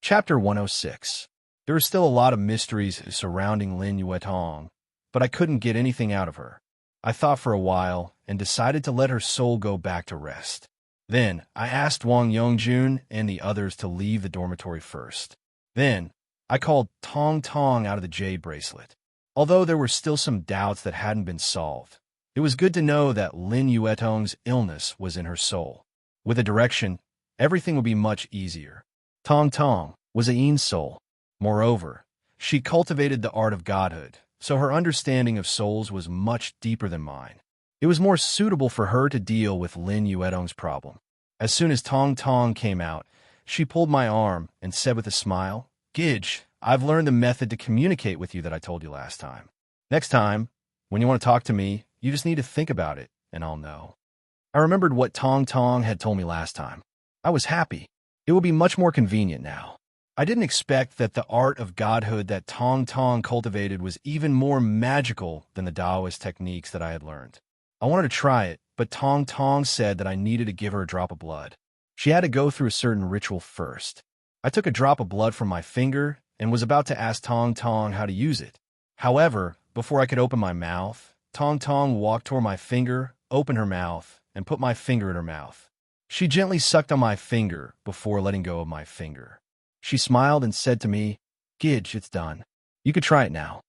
Chapter 106. There were still a lot of mysteries surrounding Lin Yuetong, but I couldn't get anything out of her. I thought for a while and decided to let her soul go back to rest. Then, I asked Wang Yongjun and the others to leave the dormitory first. Then, I called Tong Tong out of the jade bracelet. Although there were still some doubts that hadn't been solved, it was good to know that Lin Yuetong's illness was in her soul. With a direction, everything would be much easier. Tong Tong was a yin soul. Moreover, she cultivated the art of godhood, so her understanding of souls was much deeper than mine. It was more suitable for her to deal with Lin Yuetong's problem. As soon as Tong Tong came out, she pulled my arm and said with a smile, "Gidge, I've learned the method to communicate with you that I told you last time. Next time, when you want to talk to me, you just need to think about it, and I'll know." I remembered what Tong Tong had told me last time. I was happy. It will be much more convenient now. I didn't expect that the art of godhood that Tong Tong cultivated was even more magical than the Taoist techniques that I had learned. I wanted to try it, but Tong Tong said that I needed to give her a drop of blood. She had to go through a certain ritual first. I took a drop of blood from my finger and was about to ask Tong Tong how to use it. However, before I could open my mouth, Tong Tong walked toward my finger, opened her mouth, and put my finger in her mouth. She gently sucked on my finger before letting go of my finger. She smiled and said to me, "Gidge, it's done. You could try it now."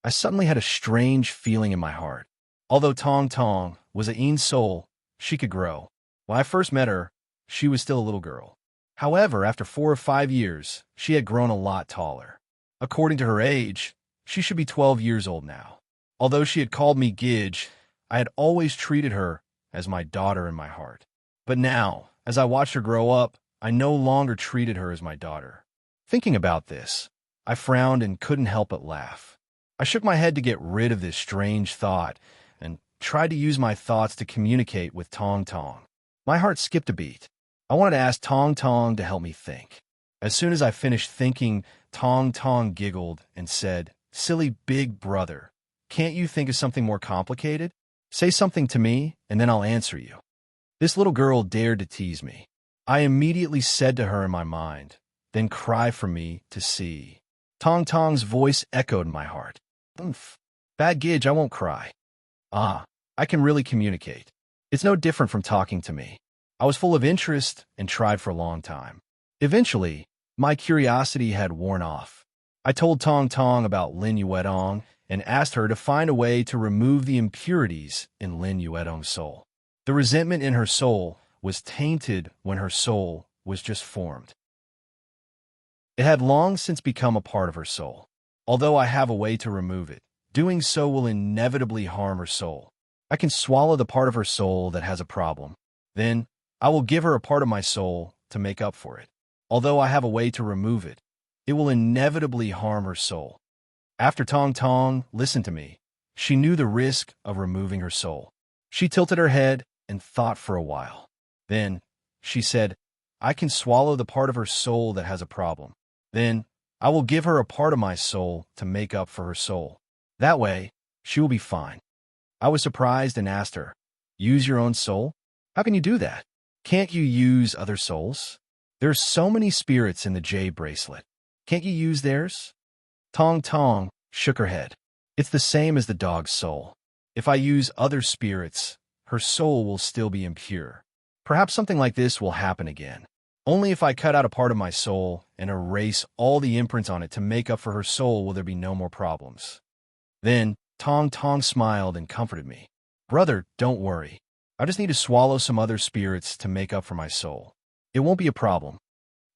I suddenly had a strange feeling in my heart. Although Tong Tong was a yin soul, she could grow. When I first met her, she was still a little girl. However, after 4 or 5 years, she had grown a lot taller. According to her age, she should be 12 years old now. Although she had called me Gidge, I had always treated her as my daughter in my heart. But now, as I watched her grow up, I no longer treated her as my daughter. Thinking about this, I frowned and couldn't help but laugh. I shook my head to get rid of this strange thought and tried to use my thoughts to communicate with Tong Tong. My heart skipped a beat. I wanted to ask Tong Tong to help me think. As soon as I finished thinking, Tong Tong giggled and said, "Silly big brother, can't you think of something more complicated? Say something to me, and then I'll answer you." This little girl dared to tease me. I immediately said to her in my mind, "Then cry for me to see." Tong Tong's voice echoed in my heart. "Oomph. Bad Gidge, I won't cry." Ah, I can really communicate. It's no different from talking to me. I was full of interest and tried for a long time. Eventually, my curiosity had worn off. I told Tong Tong about Lin Yuetong and asked her to find a way to remove the impurities in Lin Yuetong's soul. The resentment in her soul was tainted when her soul was just formed. It had long since become a part of her soul. Although I have a way to remove it, doing so will inevitably harm her soul. I can swallow the part of her soul that has a problem. Then, I will give her a part of my soul to make up for it. Although I have a way to remove it, it will inevitably harm her soul. After Tong Tong listened to me, she knew the risk of removing her soul. She tilted her head and thought for a while. Then, she said, "I can swallow the part of her soul that has a problem. Then, I will give her a part of my soul to make up for her soul. That way, she will be fine." I was surprised and asked her, "Use your own soul? How can you do that? Can't you use other souls? There's so many spirits in the jade bracelet. Can't you use theirs?" Tong Tong shook her head. "It's the same as the dog's soul. If I use other spirits, her soul will still be impure. Perhaps something like this will happen again. Only if I cut out a part of my soul and erase all the imprints on it to make up for her soul will there be no more problems." Then Tong Tong smiled and comforted me. "Brother, don't worry. I just need to swallow some other spirits to make up for my soul. It won't be a problem."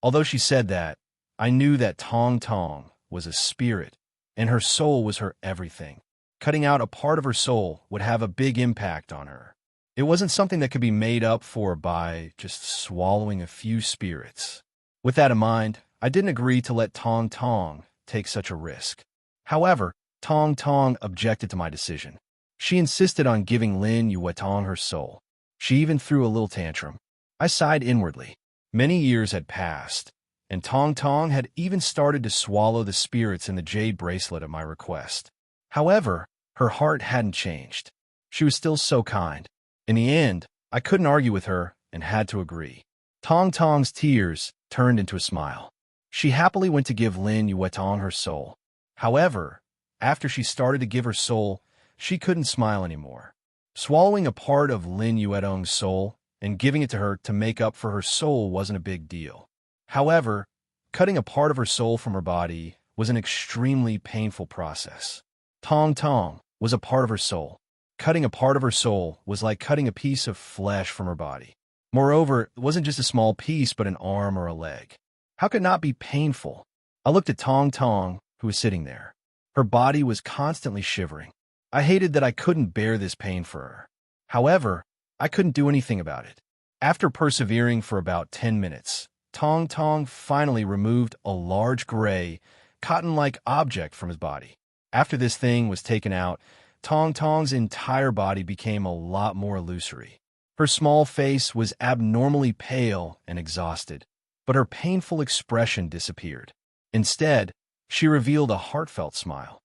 Although she said that, I knew that Tong Tong was a spirit, and her soul was her everything. Cutting out a part of her soul would have a big impact on her. It wasn't something that could be made up for by just swallowing a few spirits. With that in mind, I didn't agree to let Tong Tong take such a risk. However, Tong Tong objected to my decision. She insisted on giving Lin Yuetong her soul. She even threw a little tantrum. I sighed inwardly. Many years had passed, and Tong Tong had even started to swallow the spirits in the jade bracelet at my request. However, her heart hadn't changed. She was still so kind. In the end, I couldn't argue with her and had to agree. Tong Tong's tears turned into a smile. She happily went to give Lin Yuetong her soul. However, after she started to give her soul, she couldn't smile anymore. Swallowing a part of Lin Yuetong's soul and giving it to her to make up for her soul wasn't a big deal. However, cutting a part of her soul from her body was an extremely painful process. Tong Tong was a part of her soul. Cutting a part of her soul was like cutting a piece of flesh from her body. Moreover, it wasn't just a small piece, but an arm or a leg. How could it not be painful? I looked at Tong Tong, who was sitting there. Her body was constantly shivering. I hated that I couldn't bear this pain for her. However, I couldn't do anything about it. After persevering for about 10 minutes, Tong Tong finally removed a large gray, cotton-like object from his body. After this thing was taken out, Tong Tong's entire body became a lot more illusory. Her small face was abnormally pale and exhausted, but her painful expression disappeared. Instead, she revealed a heartfelt smile.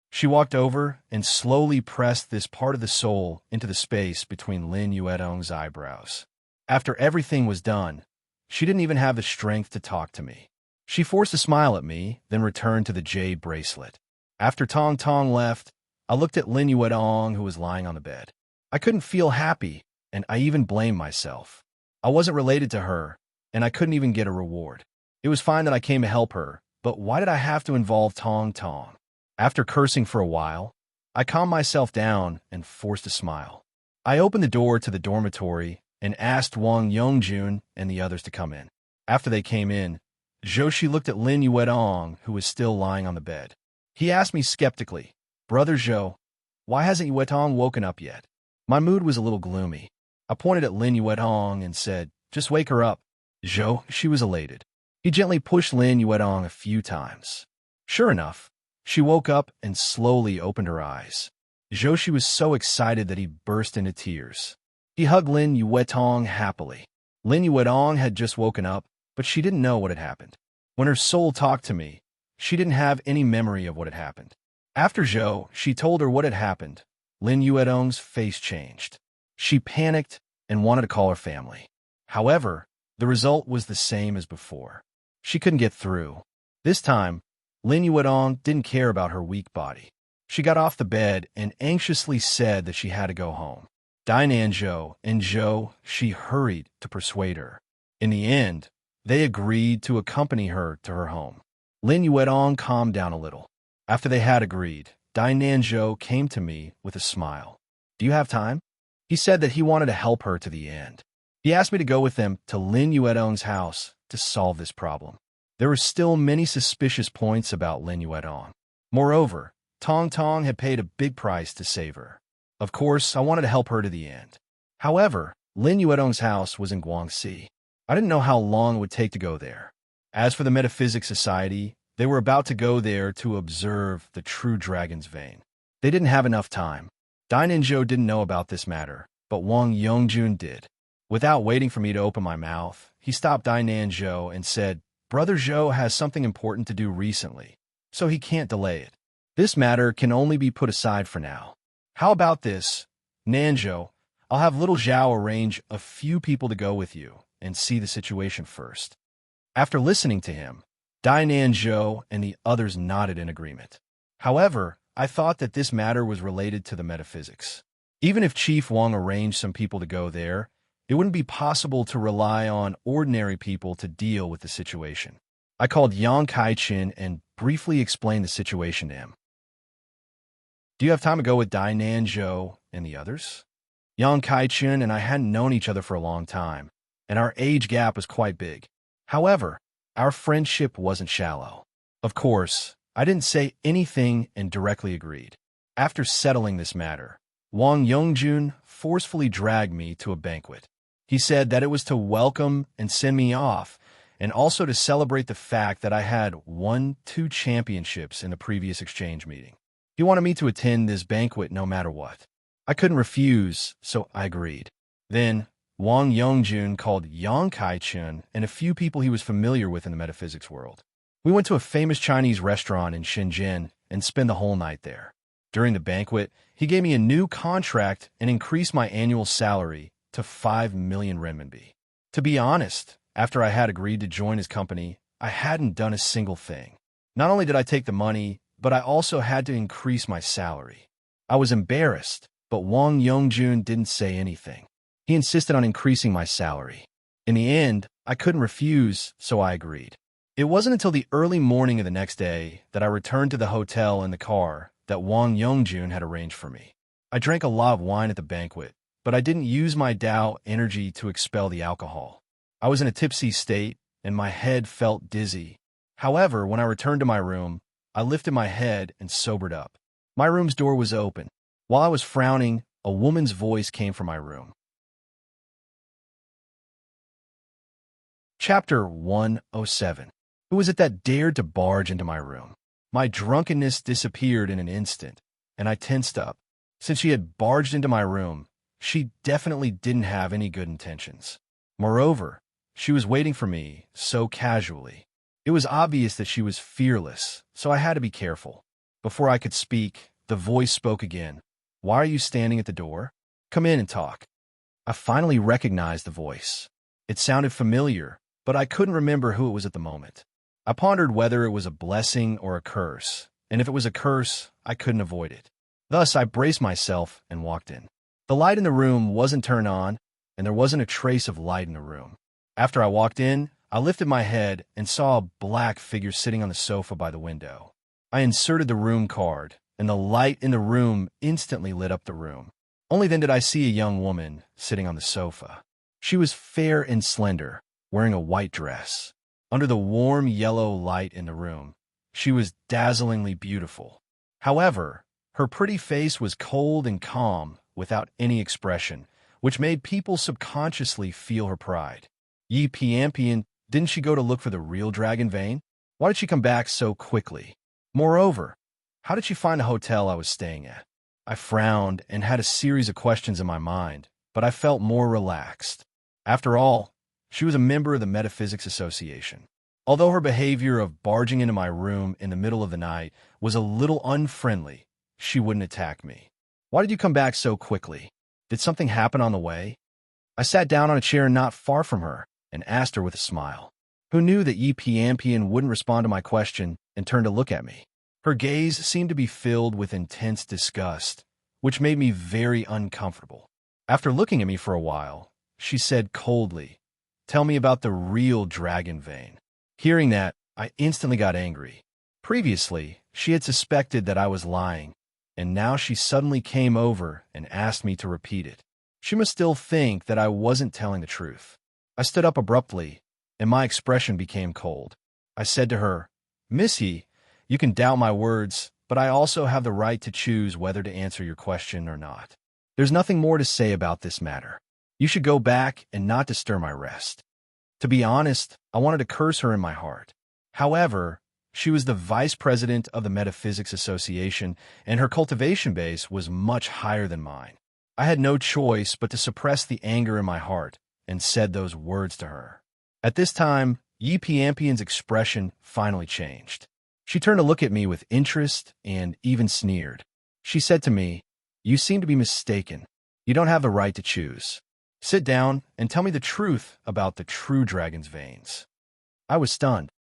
She walked over and slowly pressed this part of the soul into the space between Lin Yuetong's eyebrows. After everything was done, she didn't even have the strength to talk to me. She forced a smile at me, then returned to the jade bracelet. After Tong Tong left, I looked at Lin Yuetong, who was lying on the bed. I couldn't feel happy, and I even blamed myself. I wasn't related to her, and I couldn't even get a reward. It was fine that I came to help her, but why did I have to involve Tong Tong? After cursing for a while, I calmed myself down and forced a smile. I opened the door to the dormitory and asked Wang Yongjun and the others to come in. After they came in, Zhou looked at Lin Yuetong, who was still lying on the bed. He asked me skeptically, "Brother Zhou, why hasn't Yuetong woken up yet?" My mood was a little gloomy. I pointed at Lin Yuetong and said, "Just wake her up." Zhou, she was elated. He gently pushed Lin Yuetong a few times. Sure enough, she woke up and slowly opened her eyes. Zhou was so excited that he burst into tears. He hugged Lin Yuetong happily. Lin Yuetong had just woken up, but she didn't know what had happened. When her soul talked to me, she didn't have any memory of what had happened. After Zhou, she told her what had happened. Lin Yuetong's face changed. She panicked and wanted to call her family. However, the result was the same as before. She couldn't get through. This time, Lin Yuetong didn't care about her weak body. She got off the bed and anxiously said that she had to go home. Dainan Zhou and Zhou, she hurried to persuade her. In the end, they agreed to accompany her to her home. Lin Yuetong calmed down a little. After they had agreed, Dainan Zhou came to me with a smile. "Do you have time?" He said that he wanted to help her to the end. He asked me to go with them to Lin Yuetong's house to solve this problem. There were still many suspicious points about Lin Yuetong. Moreover, Tong Tong had paid a big price to save her. Of course, I wanted to help her to the end. However, Lin Yuetong's house was in Guangxi. I didn't know how long it would take to go there. As for the Metaphysics Society, they were about to go there to observe the true dragon's vein. They didn't have enough time. Dainan Zhou didn't know about this matter, but Wang Yongjun did. Without waiting for me to open my mouth, he stopped Dainan Zhou and said, "Brother Zhou has something important to do recently, so he can't delay it. This matter can only be put aside for now. How about this, Nanzhou? I'll have little Zhao arrange a few people to go with you and see the situation first." After listening to him, Dainan Zhou and the others nodded in agreement. However, I thought that this matter was related to the metaphysics. Even if Chief Wang arranged some people to go there, it wouldn't be possible to rely on ordinary people to deal with the situation. I called Yang Kai-chin and briefly explained the situation to him. "Do you have time to go with Dainan Zhou and the others?" Yang Kai-chin and I hadn't known each other for a long time, and our age gap was quite big. However, our friendship wasn't shallow. Of course, I didn't say anything and directly agreed. After settling this matter, Wang Yongjun forcefully dragged me to a banquet. He said that it was to welcome and send me off, and also to celebrate the fact that I had won 2 championships in the previous exchange meeting. He wanted me to attend this banquet no matter what. I couldn't refuse, so I agreed. Then, Wang Yongjun called Yang Kai-chun and a few people he was familiar with in the metaphysics world. We went to a famous Chinese restaurant in Shenzhen and spent the whole night there. During the banquet, he gave me a new contract and increased my annual salary to 5 million renminbi. To be honest, after I had agreed to join his company, I hadn't done a single thing. Not only did I take the money, but I also had to increase my salary. I was embarrassed, but Wang Yongjun didn't say anything. He insisted on increasing my salary. In the end, I couldn't refuse, so I agreed. It wasn't until the early morning of the next day that I returned to the hotel in the car that Wang Yongjun had arranged for me. I drank a lot of wine at the banquet, but I didn't use my Tao energy to expel the alcohol. I was in a tipsy state, and my head felt dizzy. However, when I returned to my room, I lifted my head and sobered up. My room's door was open. While I was frowning, a woman's voice came from my room. Chapter 107. Who was it that dared to barge into my room? My drunkenness disappeared in an instant, and I tensed up. Since she had barged into my room, she definitely didn't have any good intentions. Moreover, she was waiting for me so casually. It was obvious that she was fearless, so I had to be careful. Before I could speak, the voice spoke again. "Why are you standing at the door? Come in and talk." I finally recognized the voice. It sounded familiar, but I couldn't remember who it was at the moment. I pondered whether it was a blessing or a curse, and if it was a curse, I couldn't avoid it. Thus, I braced myself and walked in. The light in the room wasn't turned on, and there wasn't a trace of light in the room. After I walked in, I lifted my head and saw a black figure sitting on the sofa by the window. I inserted the room card, and the light in the room instantly lit up the room. Only then did I see a young woman sitting on the sofa. She was fair and slender, wearing a white dress. Under the warm yellow light in the room, she was dazzlingly beautiful. However, her pretty face was cold and calm, without any expression, which made people subconsciously feel her pride. Yi Piampian, didn't she go to look for the real dragon vein? Why did she come back so quickly? Moreover, how did she find the hotel I was staying at? I frowned and had a series of questions in my mind, but I felt more relaxed. After all, she was a member of the Metaphysics Association. Although her behavior of barging into my room in the middle of the night was a little unfriendly, she wouldn't attack me. "Why did you come back so quickly? Did something happen on the way?" I sat down on a chair not far from her and asked her with a smile. Who knew that Yi Piampian wouldn't respond to my question and turned to look at me? Her gaze seemed to be filled with intense disgust, which made me very uncomfortable. After looking at me for a while, she said coldly, "Tell me about the real dragon vein." Hearing that, I instantly got angry. Previously, she had suspected that I was lying, and now she suddenly came over and asked me to repeat it. She must still think that I wasn't telling the truth. I stood up abruptly, and my expression became cold. I said to her, "Missy, you can doubt my words, but I also have the right to choose whether to answer your question or not. There's nothing more to say about this matter. You should go back and not disturb my rest." To be honest, I wanted to curse her in my heart. However, she was the vice president of the Metaphysics Association, and her cultivation base was much higher than mine. I had no choice but to suppress the anger in my heart and said those words to her. At this time, Yi Piampian's expression finally changed. She turned to look at me with interest and even sneered. She said to me, "You seem to be mistaken. You don't have the right to choose. Sit down and tell me the truth about the true dragon's veins." I was stunned.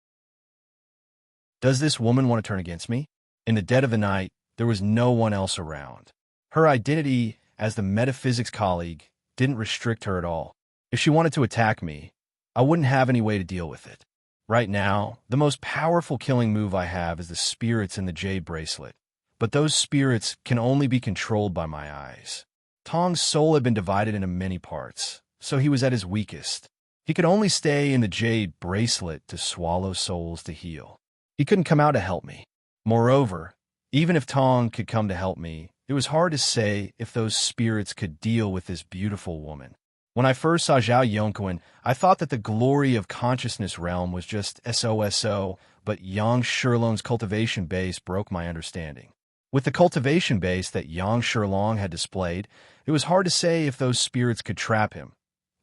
Does this woman want to turn against me? In the dead of the night, there was no one else around. Her identity as the metaphysics colleague didn't restrict her at all. If she wanted to attack me, I wouldn't have any way to deal with it. Right now, the most powerful killing move I have is the spirits in the jade bracelet, but those spirits can only be controlled by my eyes. Tong's soul had been divided into many parts, so he was at his weakest. He could only stay in the jade bracelet to swallow souls to heal. He couldn't come out to help me. Moreover, even if Tong could come to help me, it was hard to say if those spirits could deal with this beautiful woman. When I first saw Zhao Yongquan, I thought that the glory of consciousness realm was just SOSO, but Yang Shilong's cultivation base broke my understanding. With the cultivation base that Yang Shilong had displayed, it was hard to say if those spirits could trap him,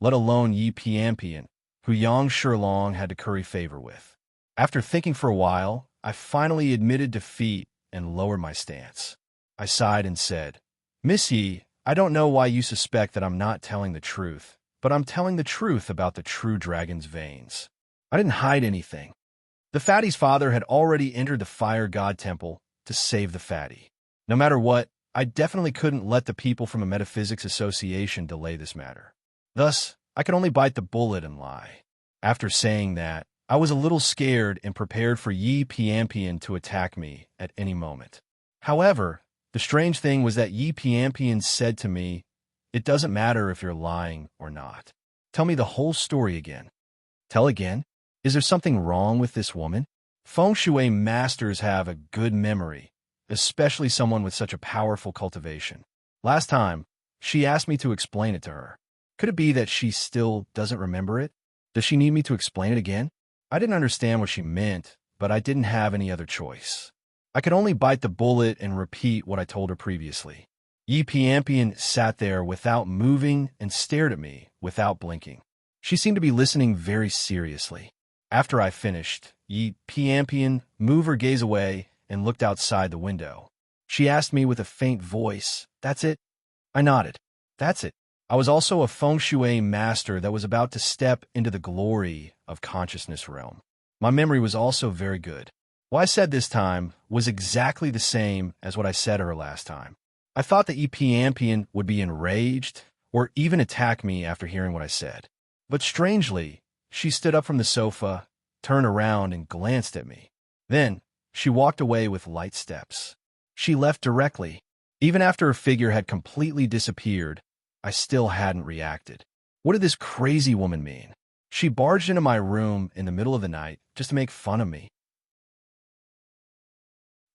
let alone Yi Piampian, who Yang Shilong had to curry favor with. After thinking for a while, I finally admitted defeat and lowered my stance. I sighed and said, "Miss Yi, I don't know why you suspect that I'm not telling the truth, but I'm telling the truth about the true dragon's veins. I didn't hide anything. The fatty's father had already entered the fire god temple to save the fatty. No matter what, I definitely couldn't let the people from a metaphysics association delay this matter. Thus, I could only bite the bullet and lie. After saying that, I was a little scared and prepared for Yi Piampian to attack me at any moment. However, the strange thing was that Yi Piampian said to me, "It doesn't matter if you're lying or not. Tell me the whole story again." Tell again? Is there something wrong with this woman? Feng Shui masters have a good memory, especially someone with such a powerful cultivation. Last time, she asked me to explain it to her. Could it be that she still doesn't remember it? Does she need me to explain it again? I didn't understand what she meant, but I didn't have any other choice. I could only bite the bullet and repeat what I told her previously. Yi Piampian sat there without moving and stared at me without blinking. She seemed to be listening very seriously. After I finished, Yi Piampian moved her gaze away and looked outside the window. She asked me with a faint voice, "That's it?" I nodded. That's it. I was also a Feng Shui master that was about to step into the glory of consciousness realm. My memory was also very good. What I said this time was exactly the same as what I said to her last time. I thought that Yi Piampian would be enraged or even attack me after hearing what I said. But strangely, she stood up from the sofa, turned around, and glanced at me. Then, she walked away with light steps. She left directly. Even after her figure had completely disappeared, I still hadn't reacted. What did this crazy woman mean? She barged into my room in the middle of the night just to make fun of me.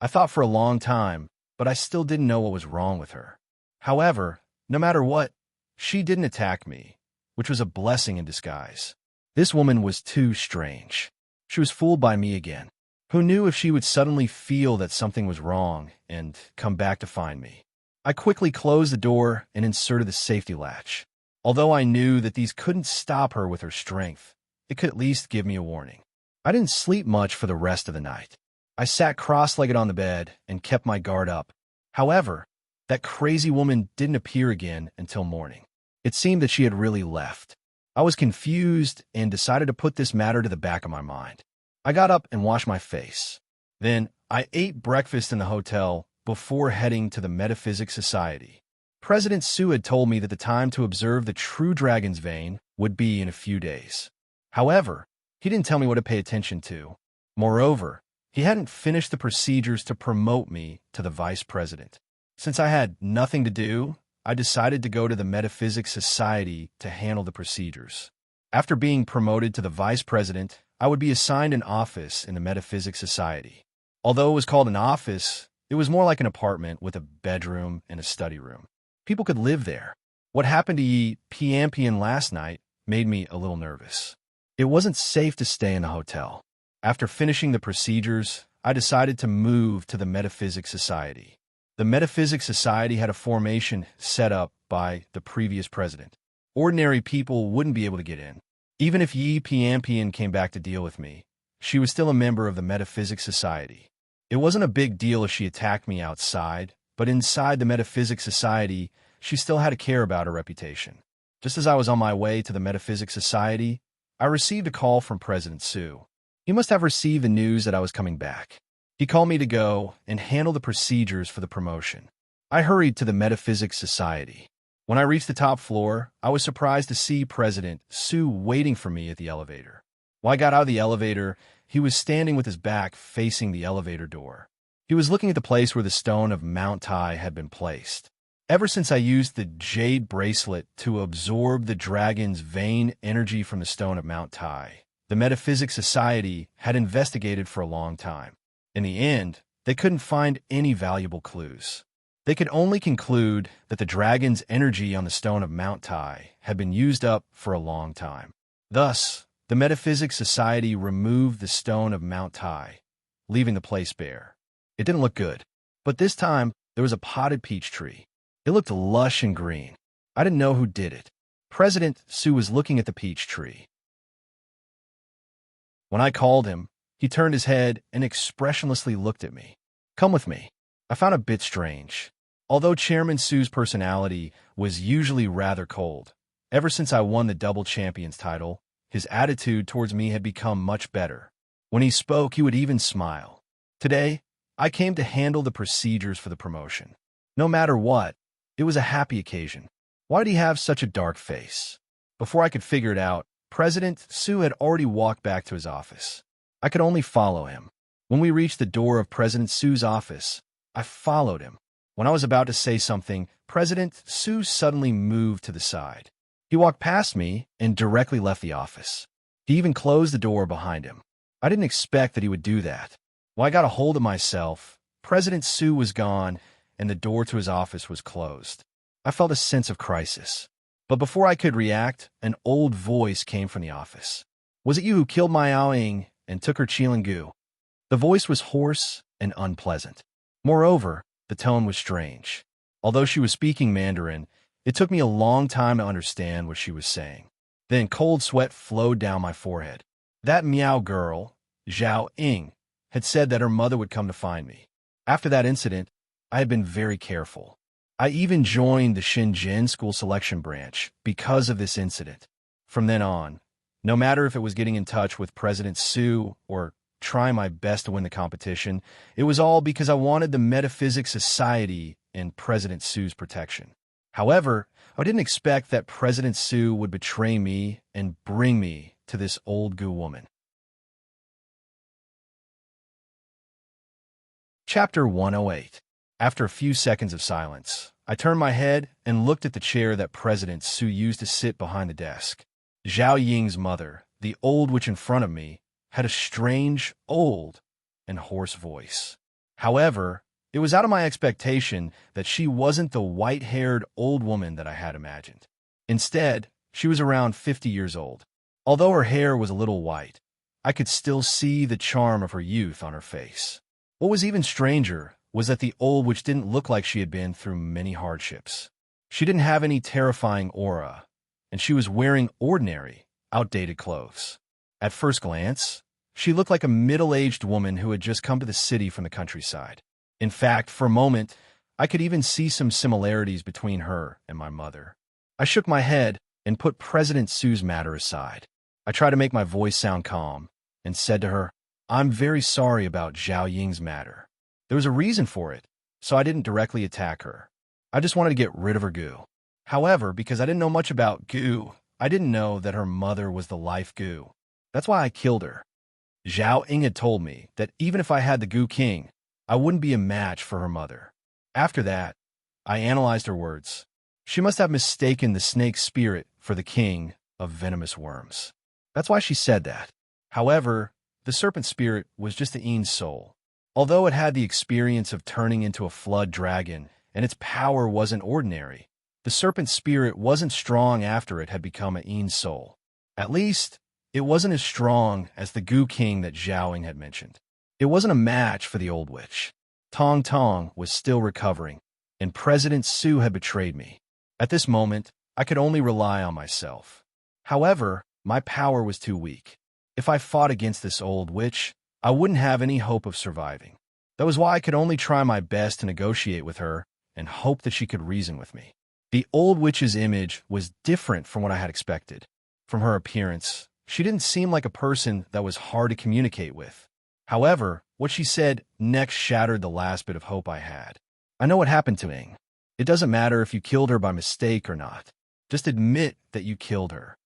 I thought for a long time, but I still didn't know what was wrong with her. However, no matter what, she didn't attack me, which was a blessing in disguise. This woman was too strange. She was fooled by me again. Who knew if she would suddenly feel that something was wrong and come back to find me? I quickly closed the door and inserted the safety latch. Although I knew that these couldn't stop her with her strength, it could at least give me a warning. I didn't sleep much for the rest of the night. I sat cross-legged on the bed and kept my guard up. However, that crazy woman didn't appear again until morning. It seemed that she had really left. I was confused and decided to put this matter to the back of my mind. I got up and washed my face. Then I ate breakfast in the hotel before heading to the Metaphysics Society. President Su had told me that the time to observe the true dragon's vein would be in a few days. However, he didn't tell me what to pay attention to. Moreover, he hadn't finished the procedures to promote me to the vice president. Since I had nothing to do, I decided to go to the Metaphysics Society to handle the procedures. After being promoted to the vice president, I would be assigned an office in the Metaphysics Society. Although it was called an office, it was more like an apartment with a bedroom and a study room. People could live there. What happened to Yi Piampian last night made me a little nervous. It wasn't safe to stay in the hotel. After finishing the procedures, I decided to move to the Metaphysics Society. The Metaphysics Society had a formation set up by the previous president. Ordinary people wouldn't be able to get in. Even if Yi Piampian came back to deal with me, she was still a member of the Metaphysics Society. It wasn't a big deal if she attacked me outside, but inside the Metaphysics Society, she still had to care about her reputation. Just as I was on my way to the Metaphysics Society, I received a call from President Su. He must have received the news that I was coming back. He called me to go and handle the procedures for the promotion. I hurried to the Metaphysics Society. When I reached the top floor, I was surprised to see President Su waiting for me at the elevator. When I got out of the elevator, he was standing with his back facing the elevator door. He was looking at the place where the stone of Mount Tai had been placed. Ever since I used the jade bracelet to absorb the dragon's vein energy from the stone of Mount Tai, the Metaphysics Society had investigated for a long time. In the end, they couldn't find any valuable clues. They could only conclude that the dragon's energy on the stone of Mount Tai had been used up for a long time. Thus, the Metaphysics Society removed the stone of Mount Tai, leaving the place bare. It didn't look good, but this time there was a potted peach tree. It looked lush and green. I didn't know who did it. President Su was looking at the peach tree. When I called him, he turned his head and expressionlessly looked at me. "Come with me." I found it a bit strange. Although Chairman Su's personality was usually rather cold, ever since I won the double champions title, his attitude towards me had become much better. When he spoke, he would even smile. Today, I came to handle the procedures for the promotion. No matter what, it was a happy occasion. Why did he have such a dark face? Before I could figure it out, President Su had already walked back to his office. I could only follow him. When we reached the door of President Su's office, I followed him. When I was about to say something, President Su suddenly moved to the side. He walked past me and directly left the office. He even closed the door behind him. I didn't expect that he would do that. When I got a hold of myself, President Su was gone and the door to his office was closed. I felt a sense of crisis. But before I could react, an old voice came from the office. "Was it you who killed my Aoying and took her Gu?" The voice was hoarse and unpleasant. Moreover, the tone was strange. Although she was speaking Mandarin, it took me a long time to understand what she was saying. Then cold sweat flowed down my forehead. That Miao girl, Zhao Ying, had said that her mother would come to find me. After that incident, I had been very careful. I even joined the Shenzhen school selection branch because of this incident. From then on, no matter if it was getting in touch with President Su or trying my best to win the competition, it was all because I wanted the Metaphysics Society and President Su's protection. However, I didn't expect that President Su would betray me and bring me to this old Gu woman. Chapter 108. After a few seconds of silence, I turned my head and looked at the chair that President Su used to sit behind the desk. Zhao Ying's mother, the old witch in front of me, had a strange, old, and hoarse voice. However, it was out of my expectation that she wasn't the white-haired old woman that I had imagined. Instead, she was around 50 years old. Although her hair was a little white, I could still see the charm of her youth on her face. What was even stranger was that the old witch didn't look like she had been through many hardships. She didn't have any terrifying aura, and she was wearing ordinary, outdated clothes. At first glance, she looked like a middle-aged woman who had just come to the city from the countryside. In fact, for a moment, I could even see some similarities between her and my mother. I shook my head and put President Su's matter aside. I tried to make my voice sound calm and said to her, "I'm very sorry about Zhao Ying's matter. There was a reason for it, so I didn't directly attack her. I just wanted to get rid of her Gu. However, because I didn't know much about Gu, I didn't know that her mother was the life Gu. That's why I killed her. Zhao Ying had told me that even if I had the Gu King, I wouldn't be a match for her mother." After that, I analyzed her words. She must have mistaken the snake spirit for the king of venomous worms. That's why she said that. However, the serpent spirit was just the Yin's soul. Although it had the experience of turning into a flood dragon, and its power wasn't ordinary, the serpent spirit wasn't strong after it had become a Yin's soul. At least, it wasn't as strong as the Gu King that Zhao Ying had mentioned. It wasn't a match for the old witch. Tong Tong was still recovering, and President Su had betrayed me. At this moment, I could only rely on myself. However, my power was too weak. If I fought against this old witch, I wouldn't have any hope of surviving. That was why I could only try my best to negotiate with her and hope that she could reason with me. The old witch's image was different from what I had expected. From her appearance, she didn't seem like a person that was hard to communicate with. However, what she said next shattered the last bit of hope I had. "I know what happened to Ying. It doesn't matter if you killed her by mistake or not. Just admit that you killed her."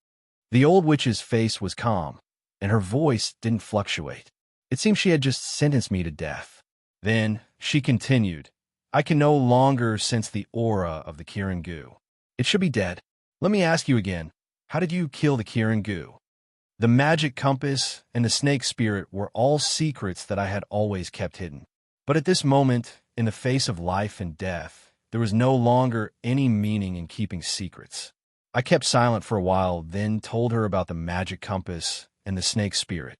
The old witch's face was calm, and her voice didn't fluctuate. It seemed she had just sentenced me to death. Then she continued, "I can no longer sense the aura of the Kirin Gu. It should be dead. Let me ask you again, how did you kill the Kirin Gu?" The magic compass and the snake spirit were all secrets that I had always kept hidden. But at this moment, in the face of life and death, there was no longer any meaning in keeping secrets. I kept silent for a while, then told her about the magic compass and the snake spirit.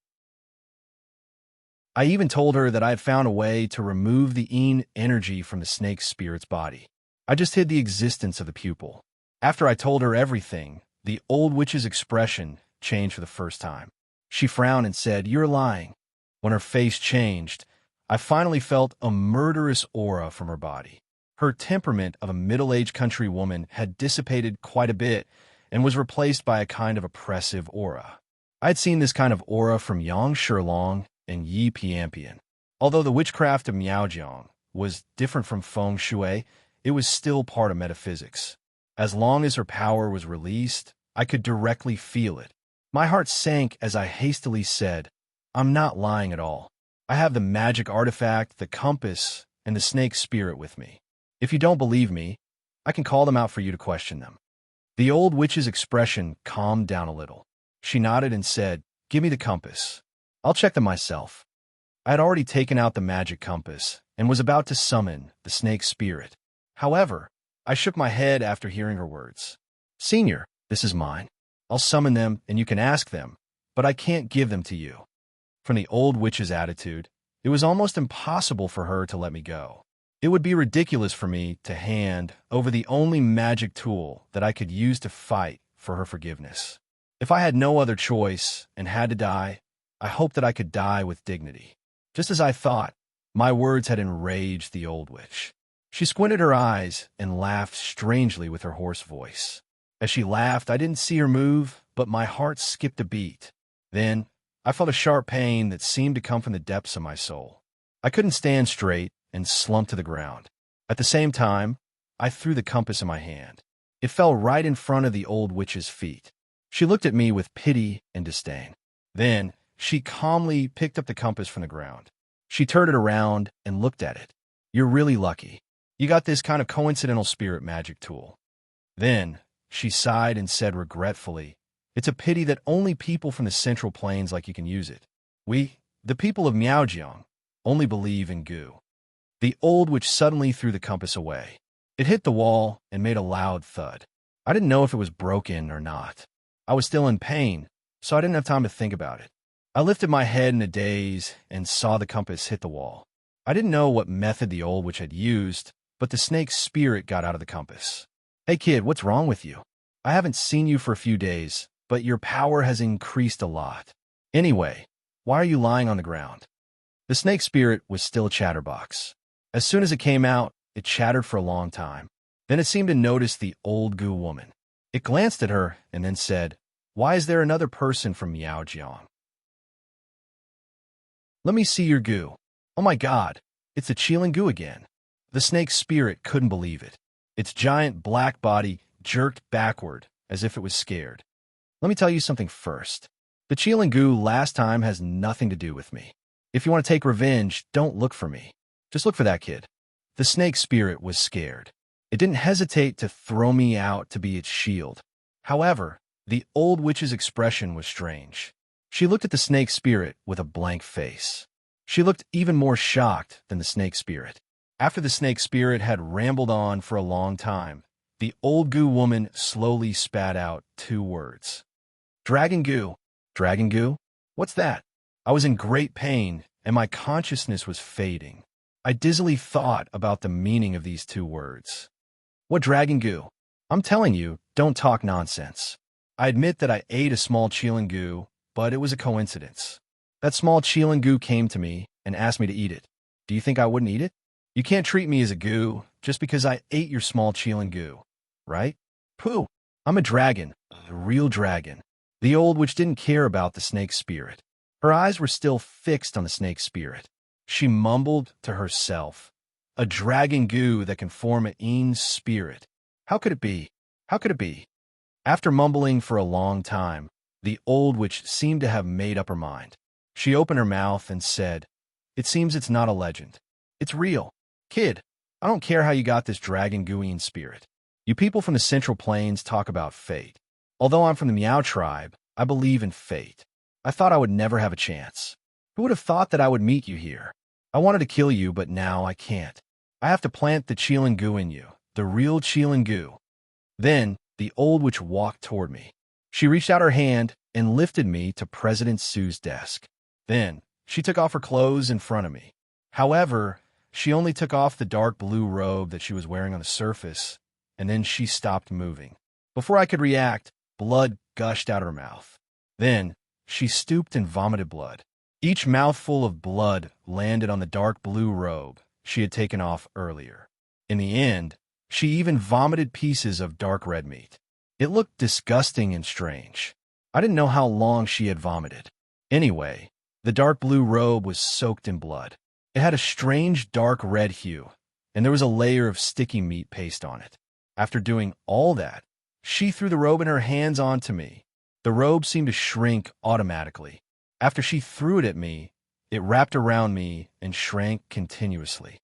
I even told her that I had found a way to remove the Yin energy from the snake spirit's body. I just hid the existence of the pupil. After I told her everything, the old witch's expression changed for the first time. She frowned and said, "You're lying." When her face changed, I finally felt a murderous aura from her body. Her temperament of a middle-aged country woman had dissipated quite a bit and was replaced by a kind of oppressive aura. I had seen this kind of aura from Yang Shilong and yi piampian. Although the witchcraft of Miaojiang was different from feng shui, it was still part of metaphysics. As long as her power was released, I could directly feel it. My heart sank as I hastily said, "I'm not lying at all. I have the magic artifact, the compass, and the snake spirit with me. If you don't believe me, I can call them out for you to question them." The old witch's expression calmed down a little. She nodded and said, "Give me the compass. I'll check them myself." I had already taken out the magic compass and was about to summon the snake spirit. However, I shook my head after hearing her words. "Senior, this is mine. I'll summon them and you can ask them, but I can't give them to you." From the old witch's attitude, it was almost impossible for her to let me go. It would be ridiculous for me to hand over the only magic tool that I could use to fight for her forgiveness. If I had no other choice and had to die, I hoped that I could die with dignity. Just as I thought, my words had enraged the old witch. She squinted her eyes and laughed strangely with her hoarse voice. As she laughed, I didn't see her move, but my heart skipped a beat. Then, I felt a sharp pain that seemed to come from the depths of my soul. I couldn't stand straight and slumped to the ground. At the same time, I threw the compass in my hand. It fell right in front of the old witch's feet. She looked at me with pity and disdain. Then, she calmly picked up the compass from the ground. She turned it around and looked at it. "You're really lucky. You got this kind of coincidental spirit magic tool." Then, she sighed and said regretfully, "It's a pity that only people from the central plains like you can use it. We, the people of Miaojiang, only believe in goo." The old witch suddenly threw the compass away. It hit the wall and made a loud thud. I didn't know if it was broken or not. I was still in pain, so I didn't have time to think about it. I lifted my head in a daze and saw the compass hit the wall. I didn't know what method the old witch had used, but the snake's spirit got out of the compass. "Hey kid, what's wrong with you? I haven't seen you for a few days, but your power has increased a lot. Anyway, why are you lying on the ground?" The snake spirit was still a chatterbox. As soon as it came out, it chattered for a long time. Then it seemed to notice the old goo woman. It glanced at her and then said, "Why is there another person from Miaojiang? Let me see your goo. Oh my God, it's the Qilin goo again." The snake spirit couldn't believe it. Its giant black body jerked backward as if it was scared. "Let me tell you something first. The Qilin goo last time has nothing to do with me. If you want to take revenge, don't look for me. Just look for that kid." The snake spirit was scared. It didn't hesitate to throw me out to be its shield. However, the old witch's expression was strange. She looked at the snake spirit with a blank face. She looked even more shocked than the snake spirit. After the snake spirit had rambled on for a long time, the old goo woman slowly spat out 2 words. "Dragon goo. Dragon goo? What's that?" I was in great pain, and my consciousness was fading. I dizzily thought about the meaning of these 2 words. "What dragon goo?" "I'm telling you, don't talk nonsense. I admit that I ate a small Qilin goo, but it was a coincidence. That small Qilin goo came to me and asked me to eat it. Do you think I wouldn't eat it? You can't treat me as a goo just because I ate your small Qilin goo, right? Pooh, I'm a dragon, a real dragon." The old witch didn't care about the snake spirit. Her eyes were still fixed on the snake spirit. She mumbled to herself, "A dragon goo that can form an Ean's spirit. How could it be? How could it be?" After mumbling for a long time, the old witch seemed to have made up her mind. She opened her mouth and said, "It seems it's not a legend. It's real. Kid, I don't care how you got this dragon gooian spirit. You people from the Central Plains talk about fate. Although I'm from the Meow tribe, I believe in fate. I thought I would never have a chance. Who would have thought that I would meet you here? I wanted to kill you, but now I can't. I have to plant the Qilin goo in you, the real Qilin goo." Then, the old witch walked toward me. She reached out her hand and lifted me to President Sue's desk. Then, she took off her clothes in front of me. However, she only took off the dark blue robe that she was wearing on the surface, and then she stopped moving. Before I could react, blood gushed out of her mouth. Then, she stooped and vomited blood. Each mouthful of blood landed on the dark blue robe she had taken off earlier. In the end, she even vomited pieces of dark red meat. It looked disgusting and strange. I didn't know how long she had vomited. Anyway, The dark blue robe was soaked in blood. It had a strange dark red hue, and there was a layer of sticky meat paste on it. After doing all that, she threw the robe in her hands onto me. The robe seemed to shrink automatically. After she threw it at me, it wrapped around me and shrank continuously.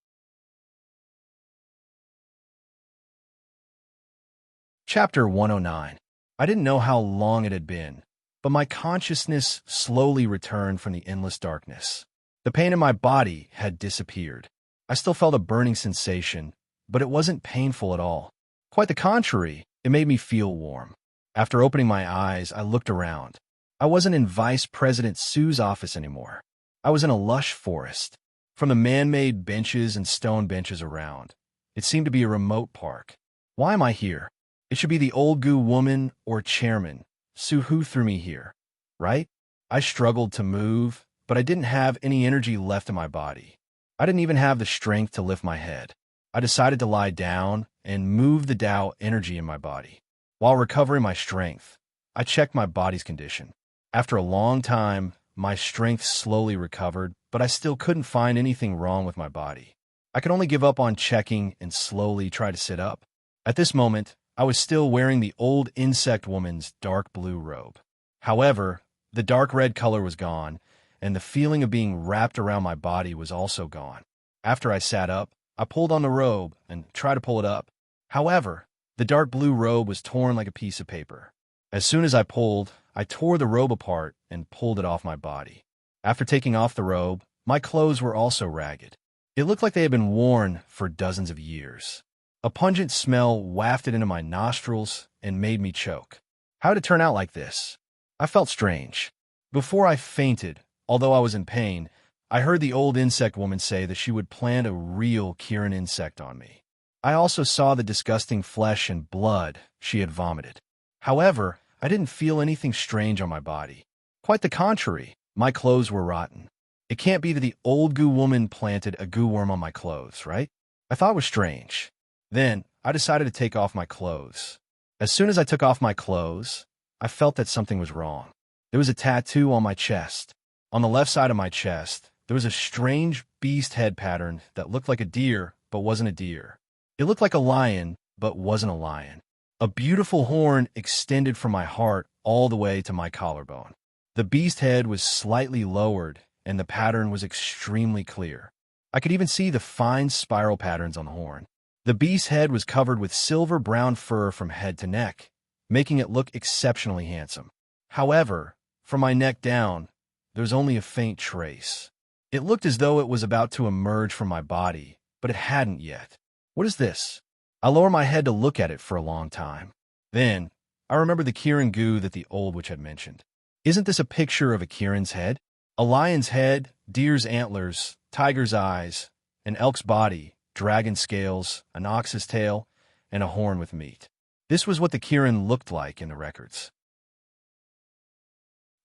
Chapter 109. I didn't know how long it had been, but my consciousness slowly returned from the endless darkness. The pain in my body had disappeared. I still felt a burning sensation, but it wasn't painful at all. Quite the contrary, it made me feel warm. After opening my eyes, I looked around. I wasn't in Vice President Sue's office anymore. I was in a lush forest. From the man-made benches and stone benches around, it seemed to be a remote park. Why am I here? It should be the old goo woman or chairman, Sue, who threw me here, right? I struggled to move, but I didn't have any energy left in my body. I didn't even have the strength to lift my head. I decided to lie down and move the Tao energy in my body. While recovering my strength, I checked my body's condition. After a long time, my strength slowly recovered, but I still couldn't find anything wrong with my body. I could only give up on checking and slowly try to sit up. At this moment, I was still wearing the old insect woman's dark blue robe. However, the dark red color was gone, and the feeling of being wrapped around my body was also gone. After I sat up, I pulled on the robe and tried to pull it up. However, the dark blue robe was torn like a piece of paper. As soon as I pulled, I tore the robe apart and pulled it off my body. After taking off the robe, my clothes were also ragged. It looked like they had been worn for dozens of years. A pungent smell wafted into my nostrils and made me choke. How did it turn out like this? I felt strange. Before I fainted, although I was in pain, I heard the old insect woman say that she would plant a real Kirin insect on me. I also saw the disgusting flesh and blood she had vomited. However, I didn't feel anything strange on my body. Quite the contrary, my clothes were rotten. It can't be that the old goo woman planted a goo worm on my clothes, right? I thought it was strange. Then, I decided to take off my clothes. As soon as I took off my clothes, I felt that something was wrong. There was a tattoo on my chest. On the left side of my chest, there was a strange beast head pattern that looked like a deer, but wasn't a deer. It looked like a lion, but wasn't a lion. A beautiful horn extended from my heart all the way to my collarbone. The beast head was slightly lowered, and the pattern was extremely clear. I could even see the fine spiral patterns on the horn. The beast's head was covered with silver-brown fur from head to neck, making it look exceptionally handsome. However, from my neck down, there was only a faint trace. It looked as though it was about to emerge from my body, but it hadn't yet. What is this? I lowered my head to look at it for a long time. Then, I remembered the Kirin goo that the old witch had mentioned. Isn't this a picture of a Kirin's head? A lion's head, deer's antlers, tiger's eyes, an elk's body, dragon scales, an ox's tail, and a horn with meat. This was what the Kirin looked like in the records.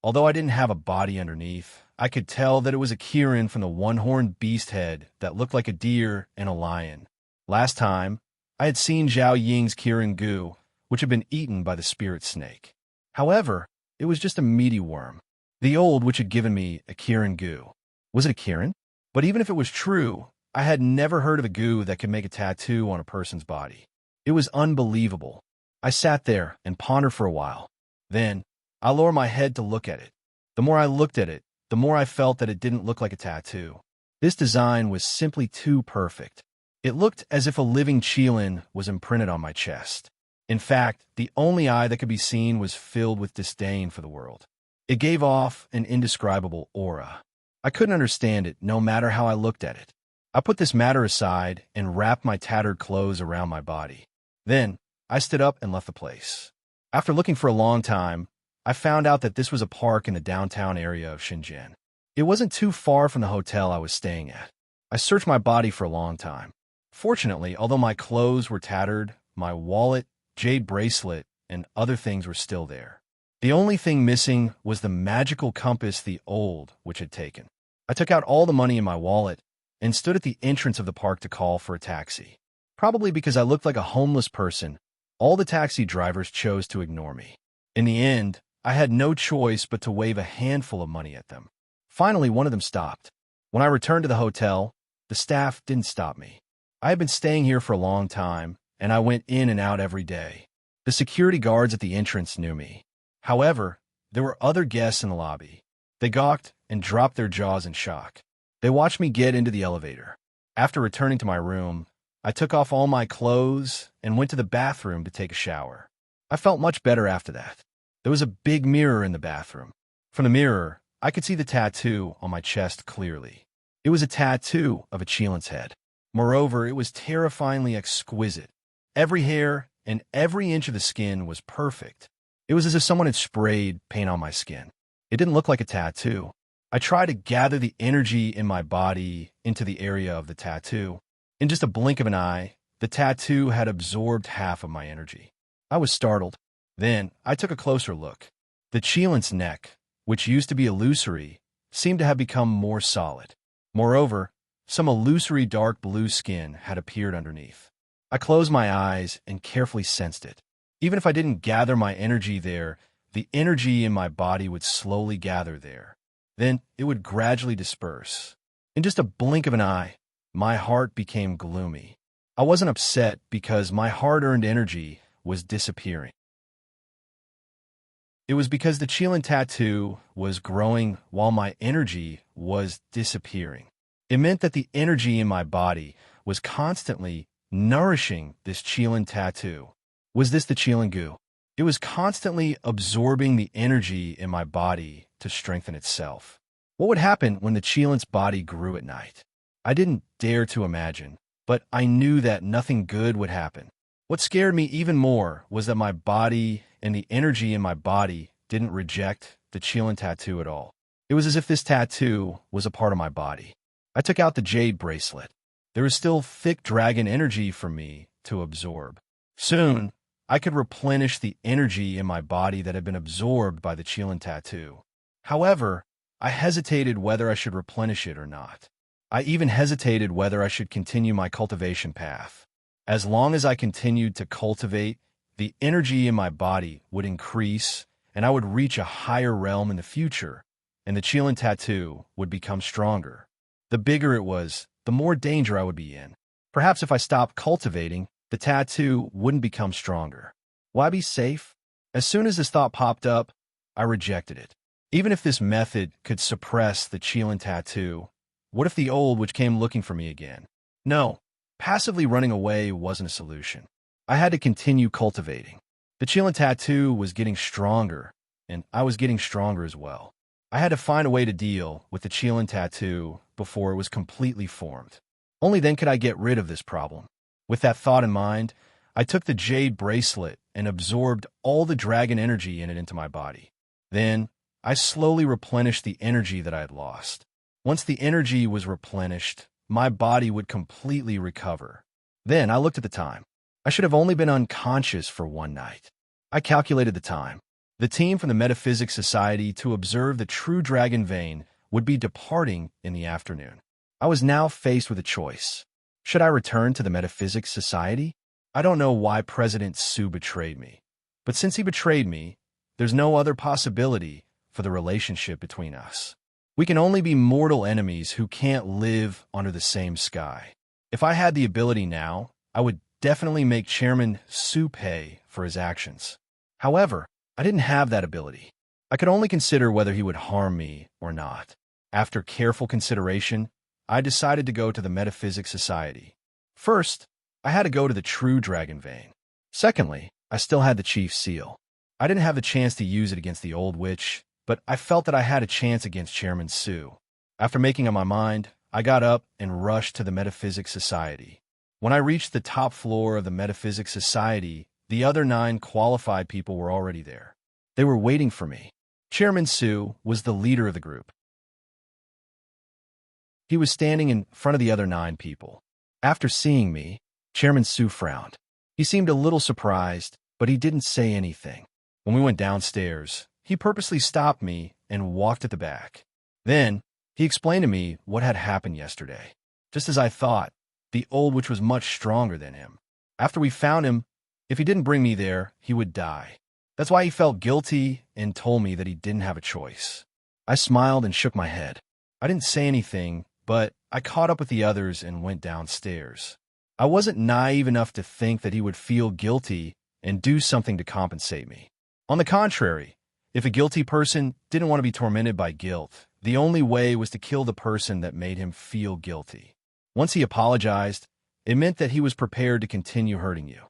Although I didn't have a body underneath, I could tell that it was a Kirin from the one-horned beast head that looked like a deer and a lion. Last time, I had seen Zhao Ying's Kirin goo, which had been eaten by the spirit snake. However, it was just a meaty worm. The old witch had given me a Kirin goo. Was it a Kirin? But even if it was true, I had never heard of a goo that could make a tattoo on a person's body. It was unbelievable. I sat there and pondered for a while. Then, I lowered my head to look at it. The more I looked at it, the more I felt that it didn't look like a tattoo. This design was simply too perfect. It looked as if a living qilin was imprinted on my chest. In fact, the only eye that could be seen was filled with disdain for the world. It gave off an indescribable aura. I couldn't understand it, no matter how I looked at it. I put this matter aside and wrapped my tattered clothes around my body. Then, I stood up and left the place. After looking for a long time, I found out that this was a park in the downtown area of Shenzhen. It wasn't too far from the hotel I was staying at. I searched my body for a long time. Fortunately, although my clothes were tattered, my wallet, jade bracelet, and other things were still there. The only thing missing was the magical compass the old witch had taken. I took out all the money in my wallet and stood at the entrance of the park to call for a taxi. Probably because I looked like a homeless person, all the taxi drivers chose to ignore me. In the end, I had no choice but to wave a handful of money at them. Finally, one of them stopped. When I returned to the hotel, the staff didn't stop me. I had been staying here for a long time, and I went in and out every day. The security guards at the entrance knew me. However, there were other guests in the lobby. They gawked and dropped their jaws in shock. They watched me get into the elevator. After returning to my room, I took off all my clothes and went to the bathroom to take a shower. I felt much better after that. There was a big mirror in the bathroom. From the mirror, I could see the tattoo on my chest clearly. It was a tattoo of a Chilin's head. Moreover, it was terrifyingly exquisite. Every hair and every inch of the skin was perfect. It was as if someone had sprayed paint on my skin. It didn't look like a tattoo. I tried to gather the energy in my body into the area of the tattoo. In just a blink of an eye, the tattoo had absorbed half of my energy. I was startled. Then I took a closer look. The Chilin's neck, which used to be illusory, seemed to have become more solid. Moreover, some illusory dark blue skin had appeared underneath. I closed my eyes and carefully sensed it. Even if I didn't gather my energy there, the energy in my body would slowly gather there. Then it would gradually disperse. In just a blink of an eye, my heart became gloomy. I wasn't upset because my hard-earned energy was disappearing. It was because the Chilin tattoo was growing while my energy was disappearing. It meant that the energy in my body was constantly nourishing this Chilin tattoo. Was this the Chilin goo? It was constantly absorbing the energy in my body to strengthen itself. What would happen when the Chilin's body grew at night? I didn't dare to imagine, but I knew that nothing good would happen. What scared me even more was that my body and the energy in my body didn't reject the Chilin tattoo at all. It was as if this tattoo was a part of my body. I took out the jade bracelet. There was still thick dragon energy for me to absorb. Soon, I could replenish the energy in my body that had been absorbed by the Chilin tattoo. However, I hesitated whether I should replenish it or not. I even hesitated whether I should continue my cultivation path. As long as I continued to cultivate, the energy in my body would increase, and I would reach a higher realm in the future, and the Chilin tattoo would become stronger. The bigger it was, the more danger I would be in. Perhaps if I stopped cultivating, the tattoo wouldn't become stronger. Why be safe? As soon as this thought popped up, I rejected it. Even if this method could suppress the Chilin tattoo, what if the old which came looking for me again? No, passively running away wasn't a solution. I had to continue cultivating. The Chilin tattoo was getting stronger, and I was getting stronger as well. I had to find a way to deal with the Chilin tattoo before it was completely formed. Only then could I get rid of this problem. With that thought in mind, I took the jade bracelet and absorbed all the dragon energy in it into my body. Then, I slowly replenished the energy that I had lost. Once the energy was replenished, my body would completely recover. Then I looked at the time. I should have only been unconscious for one night. I calculated the time. The team from the Metaphysics Society to observe the true dragon vein would be departing in the afternoon. I was now faced with a choice. Should I return to the Metaphysics Society? I don't know why President Su betrayed me. But since he betrayed me, there's no other possibility for the relationship between us. We can only be mortal enemies who can't live under the same sky. If I had the ability now, I would definitely make Chairman Su pay for his actions. However, I didn't have that ability. I could only consider whether he would harm me or not. After careful consideration, I decided to go to the Metaphysics Society. First, I had to go to the true dragon vein. Secondly, I still had the chief's seal. I didn't have the chance to use it against the old witch, but I felt that I had a chance against Chairman Su. After making up my mind, I got up and rushed to the Metaphysics Society. When I reached the top floor of the Metaphysics Society, the other 9 qualified people were already there. They were waiting for me. Chairman Su was the leader of the group. He was standing in front of the other 9 people. After seeing me, Chairman Su frowned. He seemed a little surprised, but he didn't say anything. When we went downstairs, he purposely stopped me and walked at the back. Then, he explained to me what had happened yesterday. Just as I thought, the old witch was much stronger than him. After we found him, if he didn't bring me there, he would die. That's why he felt guilty and told me that he didn't have a choice. I smiled and shook my head. I didn't say anything, but I caught up with the others and went downstairs. I wasn't naive enough to think that he would feel guilty and do something to compensate me. On the contrary, if a guilty person didn't want to be tormented by guilt, the only way was to kill the person that made him feel guilty. Once he apologized, it meant that he was prepared to continue hurting you.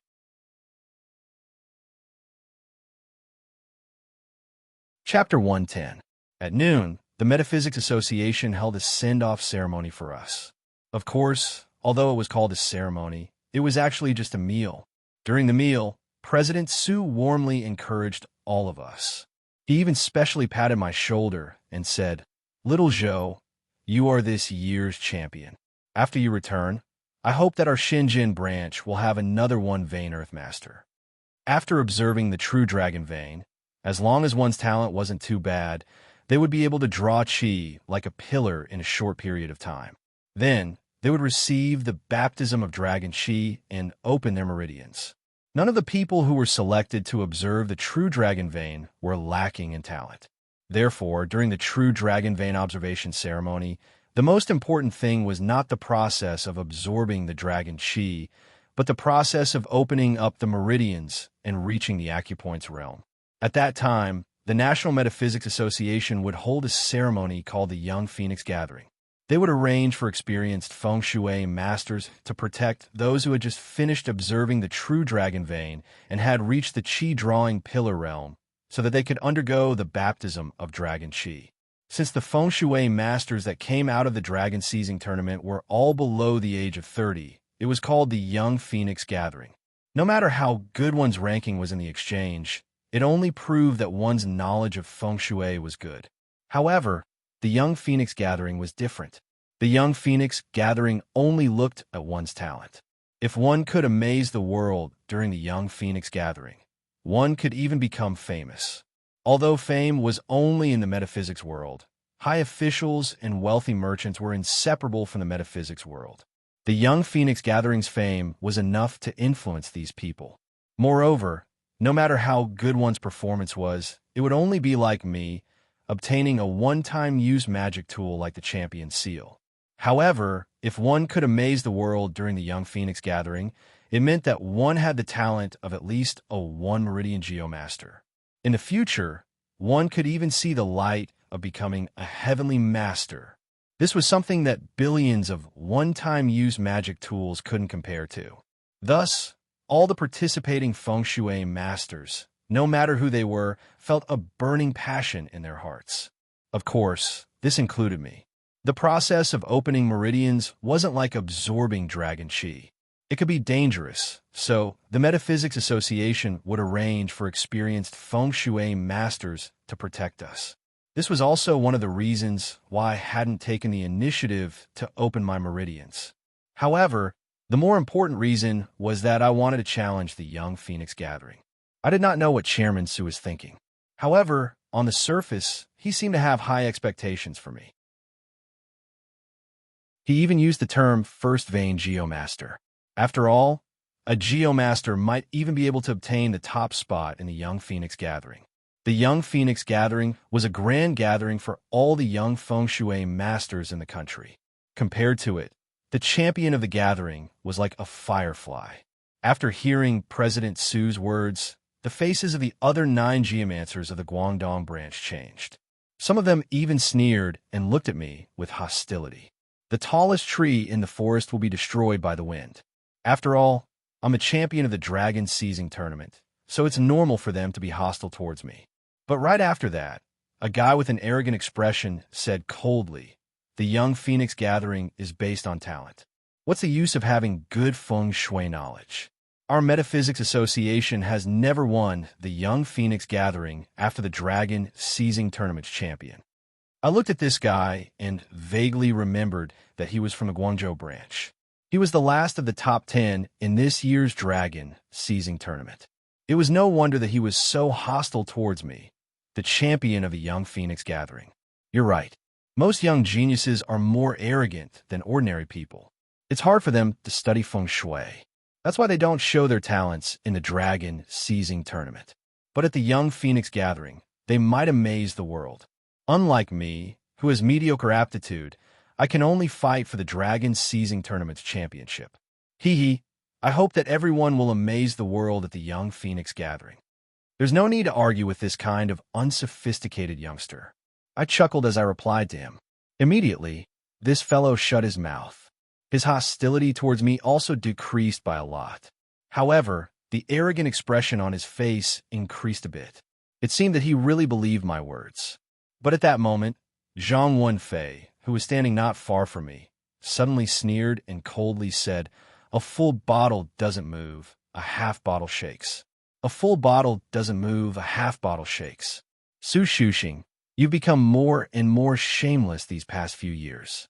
Chapter 110. At noon, the Metaphysics Association held a send-off ceremony for us. Of course, although it was called a ceremony, it was actually just a meal. During the meal, President Su warmly encouraged all of us. He even specially patted my shoulder and said, "Little Zhou, you are this year's champion. After you return, I hope that our Shenzhen branch will have another one Vein Earthmaster." After observing the true dragon vein, as long as one's talent wasn't too bad, they would be able to draw chi like a pillar in a short period of time. Then, they would receive the baptism of dragon chi and open their meridians. None of the people who were selected to observe the true dragon vein were lacking in talent. Therefore, during the true dragon vein observation ceremony, the most important thing was not the process of absorbing the dragon chi, but the process of opening up the meridians and reaching the acupoints realm. At that time, the National Metaphysics Association would hold a ceremony called the Young Phoenix Gathering. They would arrange for experienced feng shui masters to protect those who had just finished observing the true dragon vein and had reached the chi-drawing pillar realm so that they could undergo the baptism of dragon chi. Since the feng shui masters that came out of the dragon seizing tournament were all below the age of 30, it was called the Young Phoenix Gathering. No matter how good one's ranking was in the exchange, it only proved that one's knowledge of feng shui was good. However, the Young Phoenix Gathering was different. The Young Phoenix Gathering only looked at one's talent. If one could amaze the world during the Young Phoenix Gathering, one could even become famous. Although fame was only in the metaphysics world, high officials and wealthy merchants were inseparable from the metaphysics world. The Young Phoenix Gathering's fame was enough to influence these people. Moreover, no matter how good one's performance was, it would only be like me, obtaining a one-time use magic tool like the Champion Seal. However, if one could amaze the world during the Young Phoenix Gathering, it meant that one had the talent of at least a 1 Meridian Geomaster. In the future, one could even see the light of becoming a Heavenly Master. This was something that billions of one-time use magic tools couldn't compare to. Thus, all the participating feng shui masters, no matter who they were, felt a burning passion in their hearts. Of course, this included me. The process of opening meridians wasn't like absorbing dragon chi. It could be dangerous, so the Metaphysics Association would arrange for experienced feng shui masters to protect us. This was also one of the reasons why I hadn't taken the initiative to open my meridians. However, the more important reason was that I wanted to challenge the Young Phoenix Gathering. I did not know what Chairman Su was thinking. However, on the surface, he seemed to have high expectations for me. He even used the term First Vein Geomaster. After all, a Geomaster might even be able to obtain the top spot in the Young Phoenix Gathering. The Young Phoenix Gathering was a grand gathering for all the young feng shui masters in the country. Compared to it, the champion of the gathering was like a firefly. After hearing President Su's words, the faces of the other 9 geomancers of the Guangdong branch changed. Some of them even sneered and looked at me with hostility. The tallest tree in the forest will be destroyed by the wind. After all, I'm a champion of the dragon seizing tournament, so it's normal for them to be hostile towards me. But right after that, a guy with an arrogant expression said coldly, "The Young Phoenix Gathering is based on talent. What's the use of having good feng shui knowledge? Our Metaphysics Association has never won the Young Phoenix Gathering after the Dragon Seizing Tournament's champion." I looked at this guy and vaguely remembered that he was from the Guangzhou branch. He was the last of the top 10 in this year's Dragon Seizing Tournament. It was no wonder that he was so hostile towards me, the champion of the Young Phoenix Gathering. You're right. Most young geniuses are more arrogant than ordinary people. It's hard for them to study feng shui. That's why they don't show their talents in the Dragon Seizing Tournament. But at the Young Phoenix Gathering, they might amaze the world. Unlike me, who has mediocre aptitude, I can only fight for the Dragon Seizing Tournament's championship. Hee hee, I hope that everyone will amaze the world at the Young Phoenix Gathering. There's no need to argue with this kind of unsophisticated youngster. I chuckled as I replied to him. Immediately, this fellow shut his mouth. His hostility towards me also decreased by a lot. However, the arrogant expression on his face increased a bit. It seemed that he really believed my words. But at that moment, Zhang Wenfei, who was standing not far from me, suddenly sneered and coldly said, "A full bottle doesn't move, a half bottle shakes. A full bottle doesn't move, a half bottle shakes. Su Shuxing, you've become more and more shameless these past few years."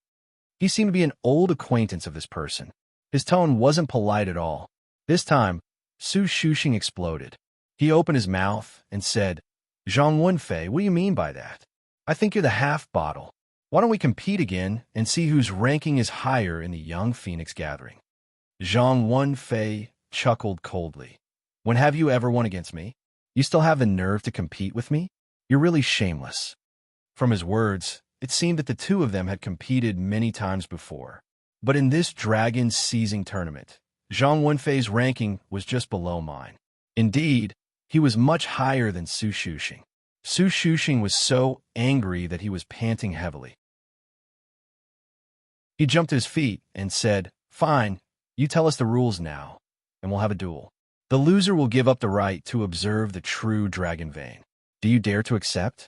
He seemed to be an old acquaintance of this person. His tone wasn't polite at all. This time, Su Shuxing exploded. He opened his mouth and said, "Zhang Wenfei, what do you mean by that? I think you're the half bottle. Why don't we compete again and see whose ranking is higher in the Young Phoenix Gathering?" Zhang Wenfei chuckled coldly. "When have you ever won against me? You still have the nerve to compete with me? You're really shameless." From his words, it seemed that the two of them had competed many times before. But in this Dragon Seizing Tournament, Zhang Wenfei's ranking was just below mine. Indeed, he was much higher than Su Shuxing. Su Shuxing was so angry that he was panting heavily. He jumped to his feet and said, "Fine, you tell us the rules now, and we'll have a duel. The loser will give up the right to observe the true dragon vein. Do you dare to accept?"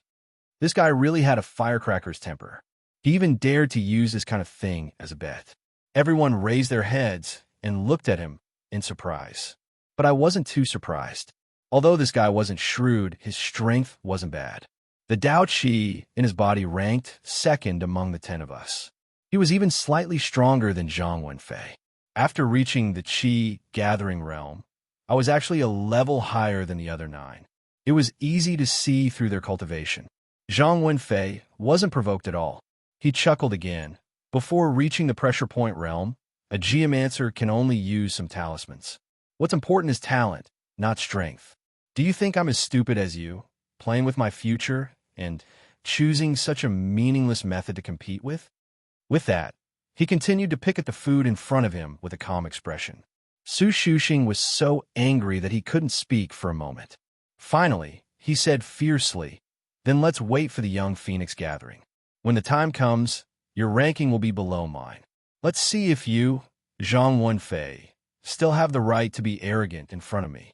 This guy really had a firecracker's temper. He even dared to use this kind of thing as a bet. Everyone raised their heads and looked at him in surprise. But I wasn't too surprised. Although this guy wasn't shrewd, his strength wasn't bad. The Dao Qi in his body ranked second among the 10 of us. He was even slightly stronger than Zhang Wenfei. After reaching the Qi gathering realm, I was actually a level higher than the other 9. It was easy to see through their cultivation. Zhang Wenfei wasn't provoked at all. He chuckled again. Before reaching the pressure point realm, a geomancer can only use some talismans. What's important is talent, not strength. Do you think I'm as stupid as you, playing with my future and choosing such a meaningless method to compete with? With that, he continued to pick at the food in front of him with a calm expression. Su Shuxing was so angry that he couldn't speak for a moment. Finally, he said fiercely, "Then let's wait for the Young Phoenix Gathering. When the time comes, your ranking will be below mine. Let's see if you, Zhang Wenfei, still have the right to be arrogant in front of me."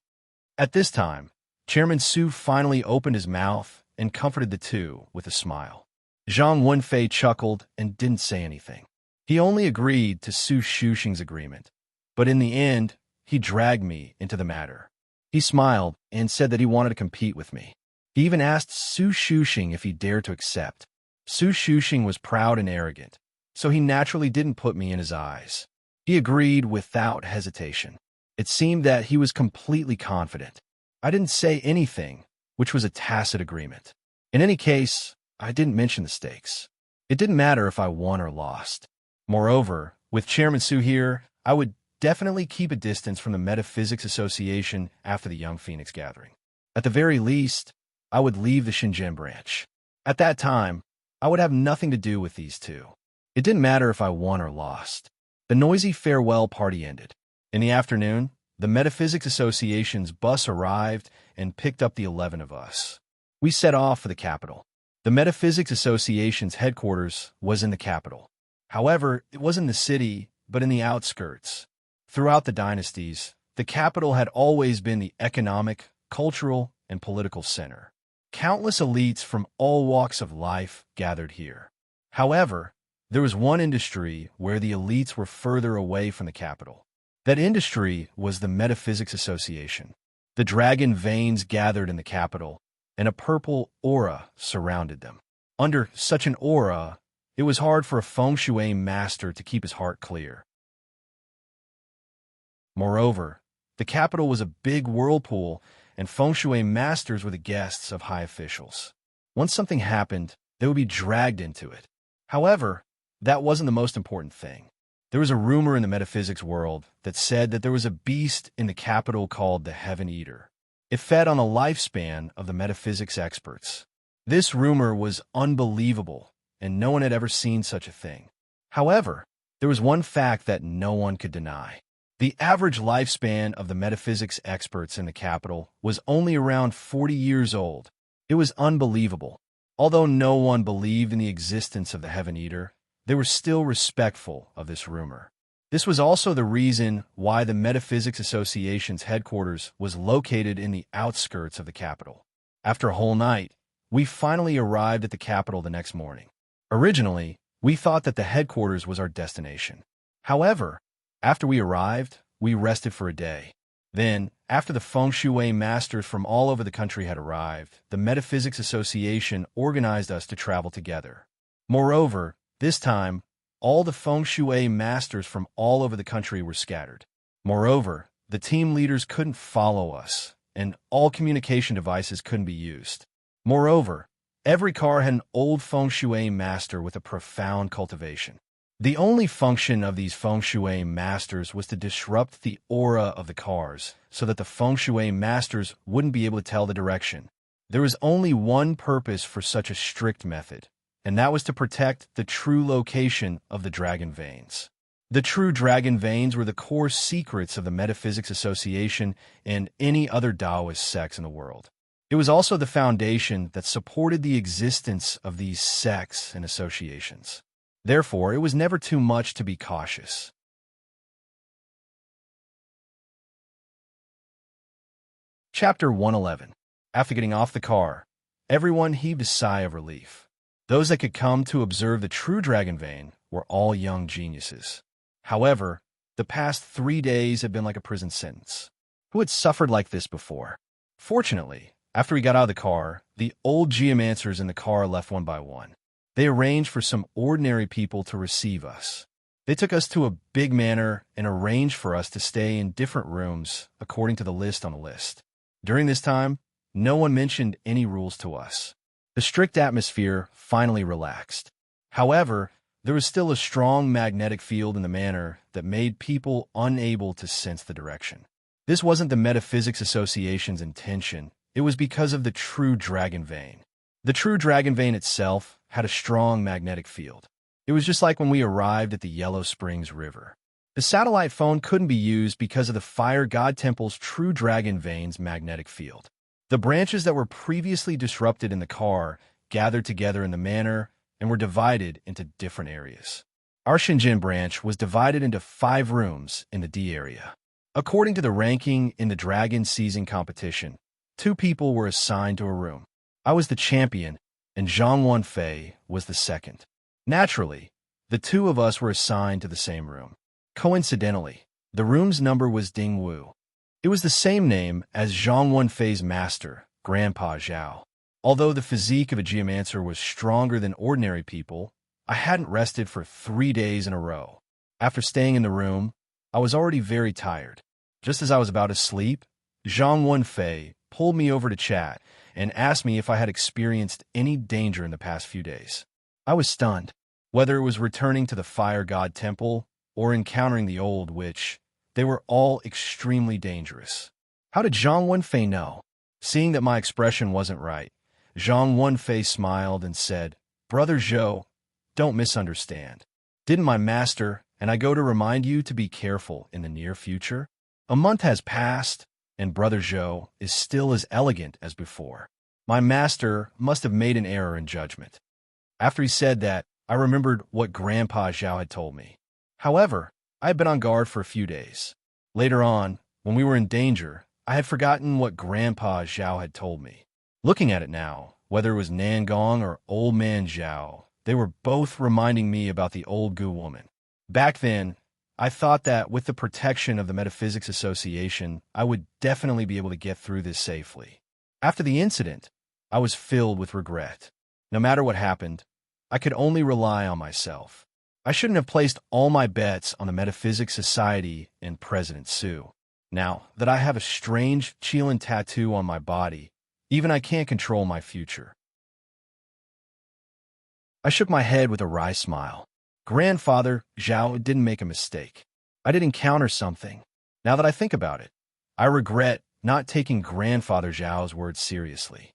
At this time, Chairman Su finally opened his mouth and comforted the two with a smile. Zhang Wenfei chuckled and didn't say anything. He only agreed to Su Shuxing's agreement, but in the end, he dragged me into the matter. He smiled and said that he wanted to compete with me. He even asked Su Shuxing if he dared to accept. Su Shuxing was proud and arrogant, so he naturally didn't put me in his eyes. He agreed without hesitation. It seemed that he was completely confident. I didn't say anything, which was a tacit agreement. In any case, I didn't mention the stakes. It didn't matter if I won or lost. Moreover, with Chairman Su here, I would definitely keep a distance from the Metaphysics Association after the Young Phoenix Gathering. At the very least, I would leave the Shenzhen branch. At that time, I would have nothing to do with these two. It didn't matter if I won or lost. The noisy farewell party ended. In the afternoon, the Metaphysics Association's bus arrived and picked up the 11 of us. We set off for the capital. The Metaphysics Association's headquarters was in the capital. However, it wasn't in the city, but in the outskirts. Throughout the dynasties, the capital had always been the economic, cultural, and political center. Countless elites from all walks of life gathered here. However, there was one industry where the elites were further away from the capital. That industry was the Metaphysics Association. The dragon veins gathered in the capital, and a purple aura surrounded them. Under such an aura, it was hard for a feng shui master to keep his heart clear. Moreover, the capital was a big whirlpool, and feng shui masters were the guests of high officials. Once something happened, they would be dragged into it. However, that wasn't the most important thing. There was a rumor in the metaphysics world that said that there was a beast in the capital called the Heaven Eater. It fed on the lifespan of the metaphysics experts. This rumor was unbelievable, and no one had ever seen such a thing. However, there was one fact that no one could deny. The average lifespan of the metaphysics experts in the capital was only around 40 years old. It was unbelievable. Although no one believed in the existence of the Heaven Eater, they were still respectful of this rumor. This was also the reason why the Metaphysics Association's headquarters was located in the outskirts of the capital. After a whole night, we finally arrived at the capital the next morning. Originally, we thought that the headquarters was our destination. However, after we arrived, we rested for a day. Then, after the feng shui masters from all over the country had arrived, the Metaphysics Association organized us to travel together. Moreover, this time, all the feng shui masters from all over the country were scattered. Moreover, the team leaders couldn't follow us, and all communication devices couldn't be used. Moreover, every car had an old feng shui master with a profound cultivation. The only function of these feng shui masters was to disrupt the aura of the cars so that the feng shui masters wouldn't be able to tell the direction. There was only one purpose for such a strict method, and that was to protect the true location of the dragon veins. The true dragon veins were the core secrets of the Metaphysics Association and any other Taoist sects in the world. It was also the foundation that supported the existence of these sects and associations. Therefore, it was never too much to be cautious. Chapter 111. After getting off the car, everyone heaved a sigh of relief. Those that could come to observe the true dragon vein were all young geniuses. However, the past 3 days had been like a prison sentence. Who had suffered like this before? Fortunately, after we got out of the car, the old geomancers in the car left one by one. They arranged for some ordinary people to receive us. They took us to a big manor and arranged for us to stay in different rooms according to the list on the list. During this time, no one mentioned any rules to us. The strict atmosphere finally relaxed. However, there was still a strong magnetic field in the manor that made people unable to sense the direction. This wasn't the Metaphysics Association's intention. It was because of the true dragon vein. The true dragon vein itself had a strong magnetic field. It was just like when we arrived at the Yellow Springs River. The satellite phone couldn't be used because of the Fire God Temple's true dragon vein's magnetic field. The branches that were previously disrupted in the car gathered together in the manor and were divided into different areas. Our Shenzhen branch was divided into 5 rooms in the D area. According to the ranking in the dragon seizing competition, 2 people were assigned to a room. I was the champion, and Zhang Wenfei was the second. Naturally, the 2 of us were assigned to the same room. Coincidentally, the room's number was Ding Wu. It was the same name as Zhang Wenfei's master, Grandpa Zhao. Although the physique of a geomancer was stronger than ordinary people, I hadn't rested for 3 days in a row. After staying in the room, I was already very tired. Just as I was about to sleep, Zhang Wenfei pulled me over to chat and asked me if I had experienced any danger in the past few days. I was stunned. Whether it was returning to the Fire God Temple or encountering the old witch, they were all extremely dangerous. How did Zhang Wenfei know? Seeing that my expression wasn't right, Zhang Wenfei smiled and said, "Brother Zhou, don't misunderstand. Didn't my master and I go to remind you to be careful in the near future? A month has passed, and Brother Zhou is still as elegant as before. My master must have made an error in judgment." After he said that, I remembered what Grandpa Zhao had told me. However, I had been on guard for a few days. Later on, when we were in danger, I had forgotten what Grandpa Zhao had told me. Looking at it now, whether it was Nangong or Old Man Zhao, they were both reminding me about the old Gu woman. Back then, I thought that with the protection of the Metaphysics Association, I would definitely be able to get through this safely. After the incident, I was filled with regret. No matter what happened, I could only rely on myself. I shouldn't have placed all my bets on the Metaphysics Society and President Su. Now that I have a strange Qilin tattoo on my body, even I can't control my future. I shook my head with a wry smile. Grandfather Zhao didn't make a mistake. I did encounter something. Now that I think about it, I regret not taking Grandfather Zhao's words seriously.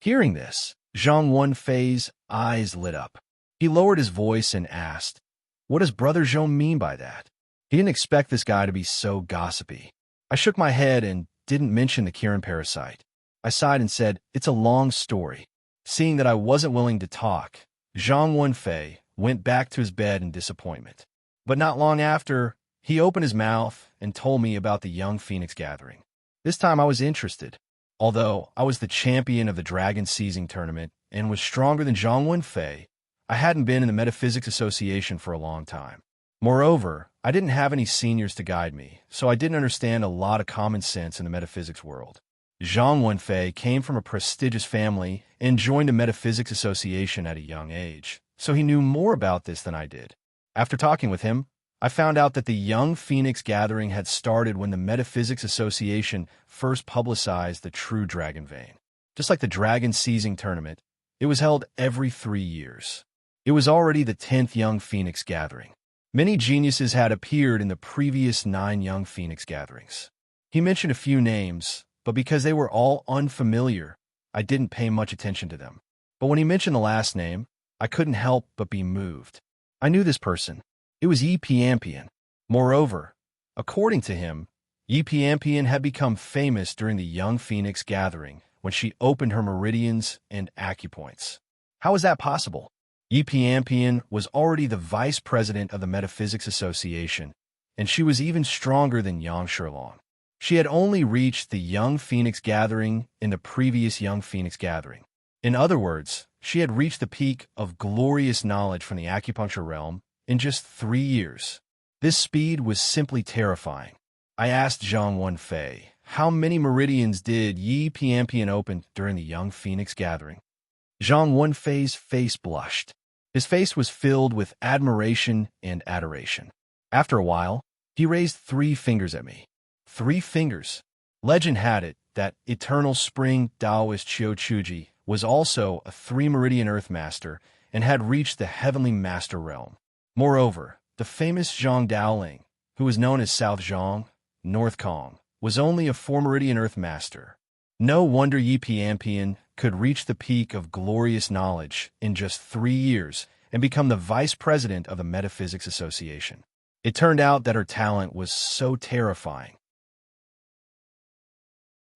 Hearing this, Zhang Wenfei's eyes lit up. He lowered his voice and asked, "What does Brother Zhou mean by that?" He didn't expect this guy to be so gossipy. I shook my head and didn't mention the Kirin parasite. I sighed and said, "It's a long story." Seeing that I wasn't willing to talk, Zhang Wenfei went back to his bed in disappointment. But not long after, he opened his mouth and told me about the Young Phoenix Gathering. This time I was interested. Although I was the champion of the Dragon Seizing Tournament and was stronger than Zhang Wenfei, I hadn't been in the Metaphysics Association for a long time. Moreover, I didn't have any seniors to guide me, so I didn't understand a lot of common sense in the metaphysics world. Zhang Wenfei came from a prestigious family and joined the Metaphysics Association at a young age, so he knew more about this than I did. After talking with him, I found out that the Young Phoenix Gathering had started when the Metaphysics Association first publicized the true Dragon Vein. Just like the Dragon Seizing Tournament, it was held every 3 years. It was already the 10th Young Phoenix Gathering. Many geniuses had appeared in the previous 9 Young Phoenix Gatherings. He mentioned a few names, but because they were all unfamiliar, I didn't pay much attention to them. But when he mentioned the last name, I couldn't help but be moved. I knew this person. It was Yi Piampian. Moreover, according to him, Yi Piampian had become famous during the Young Phoenix Gathering when she opened her meridians and acupoints. How was that possible? Yi Piampian was already the vice president of the Metaphysics Association, and she was even stronger than Yang Shilong. She had only reached the Young Phoenix Gathering in the previous Young Phoenix Gathering. In other words, she had reached the peak of glorious knowledge from the acupuncture realm in just 3 years. This speed was simply terrifying. I asked Zhang Wenfei, how many meridians did Yi Piampian open during the Young Phoenix Gathering? Zhang Wenfei's face blushed. His face was filled with admiration and adoration. After a while, he raised 3 fingers at me. 3 fingers. Legend had it that Eternal Spring Taoist Qiu Chuji was also a 3-meridian Earth Master and had reached the Heavenly Master Realm. Moreover, the famous Zhang Daoling, who was known as South Zhang, North Kong, was only a 4-meridian Earth Master. No wonder Yi Piampian could reach the peak of glorious knowledge in just 3 years and become the vice president of the Metaphysics Association. It turned out that her talent was so terrifying.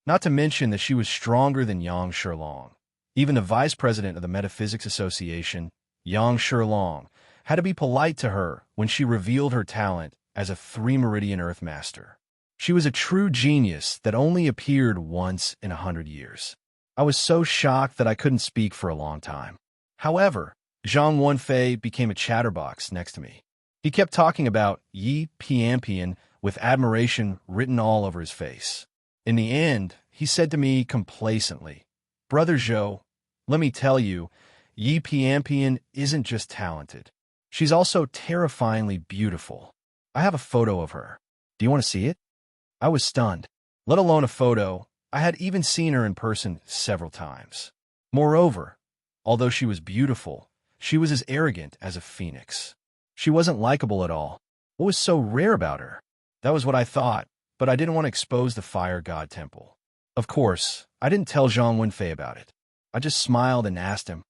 Not to mention that she was stronger than Yang Shilong. Even the vice president of the Metaphysics Association, Yang Shilong, had to be polite to her when she revealed her talent as a 3-meridian Earth Master. She was a true genius that only appeared once in 100 years. I was so shocked that I couldn't speak for a long time. However, Zhang Wenfei became a chatterbox next to me. He kept talking about Yi Piampian with admiration written all over his face. In the end, he said to me complacently, "Brother Zhou, let me tell you, Yi Piampian isn't just talented. She's also terrifyingly beautiful. I have a photo of her. Do you want to see it?" I was stunned. Let alone a photo, I had even seen her in person several times. Moreover, although she was beautiful, she was as arrogant as a phoenix. She wasn't likable at all. What was so rare about her? That was what I thought, but I didn't want to expose the Fire God Temple. Of course, I didn't tell Zhang Wenfei about it. I just smiled and asked him,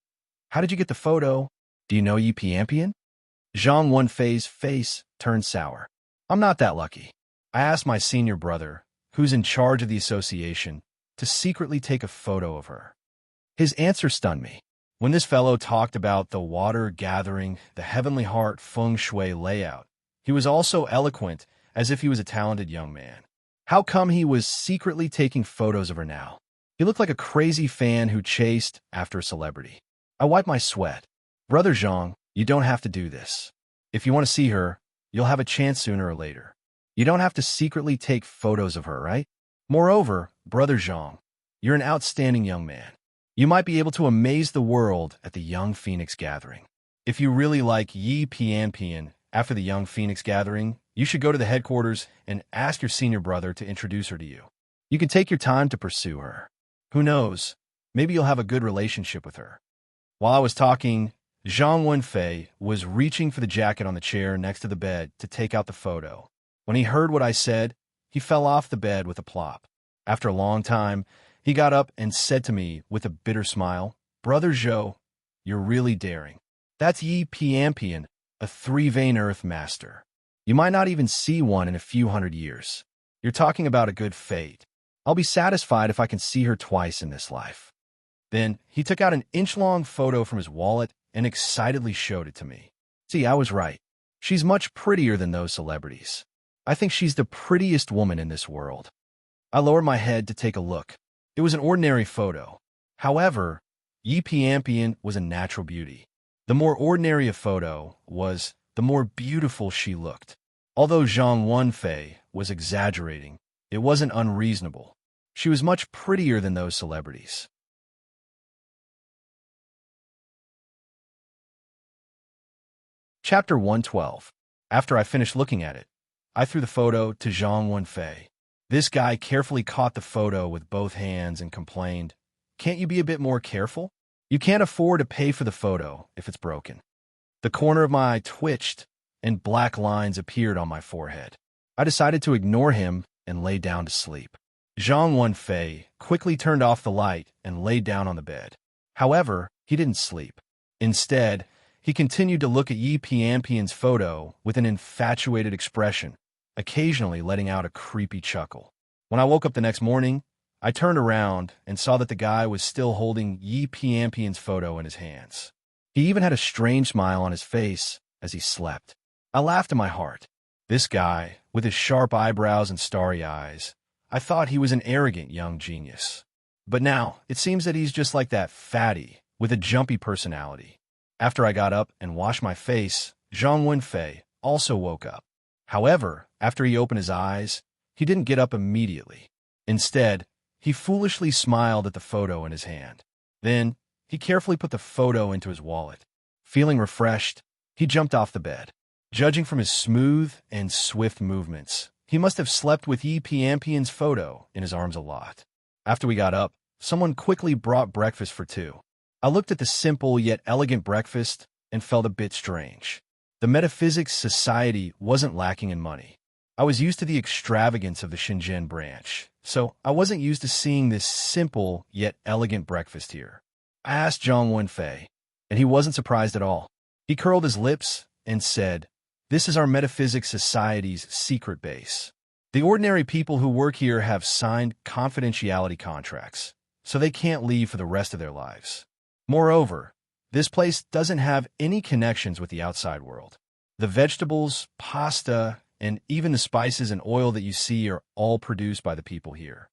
"How did you get the photo? Do you know Yi Piampian?" Zhang Wenfei's face turned sour. "I'm not that lucky. I asked my senior brother, who's in charge of the association, to secretly take a photo of her." His answer stunned me. When this fellow talked about the water gathering, the heavenly heart feng shui layout, he was also eloquent as if he was a talented young man. How come he was secretly taking photos of her now? He looked like a crazy fan who chased after a celebrity. I wiped my sweat. "Brother Zhang, you don't have to do this. If you want to see her, you'll have a chance sooner or later. You don't have to secretly take photos of her, right? Moreover, Brother Zhang, you're an outstanding young man. You might be able to amaze the world at the Young Phoenix Gathering. If you really like Yi Piampian after the Young Phoenix Gathering, you should go to the headquarters and ask your senior brother to introduce her to you. You can take your time to pursue her. Who knows, maybe you'll have a good relationship with her." While I was talking, Zhang Wenfei was reaching for the jacket on the chair next to the bed to take out the photo. When he heard what I said, he fell off the bed with a plop. After a long time, he got up and said to me with a bitter smile, "Brother Zhou, you're really daring. That's Yi Piampian, a three-vein earth master. You might not even see one in a few hundred years. You're talking about a good fate. I'll be satisfied if I can see her twice in this life. Then he took out an inch-long photo from his wallet and excitedly showed it to me. See, I was right. She's much prettier than those celebrities. I think she's the prettiest woman in this world. I lowered my head to take a look. It was an ordinary photo. However, Yi Piampian was a natural beauty. The more ordinary a photo was, the more beautiful she looked. Although Zhang Wenfei was exaggerating, it wasn't unreasonable. She was much prettier than those celebrities. Chapter 112. After I finished looking at it, I threw the photo to Zhang Wenfei. This guy carefully caught the photo with both hands and complained, "Can't you be a bit more careful? You can't afford to pay for the photo if it's broken." The corner of my eye twitched, and black lines appeared on my forehead. I decided to ignore him and lay down to sleep. Zhang Wenfei quickly turned off the light and lay down on the bed. However, he didn't sleep. Instead, he continued to look at Yi Piampian's photo with an infatuated expression, occasionally letting out a creepy chuckle. When I woke up the next morning, I turned around and saw that the guy was still holding Yi Piampian's photo in his hands. He even had a strange smile on his face as he slept. I laughed in my heart. This guy, with his sharp eyebrows and starry eyes, I thought he was an arrogant young genius. But now, it seems that he's just like that fatty, with a jumpy personality. After I got up and washed my face, Zhang Wenfei also woke up. However, after he opened his eyes, he didn't get up immediately. Instead, he foolishly smiled at the photo in his hand. Then, he carefully put the photo into his wallet. Feeling refreshed, he jumped off the bed. Judging from his smooth and swift movements, he must have slept with Yi Piampian's photo in his arms a lot. After we got up, someone quickly brought breakfast for two. I looked at the simple yet elegant breakfast and felt a bit strange. The Metaphysics Society wasn't lacking in money. I was used to the extravagance of the Shenzhen branch, so I wasn't used to seeing this simple yet elegant breakfast here. I asked Zhang Wenfei, and he wasn't surprised at all. He curled his lips and said, "This is our Metaphysics Society's secret base. The ordinary people who work here have signed confidentiality contracts, so they can't leave for the rest of their lives. Moreover, this place doesn't have any connections with the outside world. The vegetables, pasta, and even the spices and oil that you see are all produced by the people here."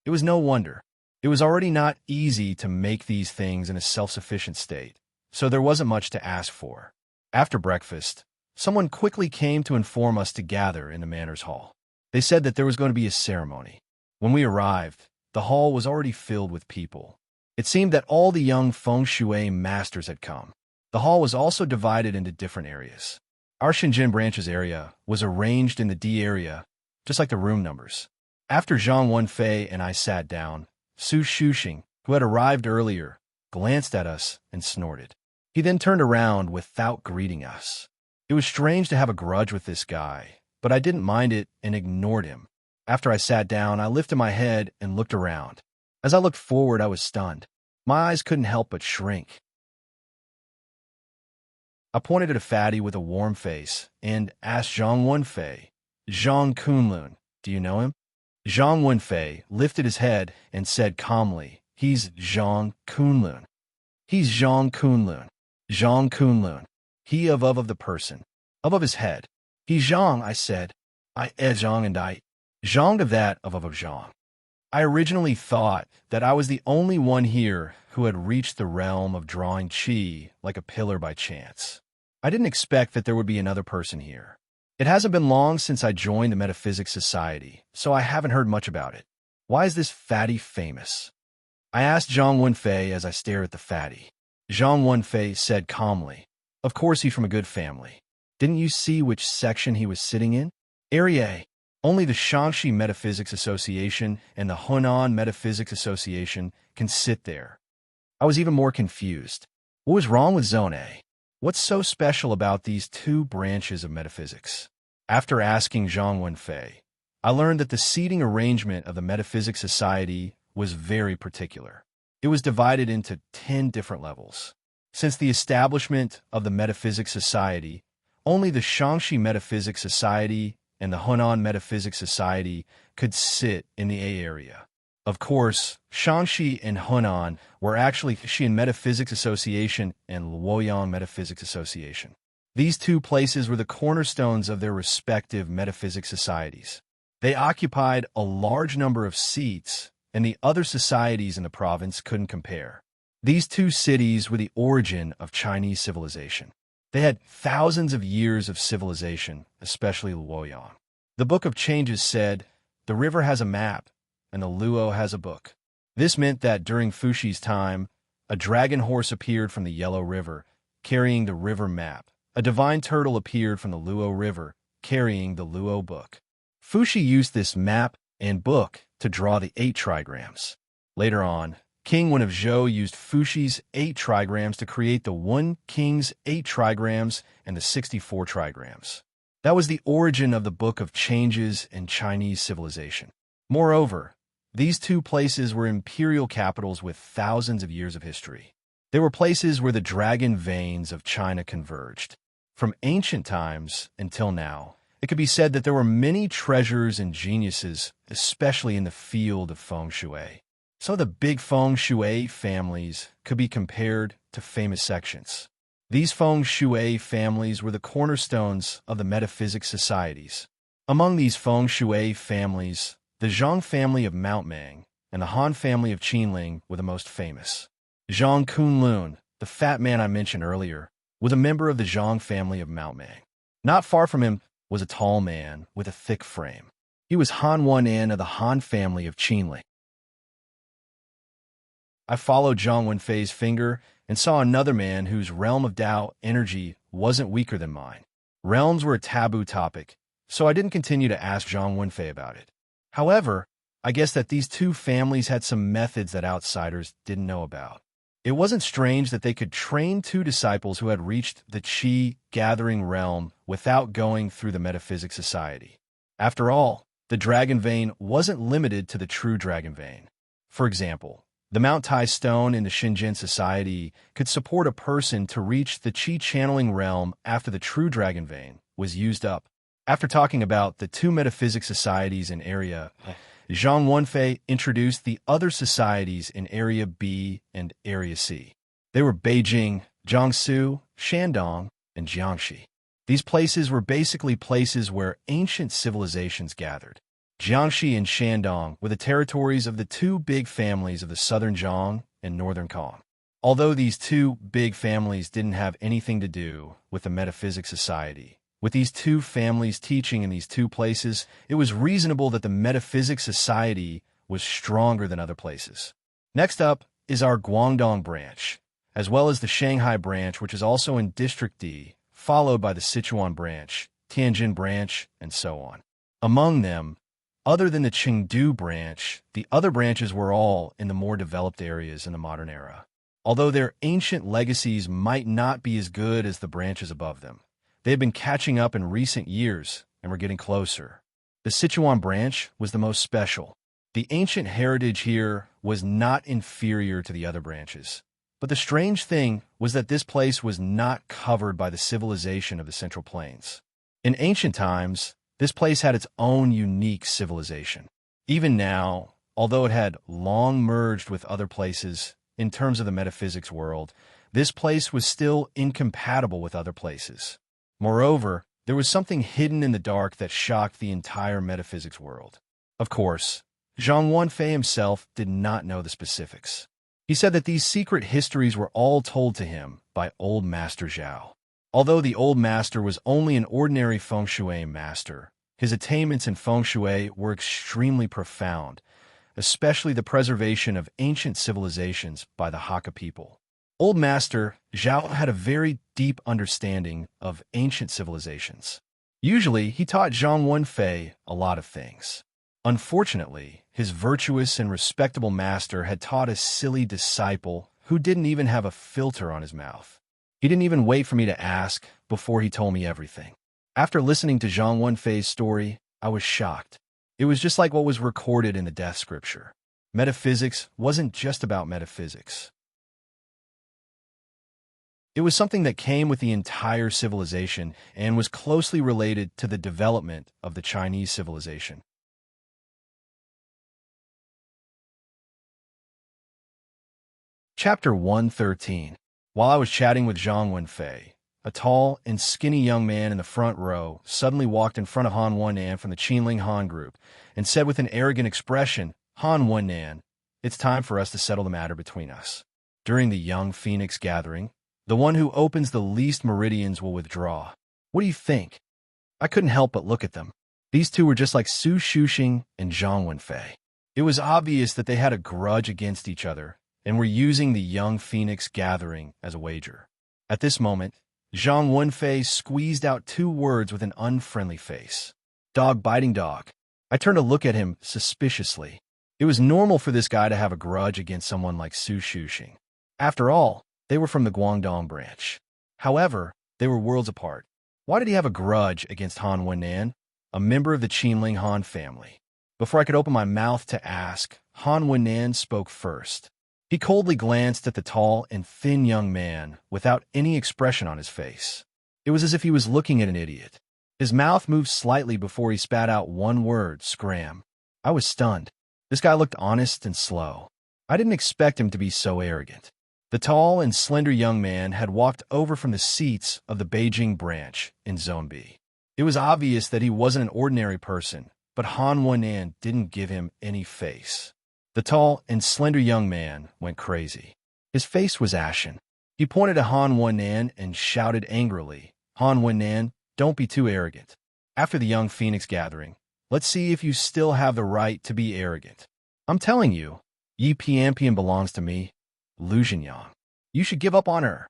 It was no wonder. It was already not easy to make these things in a self-sufficient state, so there wasn't much to ask for. After breakfast, someone quickly came to inform us to gather in the manor's hall. They said that there was going to be a ceremony. When we arrived, the hall was already filled with people. It seemed that all the young feng shui masters had come. The hall was also divided into different areas. Our Shenzhen branch's area was arranged in the D area, just like the room numbers. After Zhang Wenfei and I sat down, Su Shuxing, who had arrived earlier, glanced at us and snorted. He then turned around without greeting us. It was strange to have a grudge with this guy, but I didn't mind it and ignored him. After I sat down, I lifted my head and looked around. As I looked forward, I was stunned. My eyes couldn't help but shrink. I pointed at a fatty with a warm face and asked Zhang Wenfei, "Zhang Kunlun, do you know him?" Zhang Wenfei lifted his head and said calmly, "He's Zhang Kunlun. He's Zhang Kunlun. Zhang Kunlun. He of the person. Of his head. He's Zhang," I said. "I Zhang and I. Zhang of that of Zhang." I originally thought that I was the only one here who had reached the realm of drawing qi like a pillar by chance. I didn't expect that there would be another person here. It hasn't been long since I joined the Metaphysics Society, so I haven't heard much about it. Why is this fatty famous? I asked Zhang Wenfei as I stared at the fatty. Zhang Wenfei said calmly, "Of course he's from a good family. Didn't you see which section he was sitting in? Area. Only the Shaanxi Metaphysics Association and the Hunan Metaphysics Association can sit there." I was even more confused. What was wrong with Zone A? What's so special about these two branches of metaphysics? After asking Zhang Wenfei, I learned that the seating arrangement of the Metaphysics Society was very particular. It was divided into 10 different levels. Since the establishment of the Metaphysics Society, only the Shaanxi Metaphysics Society and the Hunan Metaphysics Society could sit in the A area. Of course, Shaanxi and Hunan were actually Xian Metaphysics Association and Luoyang Metaphysics Association. These two places were the cornerstones of their respective metaphysics societies. They occupied a large number of seats, and the other societies in the province couldn't compare. These two cities were the origin of Chinese civilization. They had thousands of years of civilization, especially Luoyang. The Book of Changes said, "The river has a map, and the Luo has a book." This meant that during Fuxi's time, a dragon horse appeared from the Yellow River, carrying the river map. A divine turtle appeared from the Luo River, carrying the Luo book. Fuxi used this map and book to draw the 8 trigrams. Later on, King Wen of Zhou used Fuxi's 8 trigrams to create the One King's 8 trigrams and the 64 trigrams. That was the origin of the Book of Changes in Chinese civilization. Moreover, these two places were imperial capitals with thousands of years of history. They were places where the dragon veins of China converged. From ancient times until now, it could be said that there were many treasures and geniuses, especially in the field of feng shui. Some of the big feng shui families could be compared to famous sections. These feng shui families were the cornerstones of the metaphysics societies. Among these feng shui families, the Zhang family of Mount Mang and the Han family of Qinling were the most famous. Zhang Kunlun, the fat man I mentioned earlier, was a member of the Zhang family of Mount Mang. Not far from him was a tall man with a thick frame. He was Han Wanan of the Han family of Qinling. I followed Zhang Wenfei's finger and saw another man whose realm of Tao energy wasn't weaker than mine. Realms were a taboo topic, so I didn't continue to ask Zhang Wenfei about it. However, I guess that these two families had some methods that outsiders didn't know about. It wasn't strange that they could train 2 disciples who had reached the Qi gathering realm without going through the Metaphysics Society. After all, the dragon vein wasn't limited to the true dragon vein. For example, the Mount Tai stone in the Shenzhen Society could support a person to reach the Qi channeling realm after the true dragon vein was used up. After talking about the 2 metaphysics societies in Area, Zhang Wenfei introduced the other societies in Area B and Area C. They were Beijing, Jiangsu, Shandong, and Jiangxi. These places were basically places where ancient civilizations gathered. Jiangxi and Shandong were the territories of the 2 big families of the southern Zhang and northern Kong. Although these 2 big families didn't have anything to do with the Metaphysics Society, with these 2 families teaching in these 2 places, it was reasonable that the Metaphysics Society was stronger than other places. Next up is our Guangdong branch, as well as the Shanghai branch, which is also in District D, followed by the Sichuan branch, Tianjin branch, and so on. Among them, other than the Chengdu branch, the other branches were all in the more developed areas in the modern era. Although their ancient legacies might not be as good as the branches above them, they had been catching up in recent years and were getting closer. The Sichuan branch was the most special. The ancient heritage here was not inferior to the other branches. But the strange thing was that this place was not covered by the civilization of the Central Plains. In ancient times, this place had its own unique civilization. Even now, although it had long merged with other places in terms of the metaphysics world, this place was still incompatible with other places. Moreover, there was something hidden in the dark that shocked the entire metaphysics world. Of course, Zhang Wenfei himself did not know the specifics. He said that these secret histories were all told to him by Old Master Zhao. Although the Old Master was only an ordinary feng shui master, his attainments in feng shui were extremely profound, especially the preservation of ancient civilizations by the Hakka people. Old Master Zhao had a very deep understanding of ancient civilizations. Usually, he taught Zhang Wenfei a lot of things. Unfortunately, his virtuous and respectable master had taught a silly disciple who didn't even have a filter on his mouth. He didn't even wait for me to ask before he told me everything. After listening to Zhang Wenfei's story, I was shocked. It was just like what was recorded in the death scripture. Metaphysics wasn't just about metaphysics. It was something that came with the entire civilization and was closely related to the development of the Chinese civilization. Chapter 113. While I was chatting with Zhang Wenfei, a tall and skinny young man in the front row suddenly walked in front of Han Wennan from the Qinling Han group and said with an arrogant expression, "Han Wennan, it's time for us to settle the matter between us. During the Young Phoenix gathering, the one who opens the least meridians will withdraw. What do you think?" I couldn't help but look at them. These two were just like Su Shuxing and Zhang Wenfei. It was obvious that they had a grudge against each other and were using the Young Phoenix gathering as a wager. At this moment, Zhang Wenfei squeezed out two words with an unfriendly face. "Dog biting dog." I turned to look at him suspiciously. It was normal for this guy to have a grudge against someone like Su Shuxing. After all, they were from the Guangdong branch. However, they were worlds apart. Why did he have a grudge against Han Wennan, a member of the Qinling Han family? Before I could open my mouth to ask, Han Wennan spoke first. He coldly glanced at the tall and thin young man without any expression on his face. It was as if he was looking at an idiot. His mouth moved slightly before he spat out one word, "Scram." I was stunned. This guy looked honest and slow. I didn't expect him to be so arrogant. The tall and slender young man had walked over from the seats of the Beijing branch in Zone B. It was obvious that he wasn't an ordinary person, but Han Wennan didn't give him any face. The tall and slender young man went crazy. His face was ashen. He pointed at Han Wennan and shouted angrily, "Han Wennan, don't be too arrogant. After the Young Phoenix gathering, let's see if you still have the right to be arrogant. I'm telling you, Yi Pianpian belongs to me, Lu Jinyang. You should give up on her."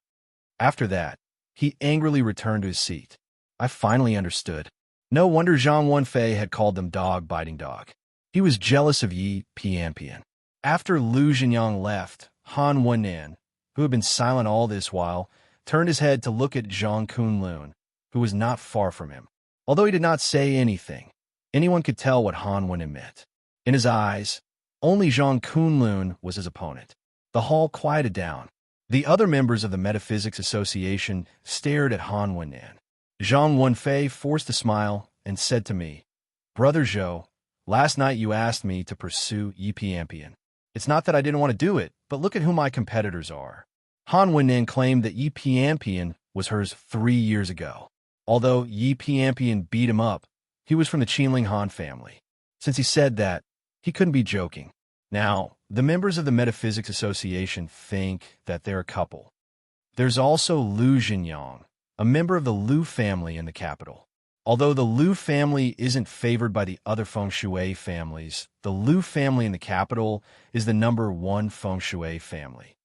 After that, he angrily returned to his seat. I finally understood. No wonder Zhang Wenfei had called them dog biting dog. He was jealous of Yi Pianpian. After Lu Jinyang left, Han Wennan, who had been silent all this while, turned his head to look at Zhang Kunlun, who was not far from him. Although he did not say anything, anyone could tell what Han Wennan meant. In his eyes, only Zhang Kunlun was his opponent. The hall quieted down. The other members of the Metaphysics Association stared at Han Wennan. Zhang Wenfei forced a smile and said to me, "Brother Zhou, last night you asked me to pursue Yi Pianpian. It's not that I didn't want to do it, but look at who my competitors are." Han Wennan claimed that Yi Pianpian was hers 3 years ago. Although Yi Pianpian beat him up, he was from the Qinling Han family. Since he said that, he couldn't be joking. Now, the members of the Metaphysics Association think that they're a couple. There's also Lu Jinyang, a member of the Lu family in the capital. Although the Lu family isn't favored by the other feng shui families, the Lu family in the capital is the #1 feng shui family.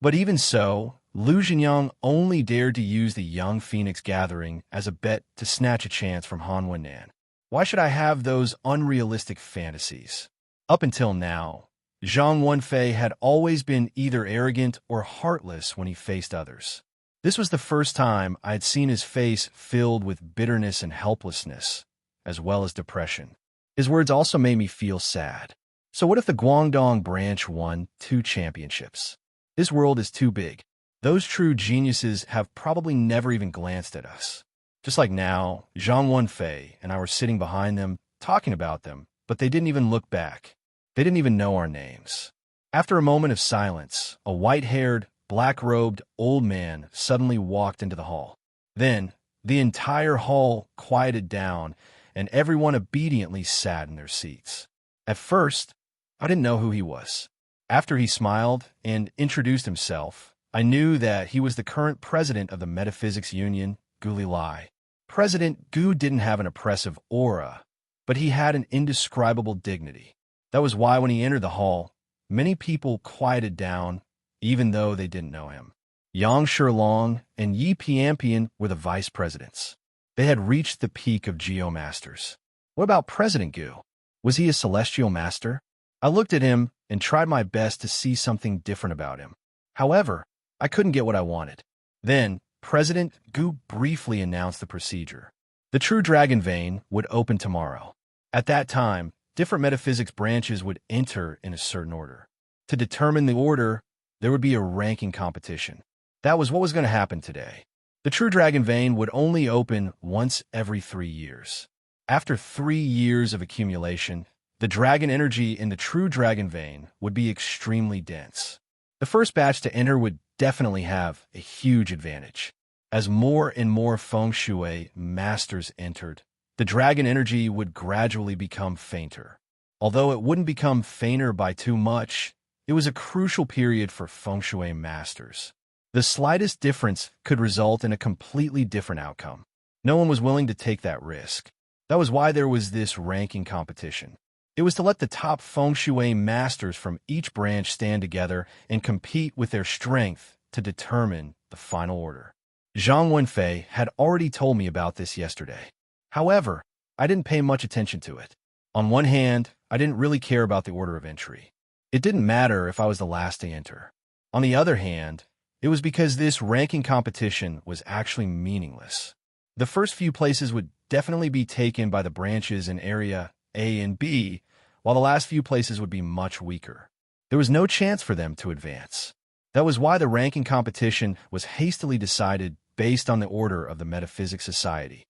But even so, Lu Jinyang only dared to use the Young Phoenix gathering as a bet to snatch a chance from Han Wennan. Why should I have those unrealistic fantasies? Up until now, Zhang Wenfei had always been either arrogant or heartless when he faced others. This was the first time I had seen his face filled with bitterness and helplessness, as well as depression. His words also made me feel sad. So what if the Guangdong branch won 2 championships? This world is too big. Those true geniuses have probably never even glanced at us. Just like now, Zhang Wenfei and I were sitting behind them, talking about them, but they didn't even look back. They didn't even know our names. After a moment of silence, a white-haired, black-robed old man suddenly walked into the hall. Then, the entire hall quieted down, and everyone obediently sat in their seats. At first, I didn't know who he was. After he smiled and introduced himself, I knew that he was the current president of the Metaphysics Union, Gu Lilai. President Gu didn't have an oppressive aura, but he had an indescribable dignity. That was why when he entered the hall, many people quieted down, even though they didn't know him. Yang Shilong and Yi Pianpian were the vice presidents. They had reached the peak of geomasters. What about President Gu? Was he a celestial master? I looked at him and tried my best to see something different about him. However, I couldn't get what I wanted. Then, President Gu briefly announced the procedure. The True Dragon Vein would open tomorrow. At that time, different metaphysics branches would enter in a certain order. To determine the order, there would be a ranking competition. That was what was going to happen today. The True Dragon Vein would only open once every 3 years. After 3 years of accumulation, the dragon energy in the True Dragon Vein would be extremely dense. The first batch to enter would definitely have a huge advantage. As more and more feng shui masters entered, the dragon energy would gradually become fainter. Although it wouldn't become fainter by too much, it was a crucial period for feng shui masters. The slightest difference could result in a completely different outcome. No one was willing to take that risk. That was why there was this ranking competition. It was to let the top feng shui masters from each branch stand together and compete with their strength to determine the final order. Zhang Wenfei had already told me about this yesterday. However, I didn't pay much attention to it. On one hand, I didn't really care about the order of entry. It didn't matter if I was the last to enter. On the other hand, it was because this ranking competition was actually meaningless. The first few places would definitely be taken by the branches in area A and B, while the last few places would be much weaker. There was no chance for them to advance. That was why the ranking competition was hastily decided based on the order of the Metaphysics Society.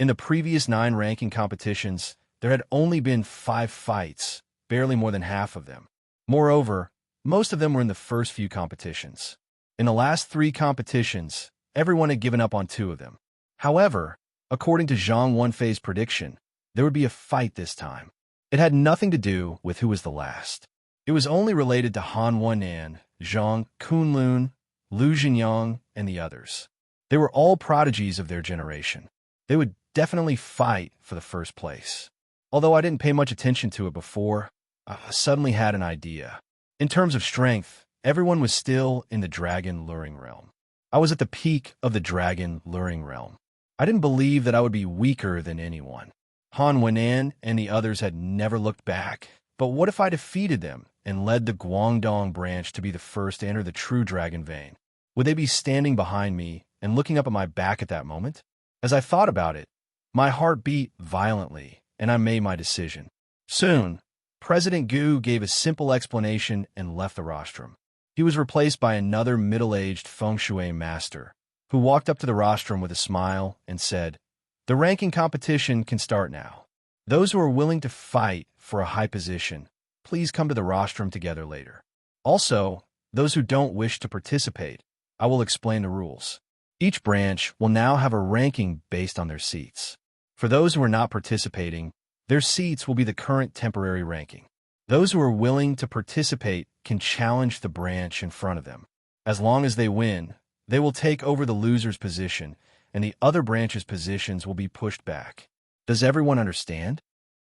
In the previous 9 ranking competitions, there had only been 5 fights, barely more than half of them. Moreover, most of them were in the first few competitions. In the last 3 competitions, everyone had given up on 2 of them. However, according to Zhang Wenfei's prediction, there would be a fight this time. It had nothing to do with who was the last. It was only related to Han Wen'an, Zhang Kunlun, Lu Jinyang, and the others. They were all prodigies of their generation. They would definitely fight for the first place. Although I didn't pay much attention to it before, I suddenly had an idea. In terms of strength, everyone was still in the dragon luring realm. I was at the peak of the dragon luring realm. I didn't believe that I would be weaker than anyone. Han Wen'an and the others had never looked back. But what if I defeated them and led the Guangdong branch to be the first to enter the True Dragon Vein? Would they be standing behind me and looking up at my back at that moment? As I thought about it, my heart beat violently, and I made my decision. Soon, President Gu gave a simple explanation and left the rostrum. He was replaced by another middle-aged feng shui master, who walked up to the rostrum with a smile and said, "The ranking competition can start now. Those who are willing to fight for a high position, please come to the rostrum together later. Also, those who don't wish to participate, I will explain the rules. Each branch will now have a ranking based on their seats. For those who are not participating, their seats will be the current temporary ranking. Those who are willing to participate can challenge the branch in front of them. As long as they win, they will take over the loser's position, and the other branch's positions will be pushed back. Does everyone understand?"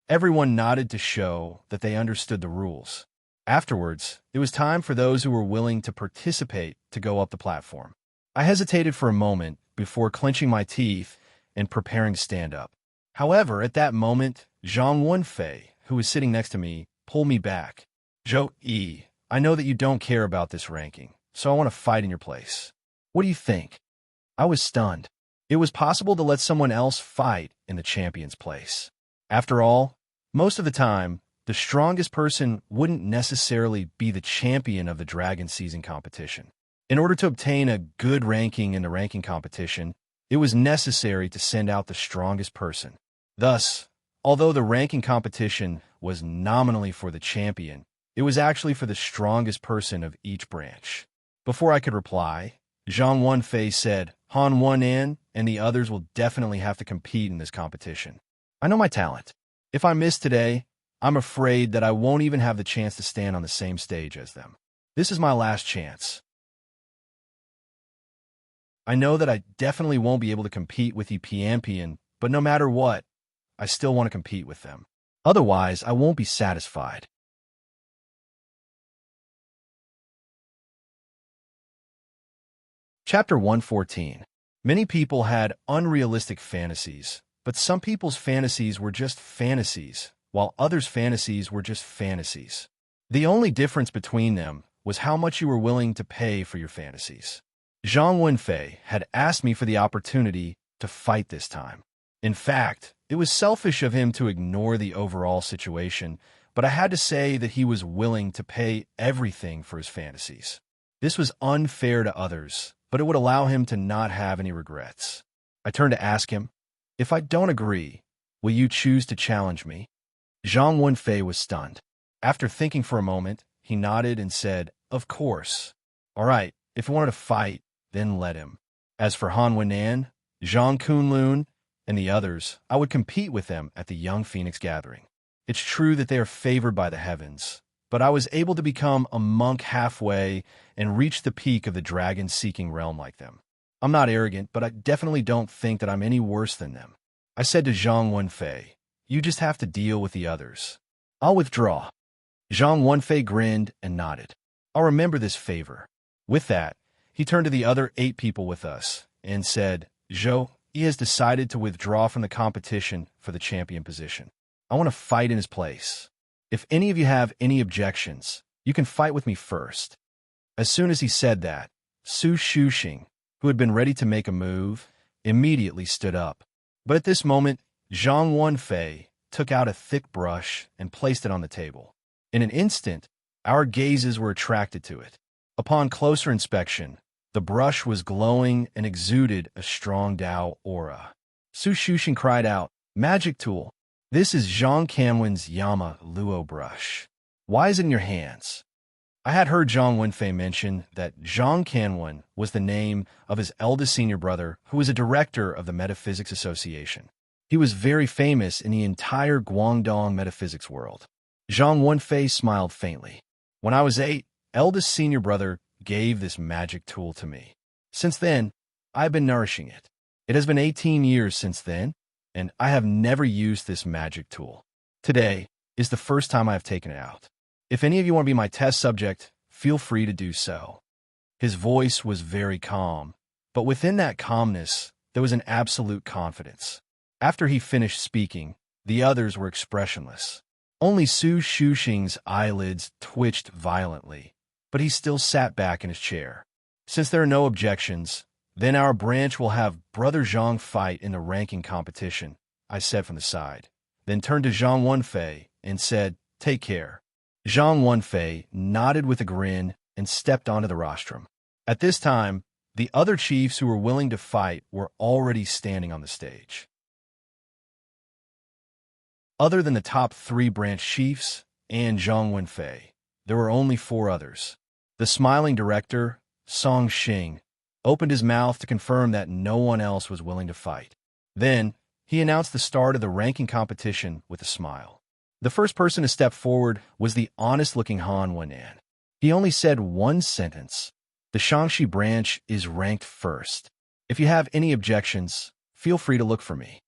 Everyone nodded to show that they understood the rules. Afterwards, it was time for those who were willing to participate to go up the platform. I hesitated for a moment before clenching my teeth and preparing to stand up. However, at that moment, Zhang Wenfei, who was sitting next to me, pulled me back. "Zhou Yi, I know that you don't care about this ranking, so I want to fight in your place. What do you think?" I was stunned. It was possible to let someone else fight in the champion's place. After all, most of the time, the strongest person wouldn't necessarily be the champion of the Dragon Season competition. In order to obtain a good ranking in the ranking competition, it was necessary to send out the strongest person. Thus, although the ranking competition was nominally for the champion, it was actually for the strongest person of each branch. Before I could reply, Zhang Wenfei said, "Han Wen'an and the others will definitely have to compete in this competition. I know my talent. If I miss today, I'm afraid that I won't even have the chance to stand on the same stage as them. This is my last chance. I know that I definitely won't be able to compete with the Piampian, but no matter what, I still want to compete with them. Otherwise, I won't be satisfied." Chapter 114. Many people had unrealistic fantasies, but some people's fantasies were just fantasies, while others' fantasies were just fantasies. The only difference between them was how much you were willing to pay for your fantasies. Zhang Wenfei had asked me for the opportunity to fight this time. In fact, it was selfish of him to ignore the overall situation but I had to say that he was willing to pay everything for his fantasies. This was unfair to others, but it would allow him to not have any regrets. I turned to ask him, "If I don't agree, will you choose to challenge me?" Zhang Wenfei was stunned. After thinking for a moment, he nodded and said, "Of course. All right, if he wanted to fight, then let him. As for Han Wennan, Zhang Kunlun, and the others, I would compete with them at the Young Phoenix Gathering. It's true that they are favored by the heavens, but I was able to become a monk halfway and reach the peak of the dragon-seeking realm like them. I'm not arrogant, but I definitely don't think that I'm any worse than them." I said to Zhang Wenfei, "You just have to deal with the others. I'll withdraw." Zhang Wenfei grinned and nodded. "I'll remember this favor." With that, he turned to the other 8 people with us and said, "Zhou, he has decided to withdraw from the competition for the champion position. I want to fight in his place. If any of you have any objections, you can fight with me first." As soon as he said that, Su Shuxing, who had been ready to make a move, immediately stood up. But at this moment, Zhang Wenfei took out a thick brush and placed it on the table. In an instant, our gazes were attracted to it. Upon closer inspection, the brush was glowing and exuded a strong Tao aura. Su Shuxing cried out, "Magic tool! This is Zhang Kanwen's Yama Luo brush. Why is it in your hands?" I had heard Zhang Wenfei mention that Zhang Kanwen was the name of his eldest senior brother, who was a director of the Metaphysics Association. He was very famous in the entire Guangdong metaphysics world. Zhang Wenfei smiled faintly. "When I was 8, eldest senior brother gave this magic tool to me. Since then, I've been nourishing it. It has been 18 years since then, and I have never used this magic tool. Today is the first time I have taken it out. If any of you want to be my test subject, feel free to do so." His voice was very calm, but within that calmness, there was an absolute confidence. After he finished speaking, the others were expressionless. Only Su Shuxing's eyelids twitched violently, but he still sat back in his chair. "Since there are no objections, then our branch will have Brother Zhang fight in the ranking competition," I said from the side, then turned to Zhang Wenfei and said, "Take care." Zhang Wenfei nodded with a grin and stepped onto the rostrum. At this time, the other chiefs who were willing to fight were already standing on the stage. Other than the top 3 branch chiefs and Zhang Wenfei, there were only 4 others. The smiling director, Song Xing, opened his mouth to confirm that no one else was willing to fight. Then, he announced the start of the ranking competition with a smile. The first person to step forward was the honest-looking Han Wennan. He only said one sentence: "The Shangxi branch is ranked first. If you have any objections, feel free to look for me."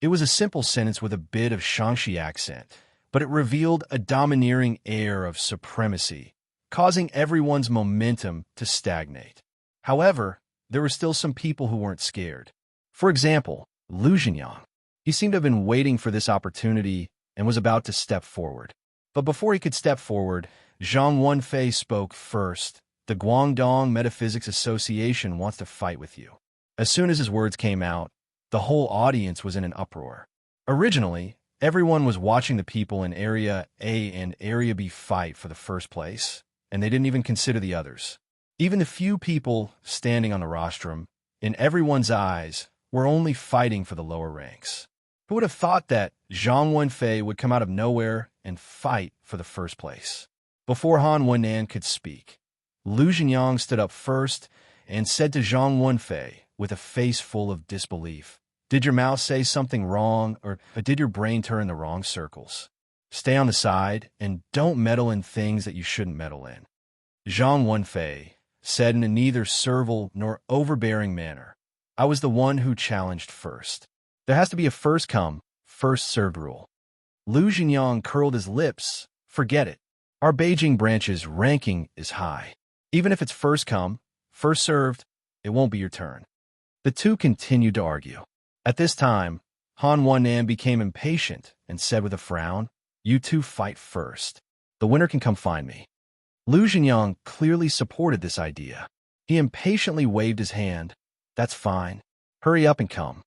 It was a simple sentence with a bit of Shangxi accent, but it revealed a domineering air of supremacy, causing everyone's momentum to stagnate. However, there were still some people who weren't scared. For example, Lu Jinyang. He seemed to have been waiting for this opportunity and was about to step forward. But before he could step forward, Zhang Wenfei spoke first. "The Guangdong Metaphysics Association wants to fight with you." As soon as his words came out, the whole audience was in an uproar. Originally, everyone was watching the people in Area A and Area B fight for the first place, and they didn't even consider the others. Even the few people standing on the rostrum, in everyone's eyes, were only fighting for the lower ranks. Who would have thought that Zhang Wenfei would come out of nowhere and fight for the first place? Before Han Wennan could speak, Lu Jinyang stood up first and said to Zhang Wenfei with a face full of disbelief, "Did your mouth say something wrong, or did your brain turn in the wrong circles? Stay on the side and don't meddle in things that you shouldn't meddle in." Zhang Wenfei said in a neither servile nor overbearing manner, "I was the one who challenged first. There has to be a first-come, first-served rule." Lu Jinyang curled his lips. "Forget it. Our Beijing branch's ranking is high. Even if it's first-come, first-served, it won't be your turn." The two continued to argue. At this time, Han Wennan became impatient and said with a frown, "You two fight first. The winner can come find me." Lu Jinyang clearly supported this idea. He impatiently waved his hand. "That's fine. Hurry up and come."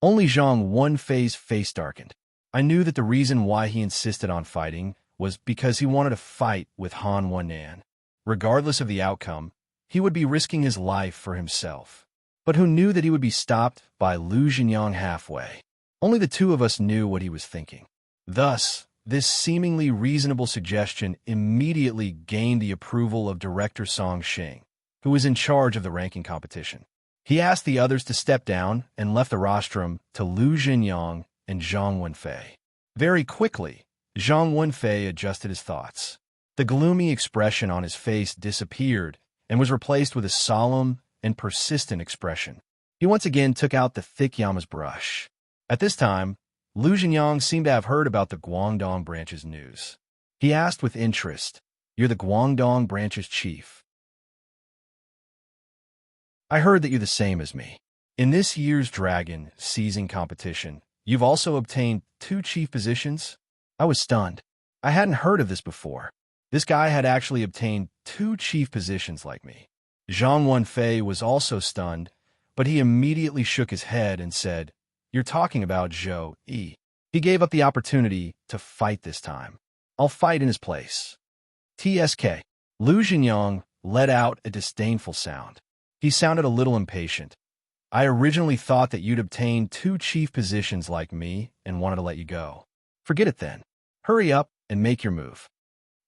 Only Zhang Wenfei's face darkened. I knew that the reason why he insisted on fighting was because he wanted to fight with Han Wan-nan. Regardless of the outcome, he would be risking his life for himself. But who knew that he would be stopped by Lu Xingyang halfway? Only the two of us knew what he was thinking. Thus, this seemingly reasonable suggestion immediately gained the approval of Director Song Xing, who was in charge of the ranking competition. He asked the others to step down and left the rostrum to Lu Xingyang and Zhang Wenfei. Very quickly, Zhang Wenfei adjusted his thoughts. The gloomy expression on his face disappeared and was replaced with a solemn and persistent expression. He once again took out the thick Yama's brush. At this time, Lu Xingyang seemed to have heard about the Guangdong branch's news. He asked with interest, "You're the Guangdong branch's chief. I heard that you're the same as me. In this year's dragon seizing competition, you've also obtained 2 chief positions?" I was stunned. I hadn't heard of this before. This guy had actually obtained 2 chief positions like me. Zhang Wenfei was also stunned, but he immediately shook his head and said, "You're talking about Zhou Yi. He gave up the opportunity to fight this time. I'll fight in his place." TSK. Lu Xingyang let out a disdainful sound. He sounded a little impatient. "I originally thought that you'd obtained 2 chief positions like me and wanted to let you go. Forget it then. Hurry up and make your move."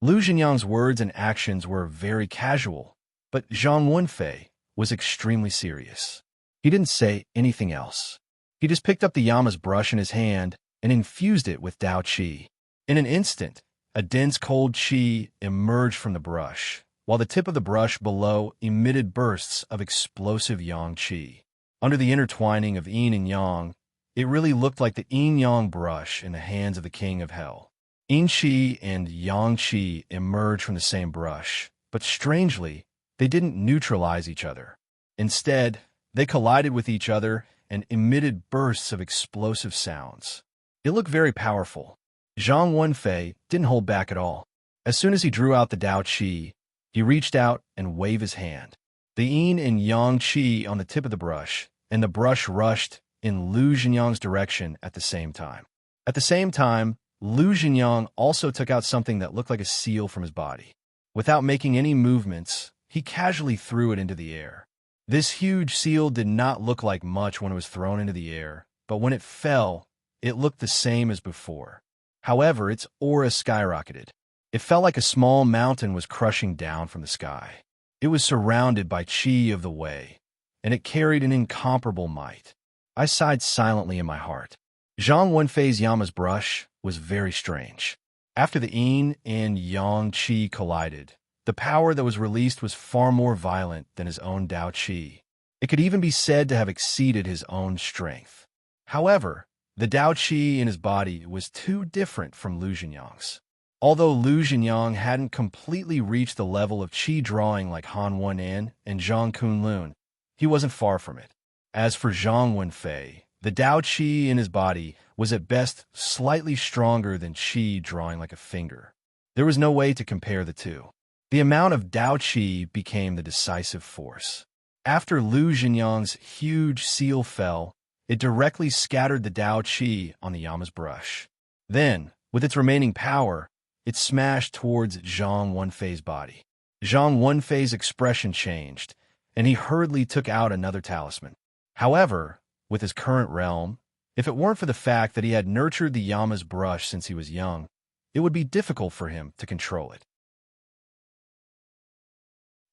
Lu Xingyang's words and actions were very casual, but Zhang Wenfei was extremely serious. He didn't say anything else. He just picked up the Yama's brush in his hand and infused it with Dao Qi. In an instant, a dense cold qi emerged from the brush, while the tip of the brush below emitted bursts of explosive yang qi. Under the intertwining of yin and yang, it really looked like the yin-yang brush in the hands of the king of hell. Yin qi and yang qi emerged from the same brush, but strangely, they didn't neutralize each other. Instead, they collided with each other and emitted bursts of explosive sounds. It looked very powerful. Zhang Wenfei didn't hold back at all. As soon as he drew out the Dao Qi, he reached out and waved his hand. The yin and yang qi on the tip of the brush, and the brush rushed in Lu Xingyang's direction at the same time. At the same time, Lu Xingyang also took out something that looked like a seal from his body. Without making any movements, he casually threw it into the air. This huge seal did not look like much when it was thrown into the air, but when it fell, it looked the same as before. However, its aura skyrocketed. It felt like a small mountain was crushing down from the sky. It was surrounded by qi of the way, and it carried an incomparable might. I sighed silently in my heart. Zhang Wenfei's Yama's brush was very strange. After the yin and yang qi collided, the power that was released was far more violent than his own Dao Qi. It could even be said to have exceeded his own strength. However, the Dao Qi in his body was too different from Lu Xingyang's. Although Lu Xingyang hadn't completely reached the level of qi drawing like Han Wan-nan and Zhang Kunlun, he wasn't far from it. As for Zhang Wenfei, the Dao Qi in his body was at best slightly stronger than qi drawing like a finger. There was no way to compare the two. The amount of Dao Qi became the decisive force. After Lu Xingyang's huge seal fell, it directly scattered the Dao Qi on the Yama's brush. Then, with its remaining power, it smashed towards Zhang Wenfei's body. Zhang Wenfei's expression changed, and he hurriedly took out another talisman. However, with his current realm, if it weren't for the fact that he had nurtured the Yama's brush since he was young, it would be difficult for him to control it.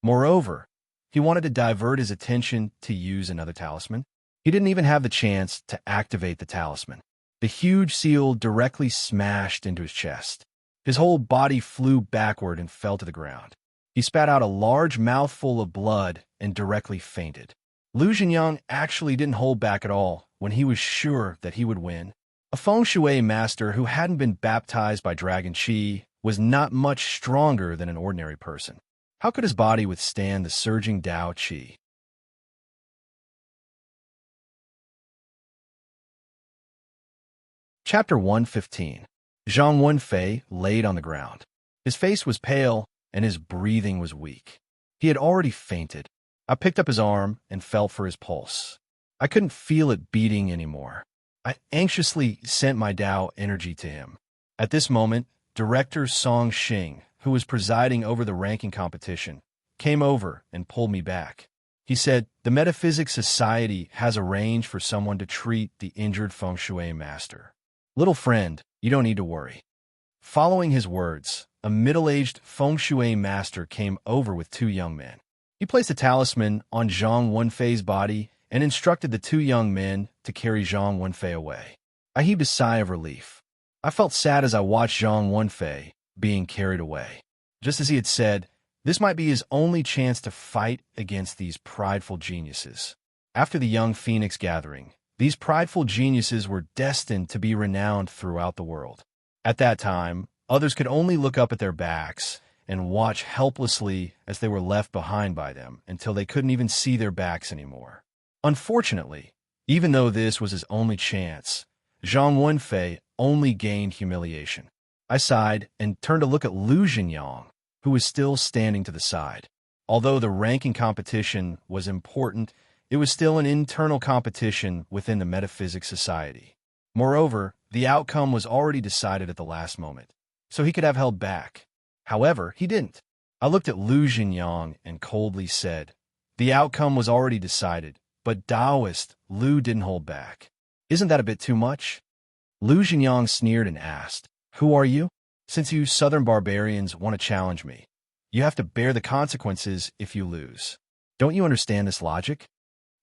Moreover, he wanted to divert his attention to use another talisman. He didn't even have the chance to activate the talisman. The huge seal directly smashed into his chest. His whole body flew backward and fell to the ground. He spat out a large mouthful of blood and directly fainted. Lu Xingyang actually didn't hold back at all when he was sure that he would win. A feng shui master who hadn't been baptized by Dragon Qi was not much stronger than an ordinary person. How could his body withstand the surging Dao Qi? Chapter 115. Zhang Wenfei laid on the ground. His face was pale and his breathing was weak. He had already fainted. I picked up his arm and felt for his pulse. I couldn't feel it beating anymore. I anxiously sent my Dao energy to him. At this moment, Director Song Xing, who was presiding over the ranking competition, came over and pulled me back. He said, "The Metaphysics Society has arranged for someone to treat the injured feng shui master. Little friend, you don't need to worry." Following his words, a middle-aged feng shui master came over with two young men. He placed a talisman on Zhang Wenfei's body and instructed the two young men to carry Zhang Wenfei away. I heaved a sigh of relief. I felt sad as I watched Zhang Wenfei being carried away. Just as he had said, this might be his only chance to fight against these prideful geniuses. After the young phoenix gathering, these prideful geniuses were destined to be renowned throughout the world. At that time, others could only look up at their backs and watch helplessly as they were left behind by them until they couldn't even see their backs anymore. Unfortunately, even though this was his only chance, Zhang Wenfei only gained humiliation. I sighed and turned to look at Lu Jinyang, who was still standing to the side. Although the ranking competition was important, it was still an internal competition within the Metaphysics Society. Moreover, the outcome was already decided at the last moment, so he could have held back. However, he didn't. I looked at Lu Jinyang and coldly said, "The outcome was already decided, but Taoist Lu didn't hold back. Isn't that a bit too much?" Lu Jinyang sneered and asked, "Who are you? Since you southern barbarians want to challenge me, you have to bear the consequences if you lose. Don't you understand this logic?"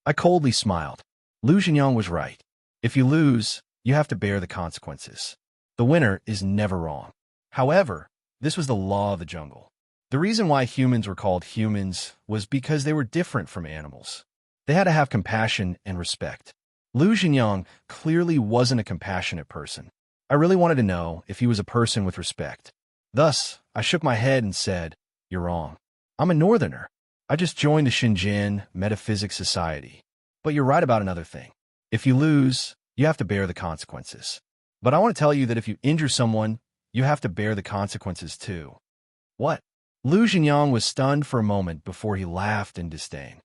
I coldly smiled. Lu Jinyang was right. If you lose, you have to bear the consequences. The winner is never wrong. However, this was the law of the jungle. The reason why humans were called humans was because they were different from animals. They had to have compassion and respect. Lu Jinyang clearly wasn't a compassionate person. I really wanted to know if he was a person with respect. Thus, I shook my head and said, "You're wrong. I'm a northerner. I just joined the Shenzhen Metaphysics Society. But you're right about another thing. If you lose, you have to bear the consequences. But I want to tell you that if you injure someone, you have to bear the consequences too." "What?" Lu Jinyang was stunned for a moment before he laughed in disdain.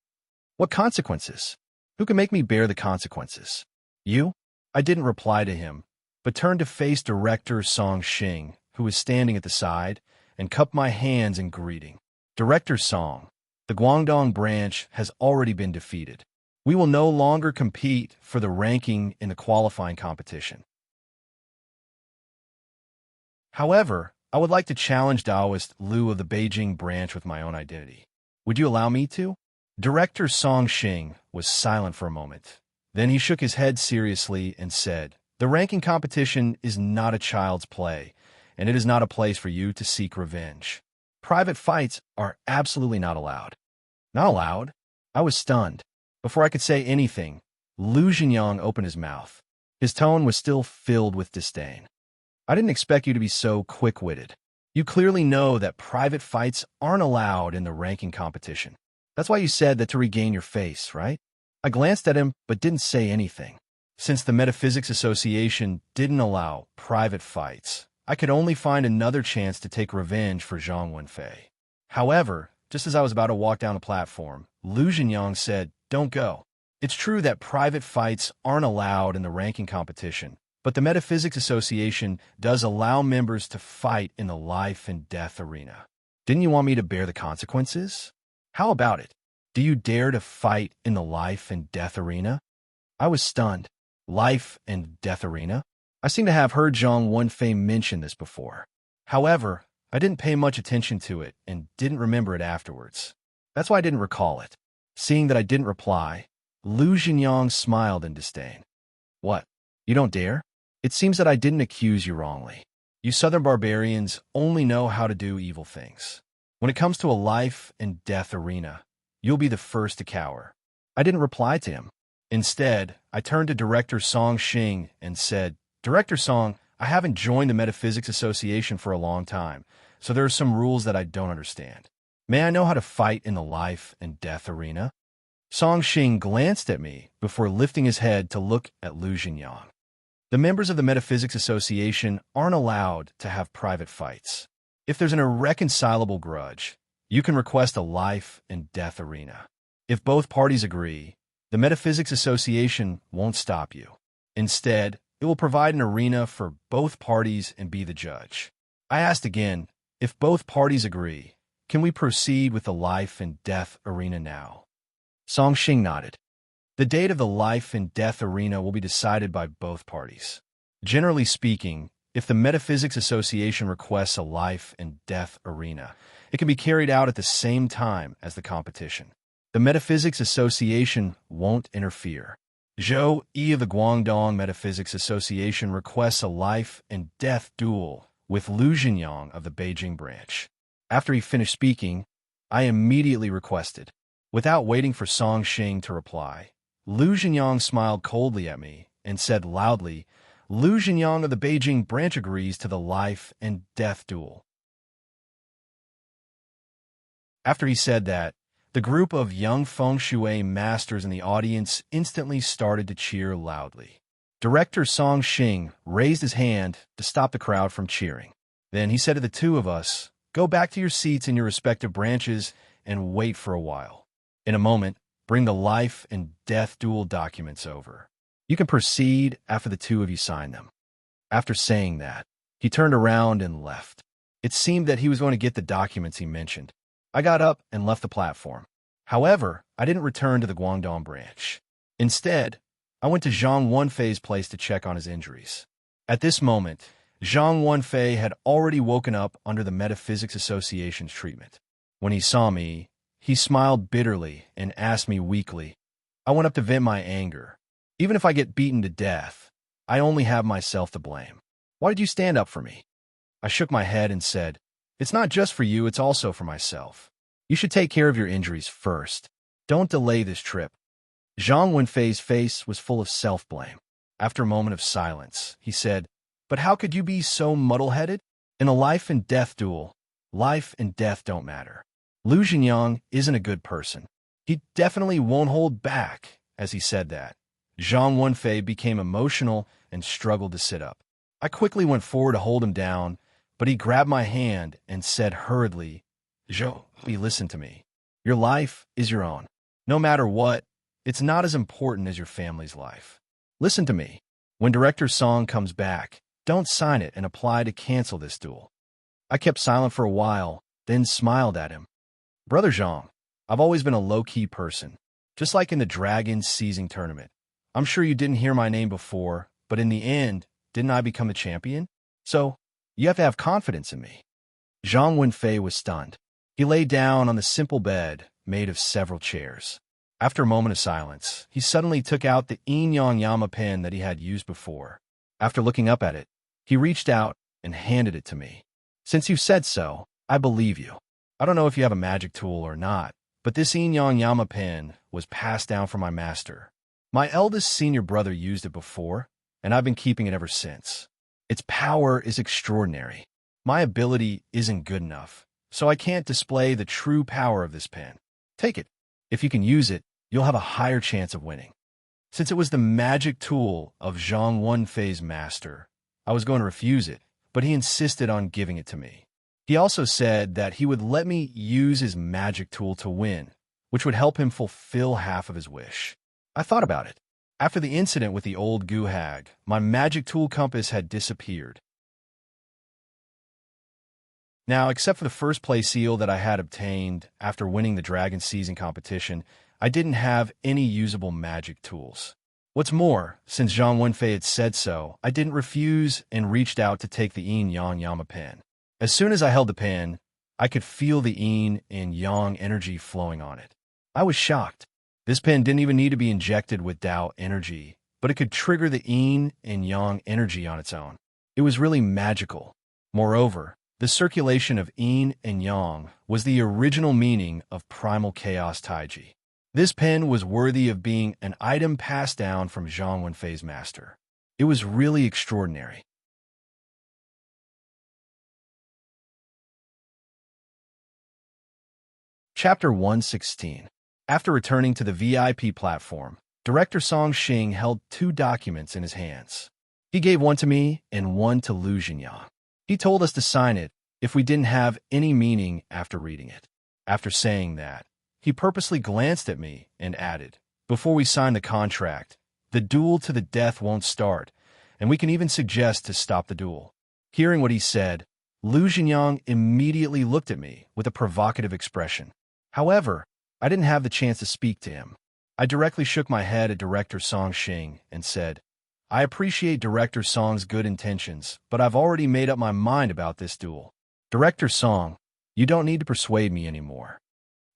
"What consequences? Who can make me bear the consequences? You?" I didn't reply to him, but turned to face Director Song Xing, who was standing at the side, and cupped my hands in greeting. "Director Song, the Guangdong branch has already been defeated. We will no longer compete for the ranking in the qualifying competition. However, I would like to challenge Taoist Lu of the Beijing branch with my own identity. Would you allow me to?" Director Song Xing was silent for a moment. Then he shook his head seriously and said, "The ranking competition is not a child's play, and it is not a place for you to seek revenge. Private fights are absolutely not allowed." "Not allowed?" I was stunned. Before I could say anything, Lu Jinyang opened his mouth. His tone was still filled with disdain. "I didn't expect you to be so quick-witted. You clearly know that private fights aren't allowed in the ranking competition. That's why you said that to regain your face, right?" I glanced at him but didn't say anything. Since the Metaphysics Association didn't allow private fights, I could only find another chance to take revenge for Zhang Wenfei. However, just as I was about to walk down the platform, Lu Jinyang said, "Don't go. It's true that private fights aren't allowed in the ranking competition, but the Metaphysics Association does allow members to fight in the life and death arena. Didn't you want me to bear the consequences? How about it? Do you dare to fight in the life and death arena?" I was stunned. Life and death arena? I seem to have heard Zhang Wenfei mention this before. However, I didn't pay much attention to it and didn't remember it afterwards. That's why I didn't recall it. Seeing that I didn't reply, Lu Jinyang smiled in disdain. "What? You don't dare? It seems that I didn't accuse you wrongly. You southern barbarians only know how to do evil things. When it comes to a life and death arena, you'll be the first to cower." I didn't reply to him. Instead, I turned to Director Song Xing and said, "Director Song, I haven't joined the Metaphysics Association for a long time, so there are some rules that I don't understand. May I know how to fight in the life and death arena?" Song Xing glanced at me before lifting his head to look at Lu Jinyang. "The members of the Metaphysics Association aren't allowed to have private fights. If there's an irreconcilable grudge, you can request a life and death arena. If both parties agree, the Metaphysics Association won't stop you. Instead, it will provide an arena for both parties and be the judge. I asked again, if both parties agree, can we proceed with the life and death arena now? Song Xing nodded. The date of the life and death arena will be decided by both parties. Generally speaking, if the Metaphysics Association requests a life and death arena, it can be carried out at the same time as the competition. The Metaphysics Association won't interfere. Zhou Yi of the Guangdong Metaphysics Association requests a life and death duel with Lu Jinyang of the Beijing branch. After he finished speaking, I immediately requested. Without waiting for Song Xing to reply, Lu Jinyang smiled coldly at me and said loudly, Lu Jinyang of the Beijing branch agrees to the life and death duel. After he said that, the group of young feng shui masters in the audience instantly started to cheer loudly. Director Song Xing raised his hand to stop the crowd from cheering. Then he said to the two of us, "Go back to your seats in your respective branches and wait for a while. In a moment, bring the life and death duel documents over. You can proceed after the two of you sign them." After saying that, he turned around and left. It seemed that he was going to get the documents he mentioned. I got up and left the platform. However, I didn't return to the Guangdong branch. Instead, I went to Zhang Wenfei's place to check on his injuries. At this moment, Zhang Wenfei had already woken up under the Metaphysics Association's treatment. When he saw me, he smiled bitterly and asked me weakly. I went up to vent my anger. Even if I get beaten to death, I only have myself to blame. Why did you stand up for me? I shook my head and said, "It's not just for you, it's also for myself. You should take care of your injuries first. Don't delay this trip." Zhang Wenfei's face was full of self-blame. After a moment of silence, he said, "But how could you be so muddle-headed? In a life and death duel, life and death don't matter. Lu Jinyang isn't a good person. He definitely won't hold back." As he said that, Zhang Wenfei became emotional and struggled to sit up. I quickly went forward to hold him down, but he grabbed my hand and said hurriedly, "Zhou, listen to me. Your life is your own. No matter what, it's not as important as your family's life. Listen to me. When Director Song comes back, don't sign it and apply to cancel this duel." I kept silent for a while, then smiled at him. "Brother Zhang, I've always been a low-key person, just like in the Dragon Seizing Tournament. I'm sure you didn't hear my name before, but in the end, didn't I become the champion? So, you have to have confidence in me." Zhang Wenfei was stunned. He lay down on the simple bed made of several chairs. After a moment of silence, he suddenly took out the yin-yang yama pen that he had used before. After looking up at it, he reached out and handed it to me. "Since you said so, I believe you. I don't know if you have a magic tool or not, but this yin-yang yama pen was passed down from my master. My eldest senior brother used it before, and I've been keeping it ever since. Its power is extraordinary. My ability isn't good enough, so I can't display the true power of this pen. Take it. If you can use it, you'll have a higher chance of winning." Since it was the magic tool of Zhang Wenfei's master, I was going to refuse it, but he insisted on giving it to me. He also said that he would let me use his magic tool to win, which would help him fulfill half of his wish. I thought about it. After the incident with the old goo hag, my magic tool compass had disappeared. Now, except for the first place seal that I had obtained after winning the Dragon Season competition, I didn't have any usable magic tools. What's more, since Zhang Wenfei had said so, I didn't refuse and reached out to take the yin-yang yama pen. As soon as I held the pen, I could feel the yin and yang energy flowing on it. I was shocked. This pen didn't even need to be injected with Tao energy, but it could trigger the yin and yang energy on its own. It was really magical. Moreover, the circulation of yin and yang was the original meaning of primal chaos taiji. This pen was worthy of being an item passed down from Zhang Wenfei's master. It was really extraordinary. Chapter 116. After returning to the VIP platform, Director Song Xing held two documents in his hands. He gave one to me and one to Lu Jinyang. He told us to sign it if we didn't have any meaning after reading it. After saying that, he purposely glanced at me and added, "Before we sign the contract, the duel to the death won't start, and we can even suggest to stop the duel." Hearing what he said, Lu Xingyang immediately looked at me with a provocative expression. However, I didn't have the chance to speak to him. I directly shook my head at Director Song Xing and said, I appreciate Director Song's good intentions, but I've already made up my mind about this duel. Director Song, you don't need to persuade me anymore.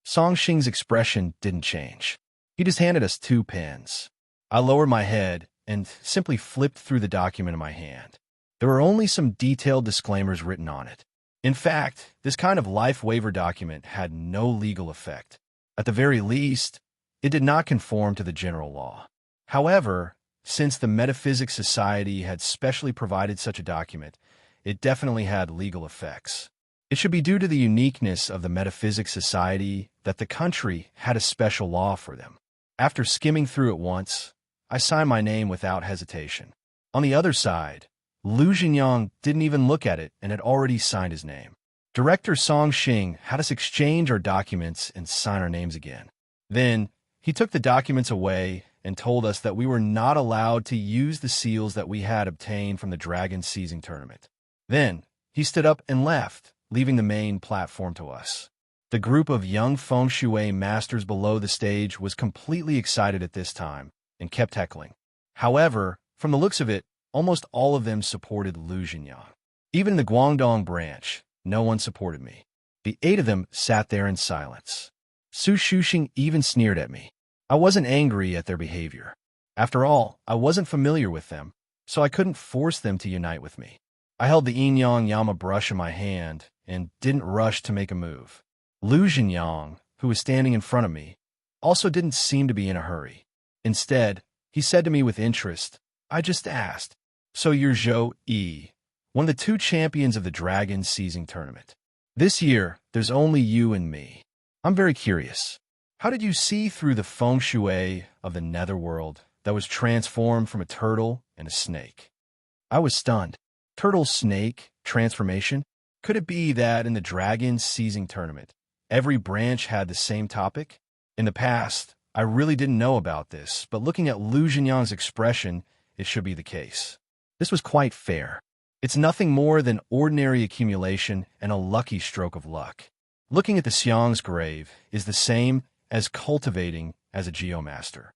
Song Xing's expression didn't change. He just handed us 2 pens. I lowered my head and simply flipped through the document in my hand. There were only some detailed disclaimers written on it. In fact, this kind of life waiver document had no legal effect. At the very least, it did not conform to the general law. However, since the Metaphysics Society had specially provided such a document, it definitely had legal effects. It should be due to the uniqueness of the Metaphysics Society that the country had a special law for them. After skimming through it once, I signed my name without hesitation. On the other side, Lu Xingyang didn't even look at it and had already signed his name. Director Song Xing had us exchange our documents and sign our names again. Then, he took the documents away and told us that we were not allowed to use the seals that we had obtained from the Dragon Seizing Tournament. Then, he stood up and left, leaving the main platform to us. The group of young feng shui masters below the stage was completely excited at this time and kept heckling. However, from the looks of it, almost all of them supported Lu Xingyang. Even in the Guangdong branch, no one supported me. The 8 of them sat there in silence. Su Shuxing even sneered at me. I wasn't angry at their behavior. After all, I wasn't familiar with them, so I couldn't force them to unite with me. I held the Yin-Yang Yama brush in my hand and didn't rush to make a move. Lu Xingyang, who was standing in front of me, also didn't seem to be in a hurry. Instead, he said to me with interest, I just asked, so you're Zhou Yi, one of the 2 champions of the Dragon Seizing Tournament. This year, there's only you and me. I'm very curious. How did you see through the feng shui of the netherworld that was transformed from a turtle and a snake? I was stunned. Turtle-snake transformation? Could it be that in the Dragon Seizing Tournament, every branch had the same topic? In the past, I really didn't know about this, but looking at Lu Xingyang's expression, it should be the case. This was quite fair. It's nothing more than ordinary accumulation and a lucky stroke of luck. Looking at the Xiang's grave is the same as cultivating as a geomaster.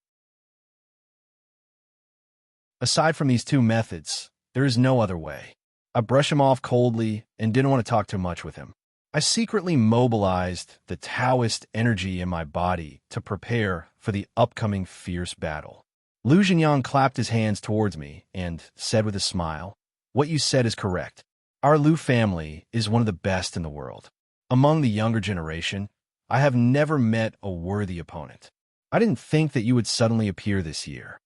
Aside from these 2 methods, there is no other way. I brushed him off coldly and didn't want to talk too much with him. I secretly mobilized the Taoist energy in my body to prepare for the upcoming fierce battle. Lu Xingyang clapped his hands towards me and said with a smile, What you said is correct. Our Lu family is one of the best in the world. Among the younger generation, I have never met a worthy opponent. I didn't think that you would suddenly appear this year.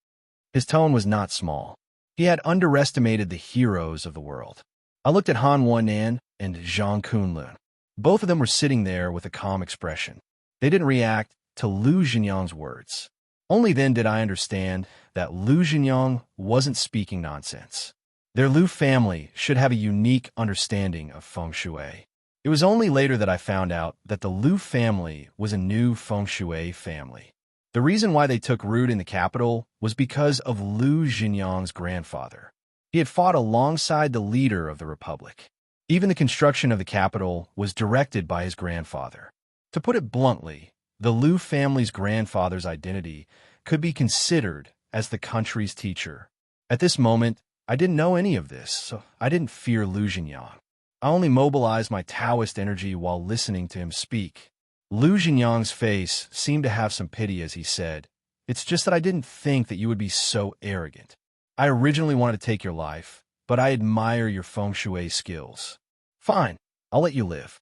His tone was not small. He had underestimated the heroes of the world. I looked at Han Wennan and Zhang Kunlun. Both of them were sitting there with a calm expression. They didn't react to Lu Xingyang's words. Only then did I understand that Lu Xingyang wasn't speaking nonsense. Their Lu family should have a unique understanding of feng shui. It was only later that I found out that the Lu family was a new feng shui family. The reason why they took root in the capital was because of Lu Xingyang's grandfather. He had fought alongside the leader of the republic. Even the construction of the capital was directed by his grandfather. To put it bluntly, the Lu family's grandfather's identity could be considered as the country's teacher. At this moment, I didn't know any of this, so I didn't fear Lu Xingyang. I only mobilized my Taoist energy while listening to him speak. Lu Xingyang's face seemed to have some pity as he said, It's just that I didn't think that you would be so arrogant. I originally wanted to take your life, but I admire your feng shui skills. Fine, I'll let you live.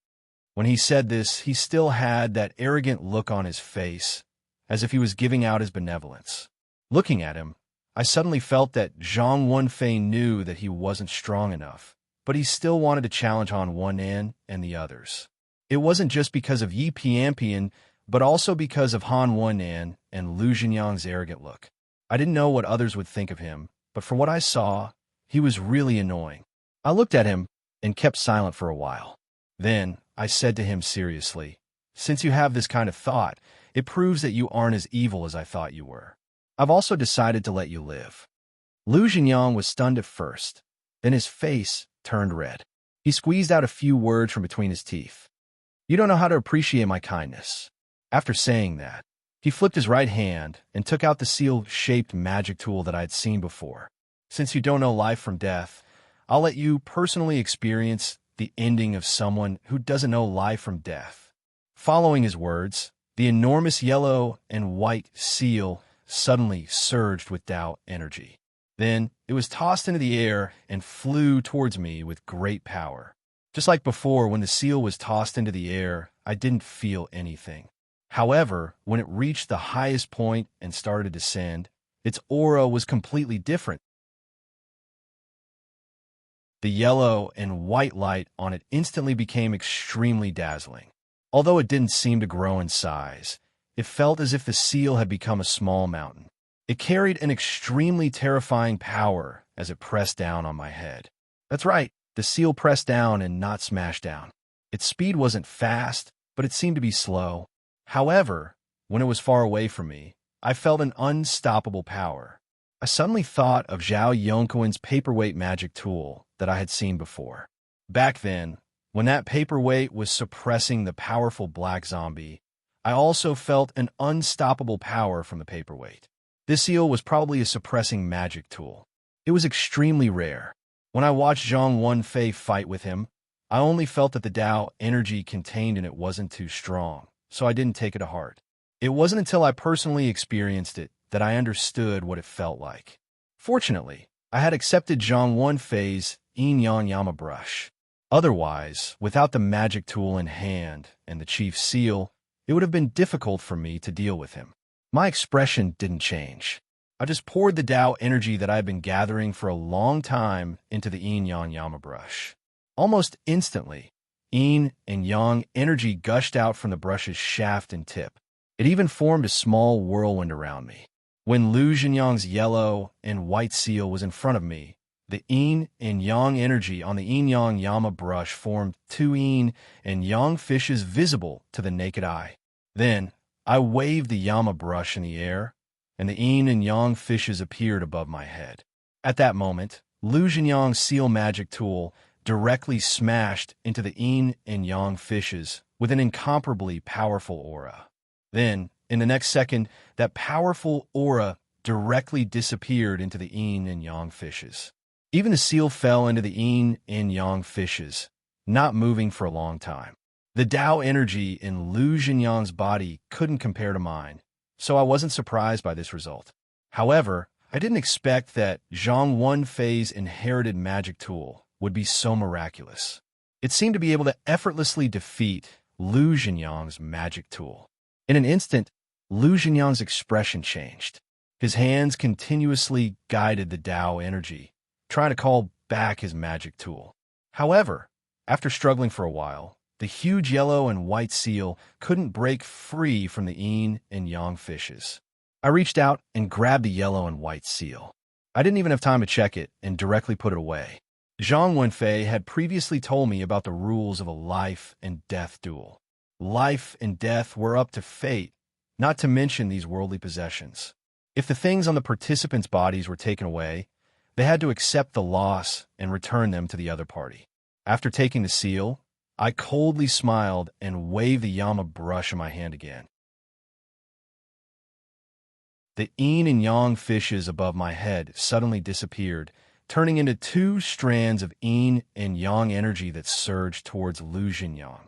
When he said this, he still had that arrogant look on his face, as if he was giving out his benevolence. Looking at him, I suddenly felt that Zhang Wenfei knew that he wasn't strong enough, but he still wanted to challenge Han Wennan and the others. It wasn't just because of Yi Pianpian, but also because of Han Wennan and Lu Xingyang's arrogant look. I didn't know what others would think of him, but from what I saw, he was really annoying. I looked at him and kept silent for a while. Then, I said to him seriously, Since you have this kind of thought, it proves that you aren't as evil as I thought you were. I've also decided to let you live. Lu Xingyang was stunned at first, then his face turned red. He squeezed out a few words from between his teeth. "You don't know how to appreciate my kindness." After saying that, he flipped his right hand and took out the seal-shaped magic tool that I had seen before. "Since you don't know life from death, I'll let you personally experience the ending of someone who doesn't know life from death." Following his words, the enormous yellow and white seal suddenly surged with Tao energy. Then it was tossed into the air and flew towards me with great power. Just like before, when the seal was tossed into the air, I didn't feel anything. However, when it reached the highest point and started to descend, its aura was completely different. The yellow and white light on it instantly became extremely dazzling. Although it didn't seem to grow in size, it felt as if the seal had become a small mountain. It carried an extremely terrifying power as it pressed down on my head. That's right, the seal pressed down and not smashed down. Its speed wasn't fast, but it seemed to be slow. However, when it was far away from me, I felt an unstoppable power. I suddenly thought of Zhao Yongquan's paperweight magic tool that I had seen before. Back then, when that paperweight was suppressing the powerful black zombie, I also felt an unstoppable power from the paperweight. This seal was probably a suppressing magic tool. It was extremely rare. When I watched Zhang Wenfei fight with him, I only felt that the Tao energy contained in it wasn't too strong, so I didn't take it to heart. It wasn't until I personally experienced it that I understood what it felt like. Fortunately, I had accepted Zhang Wenfei's yin-yang yama brush. Otherwise, without the magic tool in hand and the chief seal, it would have been difficult for me to deal with him. My expression didn't change. I just poured the Tao energy that I had been gathering for a long time into the yin-yang yama brush. Almost instantly, yin and yang energy gushed out from the brush's shaft and tip. It even formed a small whirlwind around me. When Lu Jinyang's yellow and white seal was in front of me, the yin and yang energy on the yin-yang yama brush formed two yin and yang fishes visible to the naked eye. Then, I waved the yama brush in the air, and the yin and yang fishes appeared above my head. At that moment, Lu Jinyang's seal magic tool directly smashed into the yin and yang fishes with an incomparably powerful aura. Then, in the next second, that powerful aura directly disappeared into the yin and yang fishes. Even the seal fell into the yin and yang fishes, not moving for a long time. The Tao energy in Lu Jinyang's body couldn't compare to mine, so I wasn't surprised by this result. However, I didn't expect that Zhang Wenfei's inherited magic tool would be so miraculous. It seemed to be able to effortlessly defeat Lu Jinyang's magic tool. In an instant, Lu Jinyang's expression changed. His hands continuously guided the Tao energy, trying to call back his magic tool. However, after struggling for a while, the huge yellow and white seal couldn't break free from the yin and yang fishes. I reached out and grabbed the yellow and white seal. I didn't even have time to check it and directly put it away. Zhang Wenfei had previously told me about the rules of a life and death duel. Life and death were up to fate, not to mention these worldly possessions. If the things on the participants' bodies were taken away, they had to accept the loss and return them to the other party. After taking the seal, I coldly smiled and waved the yama brush in my hand again. The yin and yang fishes above my head suddenly disappeared, turning into two strands of yin and yang energy that surged towards Lu Jinyang.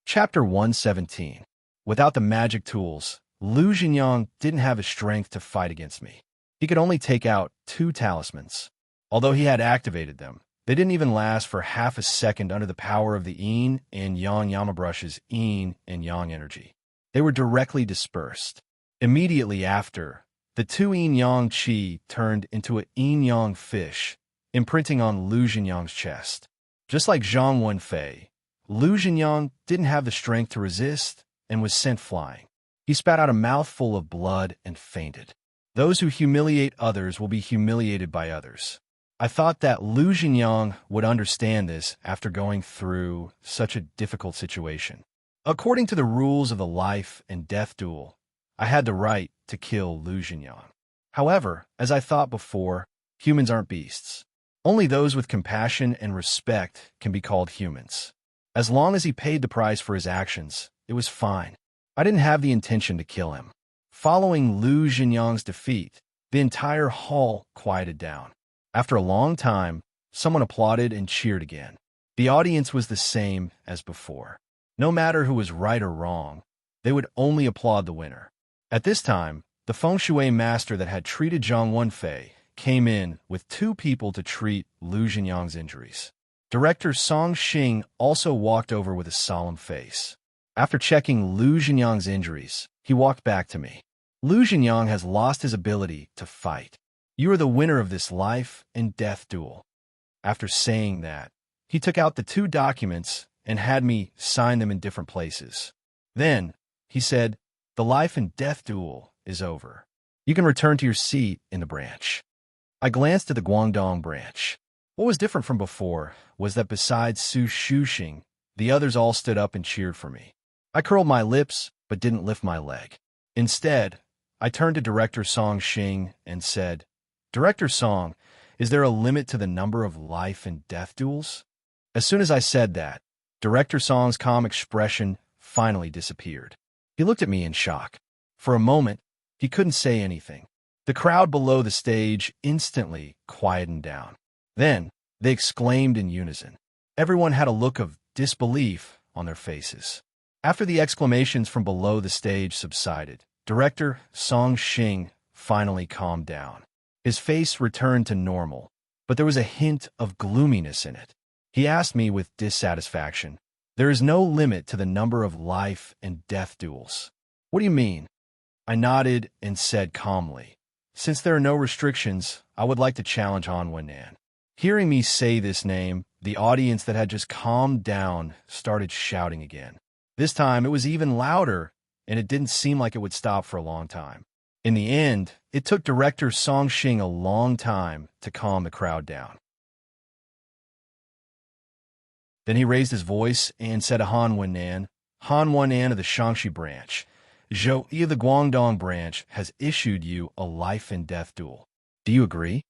Chapter 117. Without the magic tools, Lu Jinyang didn't have the strength to fight against me. He could only take out 2 talismans. Although he had activated them, they didn't even last for half a second under the power of the yin and yang yama brush's yin and yang energy. They were directly dispersed. Immediately after, the 2 yin-yang chi turned into a yin-yang fish, imprinting on Lu Jinyang's chest. Just like Zhang Wenfei, Lu Jinyang didn't have the strength to resist and was sent flying. He spat out a mouthful of blood and fainted. Those who humiliate others will be humiliated by others. I thought that Lu Jinyang would understand this after going through such a difficult situation. According to the rules of the life and death duel, I had the right to kill Lu Jinyang. However, as I thought before, humans aren't beasts. Only those with compassion and respect can be called humans. As long as he paid the price for his actions, it was fine. I didn't have the intention to kill him. Following Lu Jinyang's defeat, the entire hall quieted down. After a long time, someone applauded and cheered again. The audience was the same as before. No matter who was right or wrong, they would only applaud the winner. At this time, the feng shui master that had treated Zhang Wenfei came in with 2 people to treat Lu Jinyang's injuries. Director Song Xing also walked over with a solemn face. After checking Lu Jinyang's injuries, he walked back to me. Lu Jinyang has lost his ability to fight. You are the winner of this life and death duel. After saying that, he took out the 2 documents and had me sign them in different places. Then, he said, the life and death duel is over. You can return to your seat in the branch. I glanced at the Guangdong branch. What was different from before was that besides Su Shuxing, the others all stood up and cheered for me. I curled my lips, but didn't lift my leg. Instead, I turned to Director Song Xing and said, Director Song, is there a limit to the number of life and death duels? As soon as I said that, Director Song's calm expression finally disappeared. He looked at me in shock. For a moment, he couldn't say anything. The crowd below the stage instantly quietened down. Then, they exclaimed in unison. Everyone had a look of disbelief on their faces. After the exclamations from below the stage subsided, Director Song Xing finally calmed down. His face returned to normal, but there was a hint of gloominess in it. He asked me with dissatisfaction, there is no limit to the number of life and death duels. What do you mean? I nodded and said calmly, since there are no restrictions, I would like to challenge Han Wennan. Hearing me say this name, the audience that had just calmed down started shouting again. This time, it was even louder, and it didn't seem like it would stop for a long time. In the end, it took Director Song Xing a long time to calm the crowd down. Then he raised his voice and said to Han Wennan of the Shangxi branch, Zhou Yi of the Guangdong branch has issued you a life and death duel. Do you agree?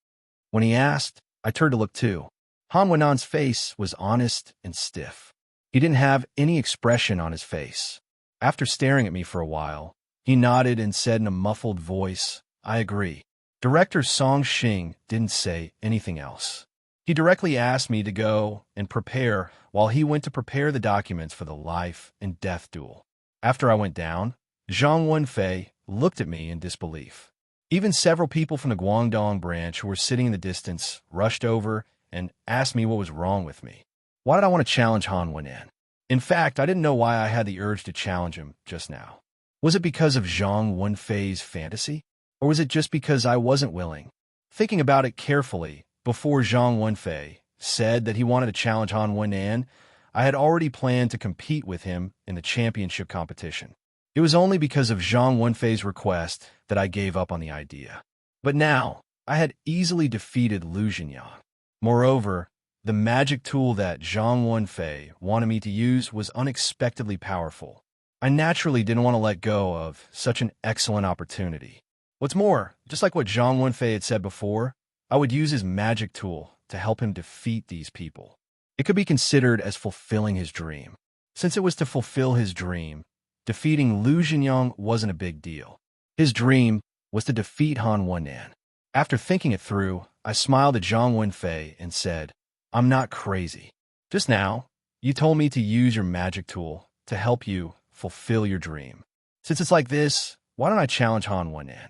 When he asked, I turned to look too. Han Wennan's face was honest and stiff. He didn't have any expression on his face. After staring at me for a while, he nodded and said in a muffled voice, I agree. Director Song Xing didn't say anything else. He directly asked me to go and prepare while he went to prepare the documents for the life and death duel. After I went down, Zhang Wenfei looked at me in disbelief. Even several people from the Guangdong branch who were sitting in the distance rushed over and asked me what was wrong with me. Why did I want to challenge Han Wennan? In fact, I didn't know why I had the urge to challenge him just now. Was it because of Zhang Wenfei's fantasy? Or was it just because I wasn't willing? Thinking about it carefully, before Zhang Wenfei said that he wanted to challenge Han Wennan, I had already planned to compete with him in the championship competition. It was only because of Zhang Wenfei's request that I gave up on the idea. But now, I had easily defeated Lu Jinyang. Moreover, the magic tool that Zhang Wenfei wanted me to use was unexpectedly powerful. I naturally didn't want to let go of such an excellent opportunity. What's more, just like what Zhang Wenfei had said before, I would use his magic tool to help him defeat these people. It could be considered as fulfilling his dream. Since it was to fulfill his dream, defeating Lu Jinyang wasn't a big deal. His dream was to defeat Han Wennan. After thinking it through, I smiled at Zhang Wenfei and said, I'm not crazy. Just now, you told me to use your magic tool to help you fulfill your dream. Since it's like this, why don't I challenge Han Wennan?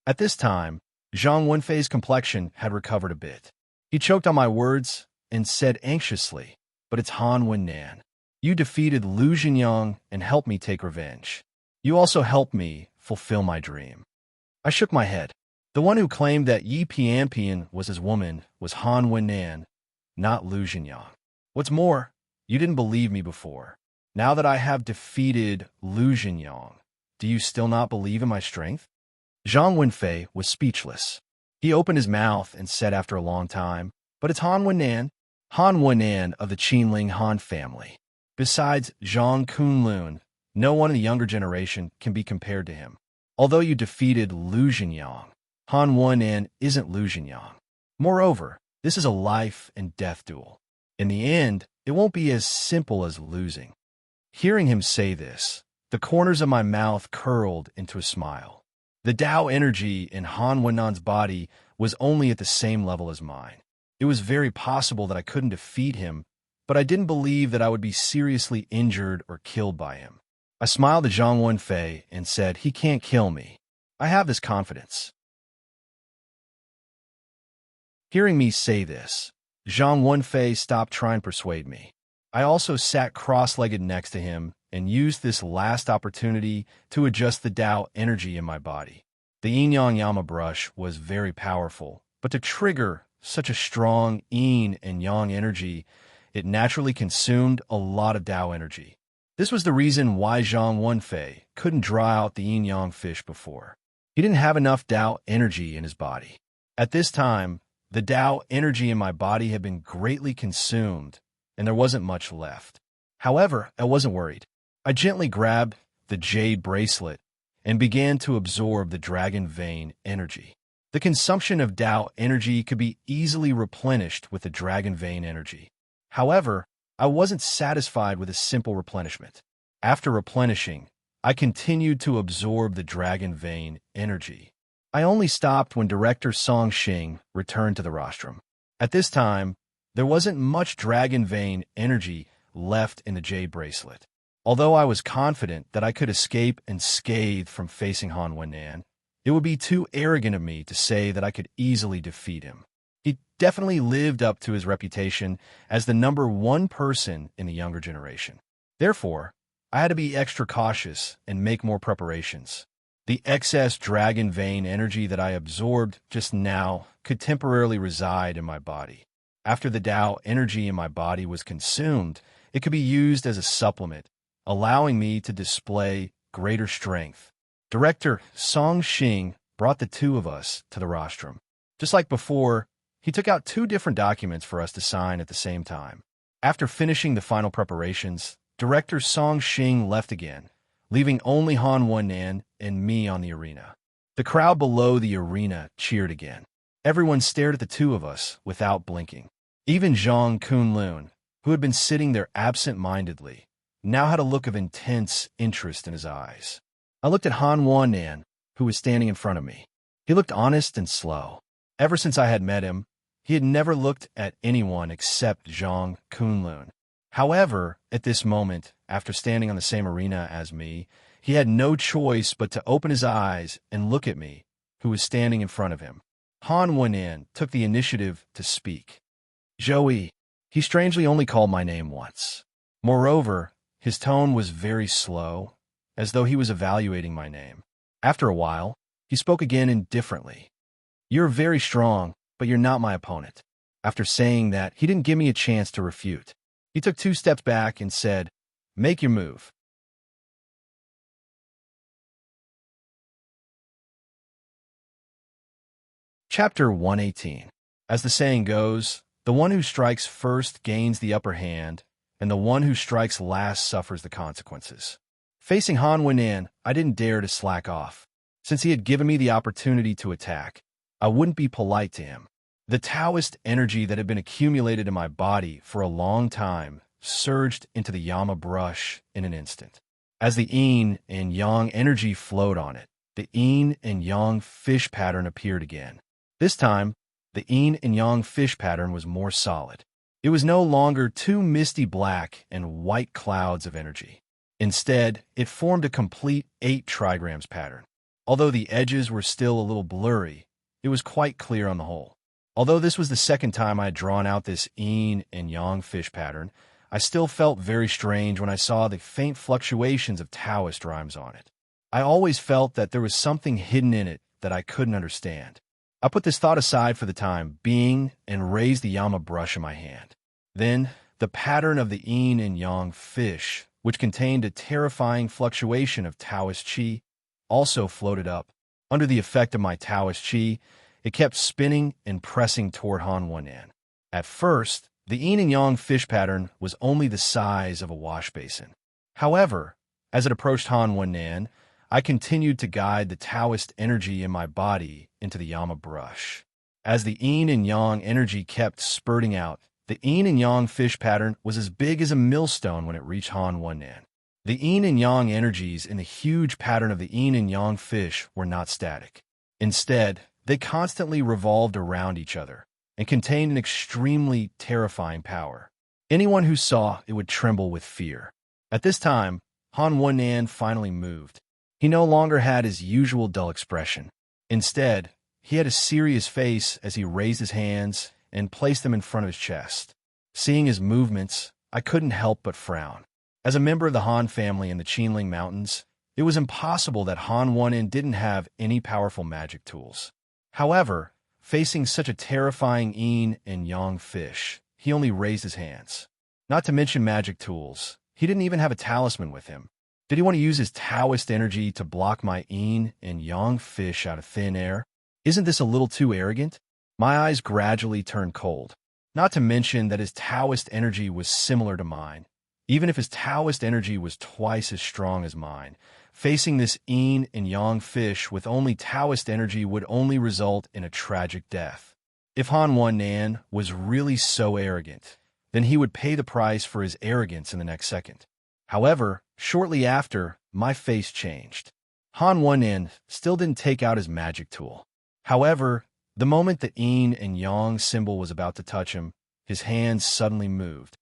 At this time, Zhang Wenfei's complexion had recovered a bit. He choked on my words and said anxiously, but it's Han Wennan. You defeated Lu Jinyang and helped me take revenge. You also helped me fulfill my dream. I shook my head. The one who claimed that Yi Pianpian was his woman was Han Wennan, not Lu Jinyang. What's more, you didn't believe me before. Now that I have defeated Lu Jinyang, do you still not believe in my strength? Zhang Wenfei was speechless. He opened his mouth and said after a long time, but it's Han Wennan of the Qinling Han family. Besides Zhang Kunlun, no one in the younger generation can be compared to him. Although you defeated Lu Jinyang, Han Wen isn't Lu Jinyang. Moreover, this is a life and death duel. In the end, it won't be as simple as losing. Hearing him say this, the corners of my mouth curled into a smile. The Tao energy in Han Wenan's body was only at the same level as mine. It was very possible that I couldn't defeat him, but I didn't believe that I would be seriously injured or killed by him. I smiled at Zhang Wenfei and said, "He can't kill me. I have this confidence." Hearing me say this, Zhang Wenfei stopped trying to persuade me. I also sat cross-legged next to him and used this last opportunity to adjust the Tao energy in my body. The Yin-Yang Yama brush was very powerful, but to trigger such a strong Yin and Yang energy, it naturally consumed a lot of Tao energy. This was the reason why Zhang Wenfei couldn't draw out the Yin-Yang fish before. He didn't have enough Tao energy in his body. At this time, the Tao energy in my body had been greatly consumed, and there wasn't much left. However, I wasn't worried. I gently grabbed the jade bracelet and began to absorb the dragon vein energy. The consumption of Tao energy could be easily replenished with the dragon vein energy. However, I wasn't satisfied with a simple replenishment. After replenishing, I continued to absorb the dragon vein energy. I only stopped when director Song Xing returned to the rostrum. At this time, there wasn't much dragon vein energy left in the jade bracelet. Although I was confident that I could escape unscathed from facing Han Wenan, it would be too arrogant of me to say that I could easily defeat him. He definitely lived up to his reputation as the #1 person in the younger generation. Therefore, I had to be extra cautious and make more preparations. The excess dragon vein energy that I absorbed just now could temporarily reside in my body. After the Tao energy in my body was consumed, it could be used as a supplement, allowing me to display greater strength. Director Song Xing brought the two of us to the rostrum. Just like before, he took out 2 different documents for us to sign at the same time. After finishing the final preparations, Director Song Xing left again, leaving only Han Wenan and me on the arena. The crowd below the arena cheered again. Everyone stared at the two of us without blinking. Even Zhang Kunlun, who had been sitting there absent-mindedly, now had a look of intense interest in his eyes. I looked at Han Wenan, who was standing in front of me. He looked honest and slow. Ever since I had met him, he had never looked at anyone except Zhang Kunlun. However, at this moment, after standing on the same arena as me, he had no choice but to open his eyes and look at me, who was standing in front of him. Han Wenan took the initiative to speak. "Joey." He strangely only called my name once. Moreover, his tone was very slow, as though he was evaluating my name. After a while, he spoke again indifferently. "You're very strong, but you're not my opponent." After saying that, he didn't give me a chance to refute. He took 2 steps back and said, "Make your move." Chapter 118. As the saying goes, the one who strikes first gains the upper hand, and the one who strikes last suffers the consequences. Facing Han Wenan, I didn't dare to slack off. Since he had given me the opportunity to attack, I wouldn't be polite to him. The Taoist energy that had been accumulated in my body for a long time surged into the Yama brush in an instant. As the Yin and Yang energy flowed on it, the Yin and Yang fish pattern appeared again. This time, the Yin and Yang fish pattern was more solid. It was no longer 2 misty black and white clouds of energy. Instead, it formed a complete 8 trigrams pattern. Although the edges were still a little blurry, it was quite clear on the whole. Although this was the second time I had drawn out this Yin and Yang fish pattern, I still felt very strange when I saw the faint fluctuations of Taoist rhymes on it. I always felt that there was something hidden in it that I couldn't understand. I put this thought aside for the time being and raised the Yama brush in my hand. Then, the pattern of the Yin and Yang fish, which contained a terrifying fluctuation of Taoist qi, also floated up. Under the effect of my Taoist qi, it kept spinning and pressing toward Han Wenan. At first, the Yin and Yang fish pattern was only the size of a wash basin. However, as it approached Han Wenan, I continued to guide the Taoist energy in my body into the Yama brush. As the yin and yang energy kept spurting out, the yin and yang fish pattern was as big as a millstone when it reached Han Wennan. The yin and yang energies in the huge pattern of the yin and yang fish were not static. Instead, they constantly revolved around each other and contained an extremely terrifying power. Anyone who saw it would tremble with fear. At this time, Han Wennan finally moved. He no longer had his usual dull expression. Instead, he had a serious face as he raised his hands and placed them in front of his chest. Seeing his movements, I couldn't help but frown. As a member of the Han family in the Qinling Mountains, it was impossible that Han Wennan didn't have any powerful magic tools. However, facing such a terrifying yin and yang fish, he only raised his hands. Not to mention magic tools, he didn't even have a talisman with him. Did he want to use his Taoist energy to block my yin and yang fish out of thin air? Isn't this a little too arrogant? My eyes gradually turned cold. Not to mention that his Taoist energy was similar to mine. Even if his Taoist energy was twice as strong as mine, facing this yin and yang fish with only Taoist energy would only result in a tragic death. If Han Wennan was really so arrogant, then he would pay the price for his arrogance in the next second. However, shortly after, my face changed. Han Wennan still didn't take out his magic tool. However, the moment the yin and yang symbol was about to touch him, his hands suddenly moved.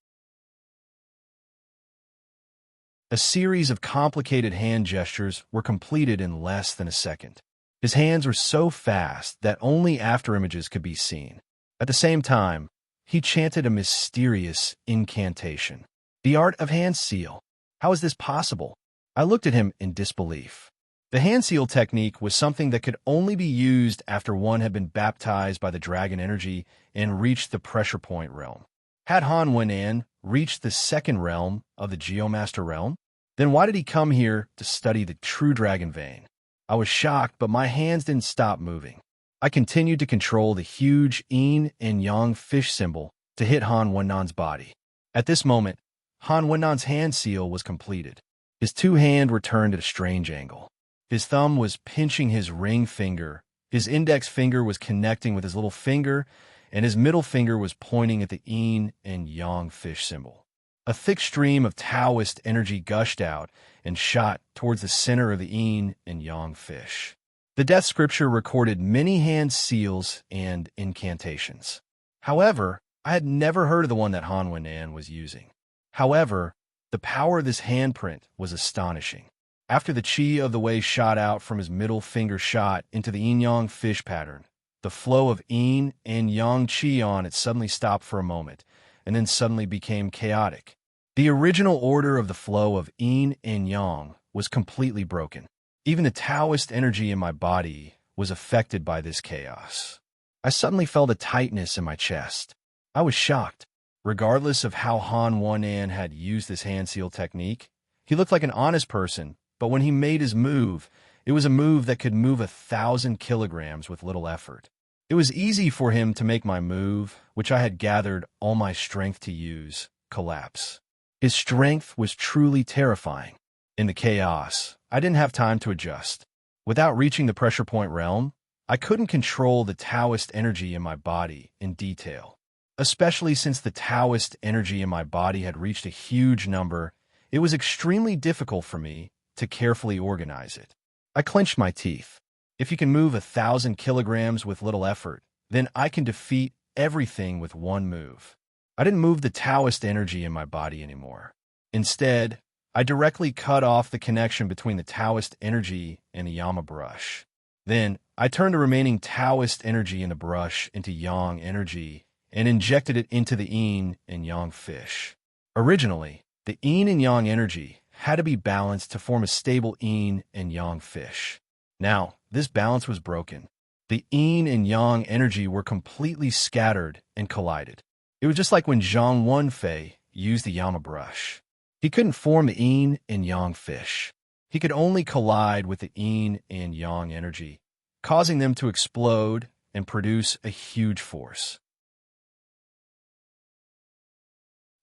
A series of complicated hand gestures were completed in less than a second. His hands were so fast that only afterimages could be seen. At the same time, he chanted a mysterious incantation. The art of hand seal. How is this possible? I looked at him in disbelief. The hand seal technique was something that could only be used after one had been baptized by the dragon energy and reached the pressure point realm. Had Han Wennan reached the second realm of the Geomaster realm? Then why did he come here to study the true dragon vein? I was shocked, but my hands didn't stop moving. I continued to control the huge yin and yang fish symbol to hit Han Wennan's body. At this moment, Han Wennan's hand seal was completed. His two hands were turned at a strange angle. His thumb was pinching his ring finger, his index finger was connecting with his little finger, and his middle finger was pointing at the yin and yang fish symbol. A thick stream of Taoist energy gushed out and shot towards the center of the yin and yang fish. The death scripture recorded many hand seals and incantations. However, I had never heard of the one that Han Wennan was using. However, the power of this handprint was astonishing. After the chi of the way shot out from his middle finger shot into the yin-yang fish pattern, the flow of yin and yang chi on it suddenly stopped for a moment, and then suddenly became chaotic. The original order of the flow of yin and yang was completely broken. Even the Taoist energy in my body was affected by this chaos. I suddenly felt a tightness in my chest. I was shocked. Regardless of how Han Wennan had used this hand seal technique, he looked like an honest person, but when he made his move, it was a move that could move 1,000 kilograms with little effort. It was easy for him to make my move, which I had gathered all my strength to use, collapse. His strength was truly terrifying. In the chaos, I didn't have time to adjust. Without reaching the pressure point realm, I couldn't control the Taoist energy in my body in detail. Especially since the Taoist energy in my body had reached a huge number, it was extremely difficult for me to carefully organize it. I clenched my teeth. If you can move 1,000 kilograms with little effort, then I can defeat everything with one move. I didn't move the Taoist energy in my body anymore. Instead, I directly cut off the connection between the Taoist energy and the Yama brush. Then, I turned the remaining Taoist energy in the brush into yang energy and injected it into the yin and yang fish. Originally, the yin and yang energy had to be balanced to form a stable yin and yang fish. Now, this balance was broken. The yin and yang energy were completely scattered and collided. It was just like when Zhang Wenfei used the Yama brush. He couldn't form the yin and yang fish. He could only collide with the yin and yang energy, causing them to explode and produce a huge force.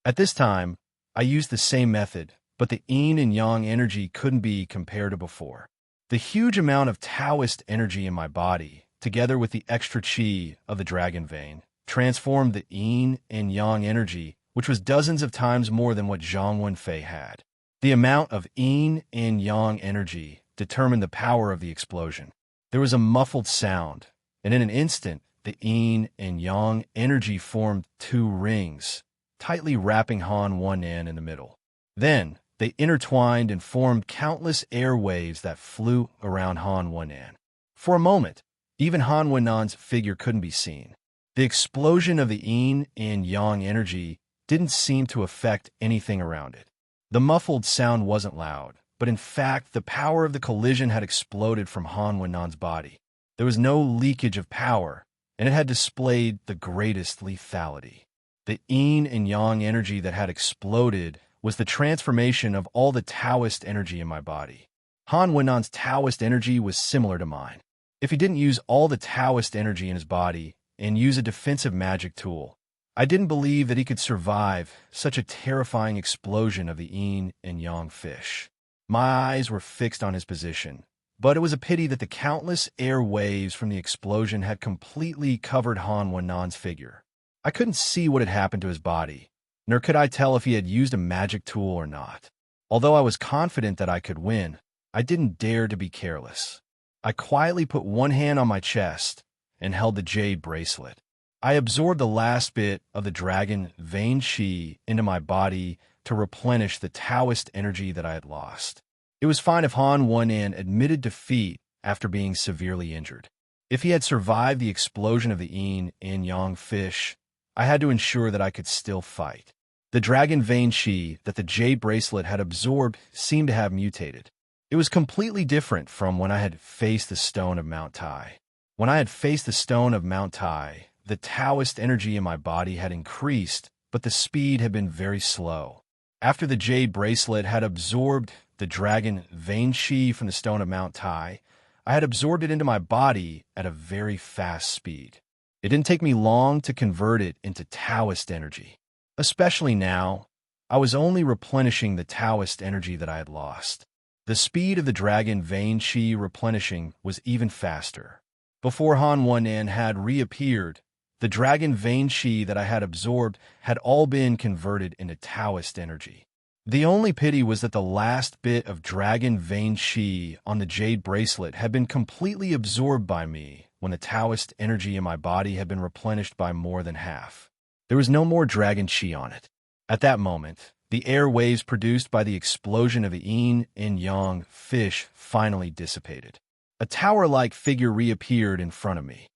At this time, I used the same method, but the yin and yang energy couldn't be compared to before. The huge amount of Taoist energy in my body together with the extra chi of the dragon vein, transformed the yin and yang energy, which was dozens of times more than what Zhang Wenfei had. The amount of yin and yang energy determined the power of the explosion. There was a muffled sound, and in an instant, the yin and yang energy formed two rings, tightly wrapping Han Wen in the middle. Then, they intertwined and formed countless air waves that flew around Han Wen. For a moment, even Han Wen's figure couldn't be seen. The explosion of the yin and yang energy didn't seem to affect anything around it. The muffled sound wasn't loud, but in fact, the power of the collision had exploded from Han Wen's body. There was no leakage of power, and it had displayed the greatest lethality. The yin and yang energy that had exploded was the transformation of all the Taoist energy in my body. Han Wen's Taoist energy was similar to mine. If he didn't use all the Taoist energy in his body and use a defensive magic tool, I didn't believe that he could survive such a terrifying explosion of the yin and yang fish. My eyes were fixed on his position, but it was a pity that the countless air waves from the explosion had completely covered Han Wen's figure. I couldn't see what had happened to his body, nor could I tell if he had used a magic tool or not. Although I was confident that I could win, I didn't dare to be careless. I quietly put one hand on my chest and held the jade bracelet. I absorbed the last bit of the dragon vein chi into my body to replenish the Taoist energy that I had lost. It was fine if Han Wen admitted defeat after being severely injured. If he had survived the explosion of the yin and yang fish, I had to ensure that I could still fight. The dragon vein chi that the jade bracelet had absorbed seemed to have mutated. It was completely different from when I had faced the stone of Mount Tai. When I had faced the stone of Mount Tai, the Taoist energy in my body had increased, but the speed had been very slow. After the jade bracelet had absorbed the dragon vein chi from the stone of Mount Tai, I had absorbed it into my body at a very fast speed. It didn't take me long to convert it into Taoist energy. Especially now, I was only replenishing the Taoist energy that I had lost. The speed of the dragon vein chi replenishing was even faster. Before Han Wen had reappeared, the dragon vein chi that I had absorbed had all been converted into Taoist energy. The only pity was that the last bit of dragon vein chi on the jade bracelet had been completely absorbed by me when the Taoist energy in my body had been replenished by more than half. There was no more dragon chi on it. At that moment, the air waves produced by the explosion of the yin and yang fish finally dissipated. A tower-like figure reappeared in front of me.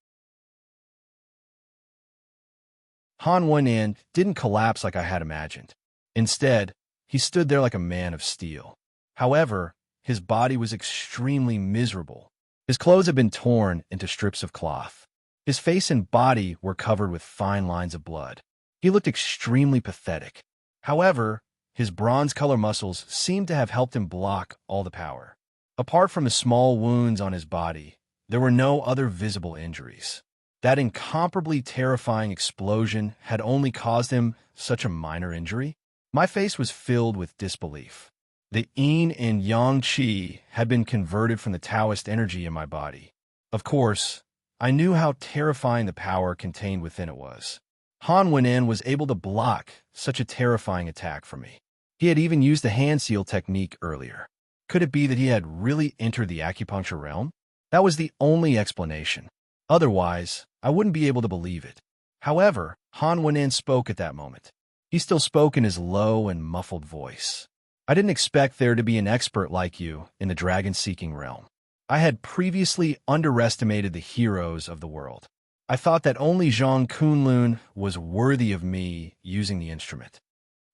Han Wen didn't collapse like I had imagined. Instead, he stood there like a man of steel. However, his body was extremely miserable. His clothes had been torn into strips of cloth. His face and body were covered with fine lines of blood. He looked extremely pathetic. However, his bronze-color muscles seemed to have helped him block all the power. Apart from the small wounds on his body, there were no other visible injuries. That incomparably terrifying explosion had only caused him such a minor injury? My face was filled with disbelief. The yin and yang chi had been converted from the Taoist energy in my body. Of course, I knew how terrifying the power contained within it was. Han Wen was able to block such a terrifying attack from me. He had even used the hand seal technique earlier. Could it be that he had really entered the acupuncture realm? That was the only explanation. Otherwise, I wouldn't be able to believe it. However, Han Wen spoke at that moment. He still spoke in his low and muffled voice. I didn't expect there to be an expert like you in the dragon-seeking realm. I had previously underestimated the heroes of the world. I thought that only Zhang Kunlun was worthy of me using the instrument.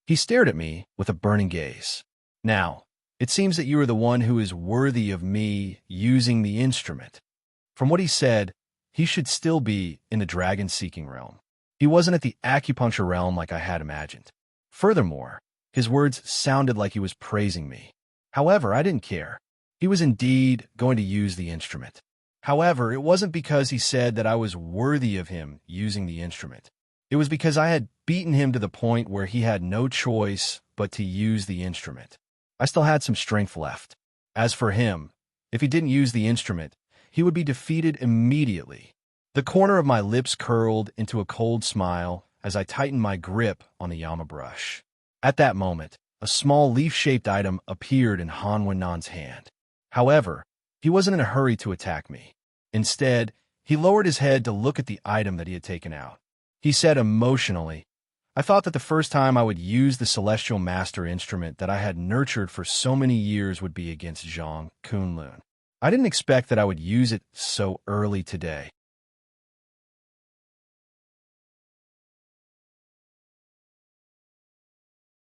He stared at me with a burning gaze. Now, it seems that you are the one who is worthy of me using the instrument. From what he said, he should still be in the dragon-seeking realm. He wasn't at the acupuncture realm like I had imagined. Furthermore, his words sounded like he was praising me. However, I didn't care. He was indeed going to use the instrument. However, it wasn't because he said that I was worthy of him using the instrument. It was because I had beaten him to the point where he had no choice but to use the instrument. I still had some strength left. As for him, if he didn't use the instrument, he would be defeated immediately. The corner of my lips curled into a cold smile as I tightened my grip on the Yama brush. At that moment, a small leaf-shaped item appeared in Han Wen'nan's hand. However, he wasn't in a hurry to attack me. Instead, he lowered his head to look at the item that he had taken out. He said emotionally, "I thought that the first time I would use the Celestial Master instrument that I had nurtured for so many years would be against Zhang Kunlun. I didn't expect that I would use it so early today."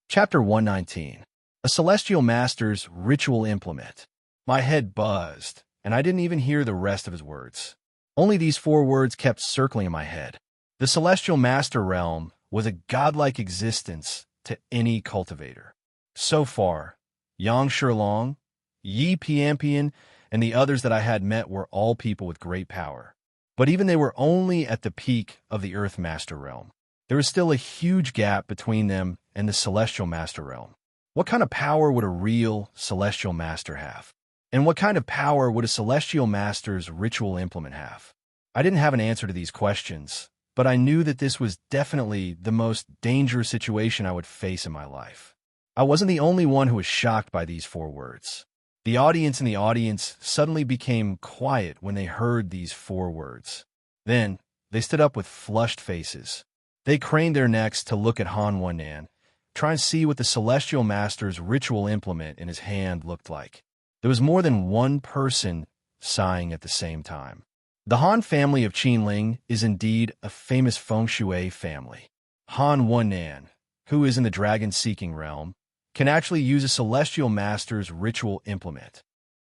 Chapter 119. A Celestial Master's Ritual Implement. My head buzzed, and I didn't even hear the rest of his words. Only these 4 words kept circling in my head. The Celestial Master realm was a godlike existence to any cultivator. So far, Yang Shilong, Yi Piampian, and the others that I had met were all people with great power. But even they were only at the peak of the Earth Master realm. There was still a huge gap between them and the Celestial Master realm. What kind of power would a real Celestial Master have? And what kind of power would a Celestial Master's ritual implement have? I didn't have an answer to these questions, but I knew that this was definitely the most dangerous situation I would face in my life. I wasn't the only one who was shocked by these 4 words. The audience in the audience suddenly became quiet when they heard these 4 words. Then, they stood up with flushed faces. They craned their necks to look at Han Wen'nan, trying to see what the Celestial Master's ritual implement in his hand looked like. There was more than one person sighing at the same time. The Han family of Qinling is indeed a famous feng shui family. Han Wen'nan, who is in the dragon-seeking realm, can actually use a Celestial Master's ritual implement.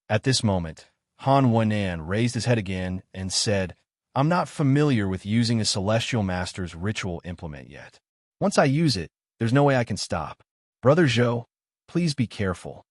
At this moment, Han Wen'nan raised his head again and said, "I'm not familiar with using a Celestial Master's ritual implement yet. Once I use it, there's no way I can stop. Brother Zhou, please be careful."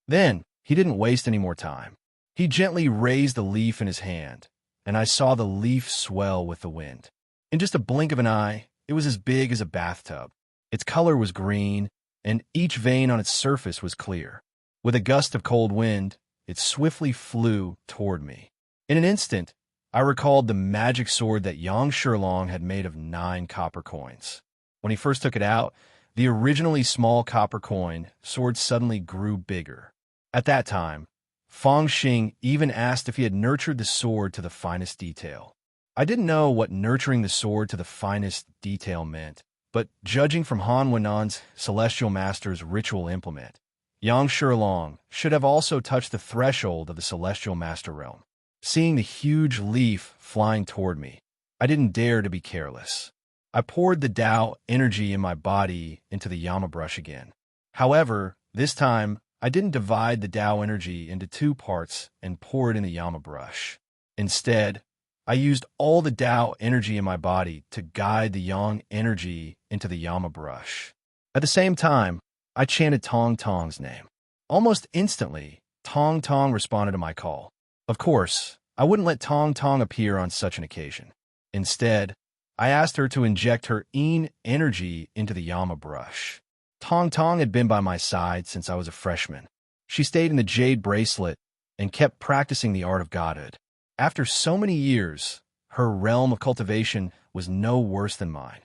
Then, he didn't waste any more time. He gently raised the leaf in his hand, and I saw the leaf swell with the wind. In just a blink of an eye, it was as big as a bathtub. Its color was green, and each vein on its surface was clear. With a gust of cold wind, it swiftly flew toward me. In an instant, I recalled the magic sword that Yang Shilong had made of 9 copper coins. When he first took it out, the originally small copper coin sword suddenly grew bigger. At that time, Fang Xing even asked if he had nurtured the sword to the finest detail. I didn't know what nurturing the sword to the finest detail meant, but judging from Han Wen'nan's Celestial Master's ritual implement, Yang Shilong should have also touched the threshold of the Celestial Master realm. Seeing the huge leaf flying toward me, I didn't dare to be careless. I poured the Tao energy in my body into the Yama brush again. However, this time, I didn't divide the Tao energy into 2 parts and pour it in the Yama brush. Instead, I used all the Tao energy in my body to guide the Yang energy into the Yama brush. At the same time, I chanted Tong Tong's name. Almost instantly, Tong Tong responded to my call. Of course, I wouldn't let Tong Tong appear on such an occasion. Instead, I asked her to inject her Yin energy into the Yama brush. Tong Tong had been by my side since I was a freshman. She stayed in the jade bracelet and kept practicing the art of godhood. After so many years, her realm of cultivation was no worse than mine.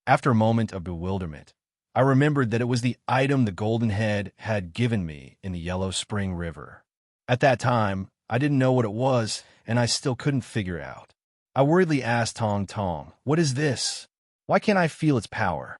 After a moment of bewilderment, I remembered that it was the item the Golden Head had given me in the Yellow Spring River. At that time, I didn't know what it was, and I still couldn't figure it out. I worriedly asked Tong Tong, "What is this? Why can't I feel its power?"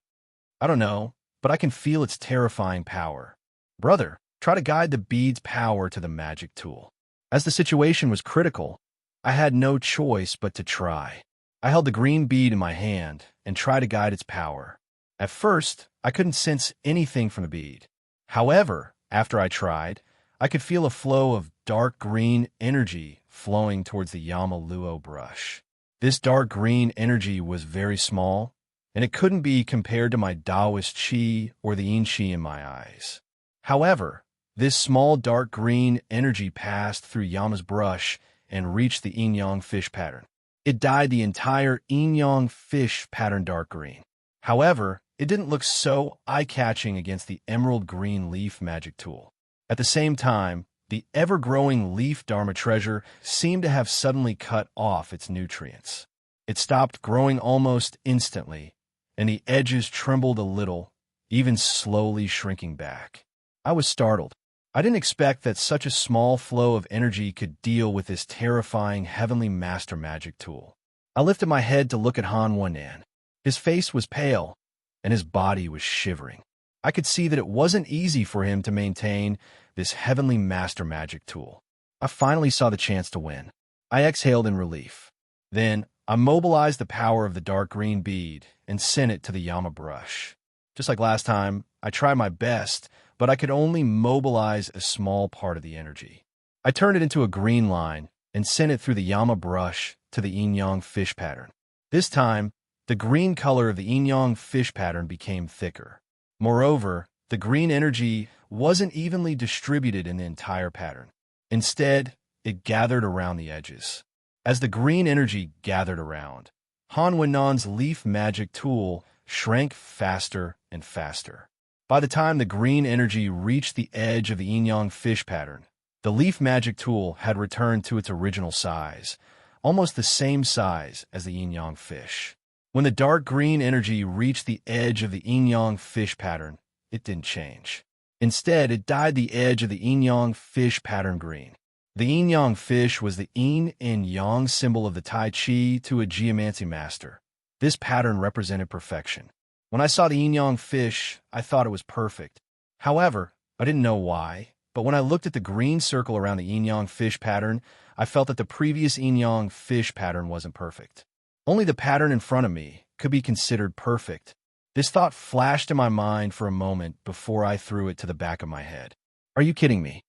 "I don't know, but I can feel its terrifying power." "Brother, try to guide the bead's power to the magic tool." As the situation was critical, I had no choice but to try. I held the green bead in my hand and tried to guide its power. At first, I couldn't sense anything from the bead. However, after I tried, I could feel a flow of dark green energy flowing towards the Yama Luo brush. This dark green energy was very small, and it couldn't be compared to my Taoist Qi or the Yin Qi in my eyes. However, this small dark green energy passed through Yama's brush and reached the yin-yang fish pattern. It dyed the entire yin-yang fish pattern dark green. However, it didn't look so eye-catching against the emerald green leaf magic tool. At the same time, the ever-growing leaf Dharma treasure seemed to have suddenly cut off its nutrients. It stopped growing almost instantly, and the edges trembled a little, even slowly shrinking back. I was startled. I didn't expect that such a small flow of energy could deal with this terrifying heavenly master magic tool. I lifted my head to look at Han Wen. His face was pale, and his body was shivering. I could see that it wasn't easy for him to maintain this heavenly master magic tool. I finally saw the chance to win. I exhaled in relief. Then, I mobilized the power of the dark green bead and sent it to the Yama brush. Just like last time, I tried my best, but I could only mobilize a small part of the energy. I turned it into a green line and sent it through the Yama brush to the yin-yang fish pattern. This time, the green color of the yin-yang fish pattern became thicker. Moreover, the green energy wasn't evenly distributed in the entire pattern. Instead, it gathered around the edges. As the green energy gathered around, Han Wenan's leaf magic tool shrank faster and faster. By the time the green energy reached the edge of the yin-yang fish pattern, the leaf magic tool had returned to its original size, almost the same size as the yin-yang fish. When the dark green energy reached the edge of the yin-yang fish pattern, it didn't change. Instead, it dyed the edge of the yin-yang fish pattern green. The yin-yang fish was the yin and yang symbol of the Tai Chi to a geomancy master. This pattern represented perfection. When I saw the yin-yang fish, I thought it was perfect. However, I didn't know why, but when I looked at the green circle around the yin-yang fish pattern, I felt that the previous yin-yang fish pattern wasn't perfect. Only the pattern in front of me could be considered perfect. This thought flashed in my mind for a moment before I threw it to the back of my head. Are you kidding me?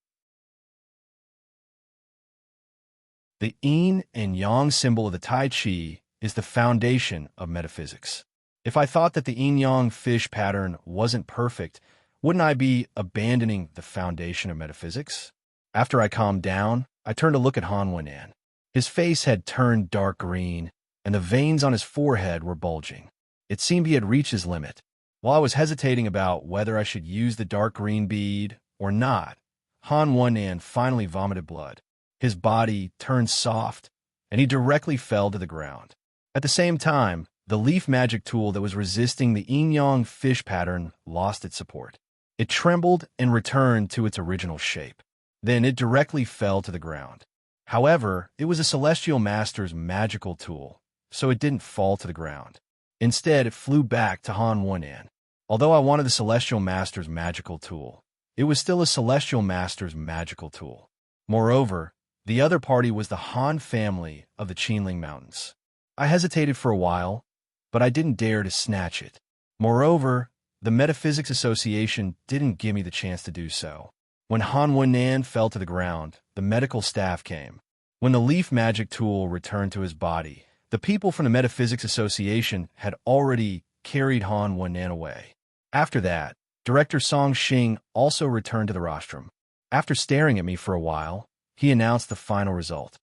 The yin and yang symbol of the Tai Chi is the foundation of metaphysics. If I thought that the yin-yang fish pattern wasn't perfect, wouldn't I be abandoning the foundation of metaphysics? After I calmed down, I turned to look at Han Wen. His face had turned dark green, and the veins on his forehead were bulging. It seemed he had reached his limit. While I was hesitating about whether I should use the dark green bead or not, Han Wen finally vomited blood. His body turned soft, and he directly fell to the ground. At the same time, the leaf magic tool that was resisting the yin-yang fish pattern lost its support. It trembled and returned to its original shape. Then it directly fell to the ground. However, it was a celestial master's magical tool, so it didn't fall to the ground. Instead, it flew back to Han Wen. Although I wanted the celestial master's magical tool, it was still a celestial master's magical tool. Moreover, the other party was the Han family of the Qinling Mountains. I hesitated for a while, but I didn't dare to snatch it. Moreover, the Metaphysics Association didn't give me the chance to do so. When Han Wen fell to the ground, the medical staff came. When the leaf magic tool returned to his body, the people from the Metaphysics Association had already carried Han Wen away. After that, Director Song Xing also returned to the rostrum. After staring at me for a while, he announced the final result.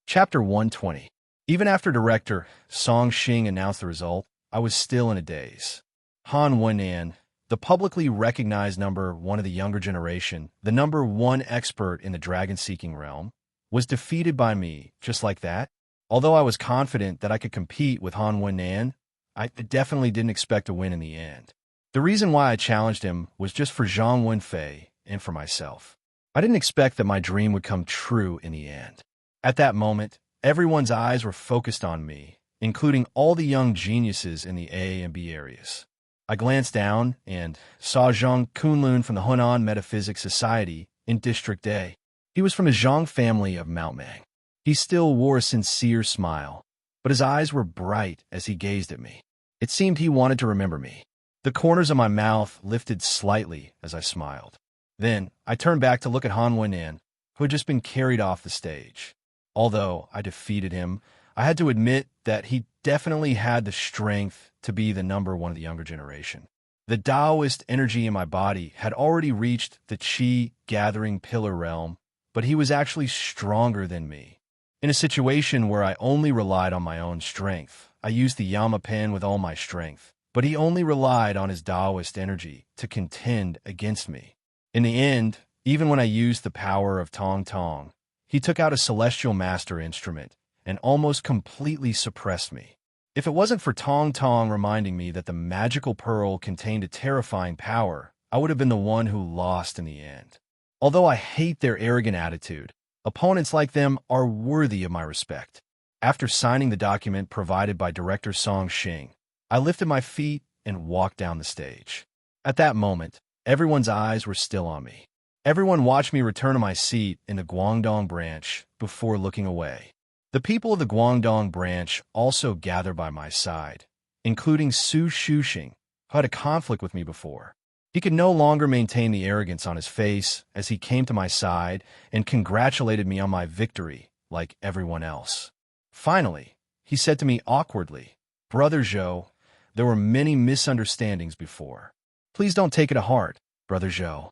Chapter 120. Even after Director Song Xing announced the result, I was still in a daze. Han Wen, the publicly recognized number one of the younger generation, the number one expert in the dragon-seeking realm, was defeated by me just like that. Although I was confident that I could compete with Han Wen, I definitely didn't expect to win in the end. The reason why I challenged him was just for Zhang Wenfei and for myself. I didn't expect that my dream would come true in the end. At that moment, everyone's eyes were focused on me, including all the young geniuses in the A and B areas. I glanced down and saw Zhang Kunlun from the Hunan Metaphysics Society in District A. He was from the Zhang family of Mount Mang. He still wore a sincere smile, but his eyes were bright as he gazed at me. It seemed he wanted to remember me. The corners of my mouth lifted slightly as I smiled. Then I turned back to look at Han Wen, who had just been carried off the stage. Although I defeated him, I had to admit that he definitely had the strength to be the number one of the younger generation. The Taoist energy in my body had already reached the Qi gathering pillar realm, but he was actually stronger than me. In a situation where I only relied on my own strength, I used the Yama pen with all my strength, but he only relied on his Taoist energy to contend against me. In the end, even when I used the power of Tong Tong, he took out a celestial master instrument and almost completely suppressed me. If it wasn't for Tong Tong reminding me that the magical pearl contained a terrifying power, I would have been the one who lost in the end. Although I hate their arrogant attitude, opponents like them are worthy of my respect. After signing the document provided by director Song Xing, I lifted my feet and walked down the stage. At that moment, everyone's eyes were still on me. Everyone watched me return to my seat in the Guangdong branch before looking away. The people of the Guangdong branch also gathered by my side, including Su Shuxing, who had a conflict with me before. He could no longer maintain the arrogance on his face as he came to my side and congratulated me on my victory like everyone else. Finally, he said to me awkwardly, "Brother Zhou, there were many misunderstandings before. Please don't take it to heart, Brother Zhou."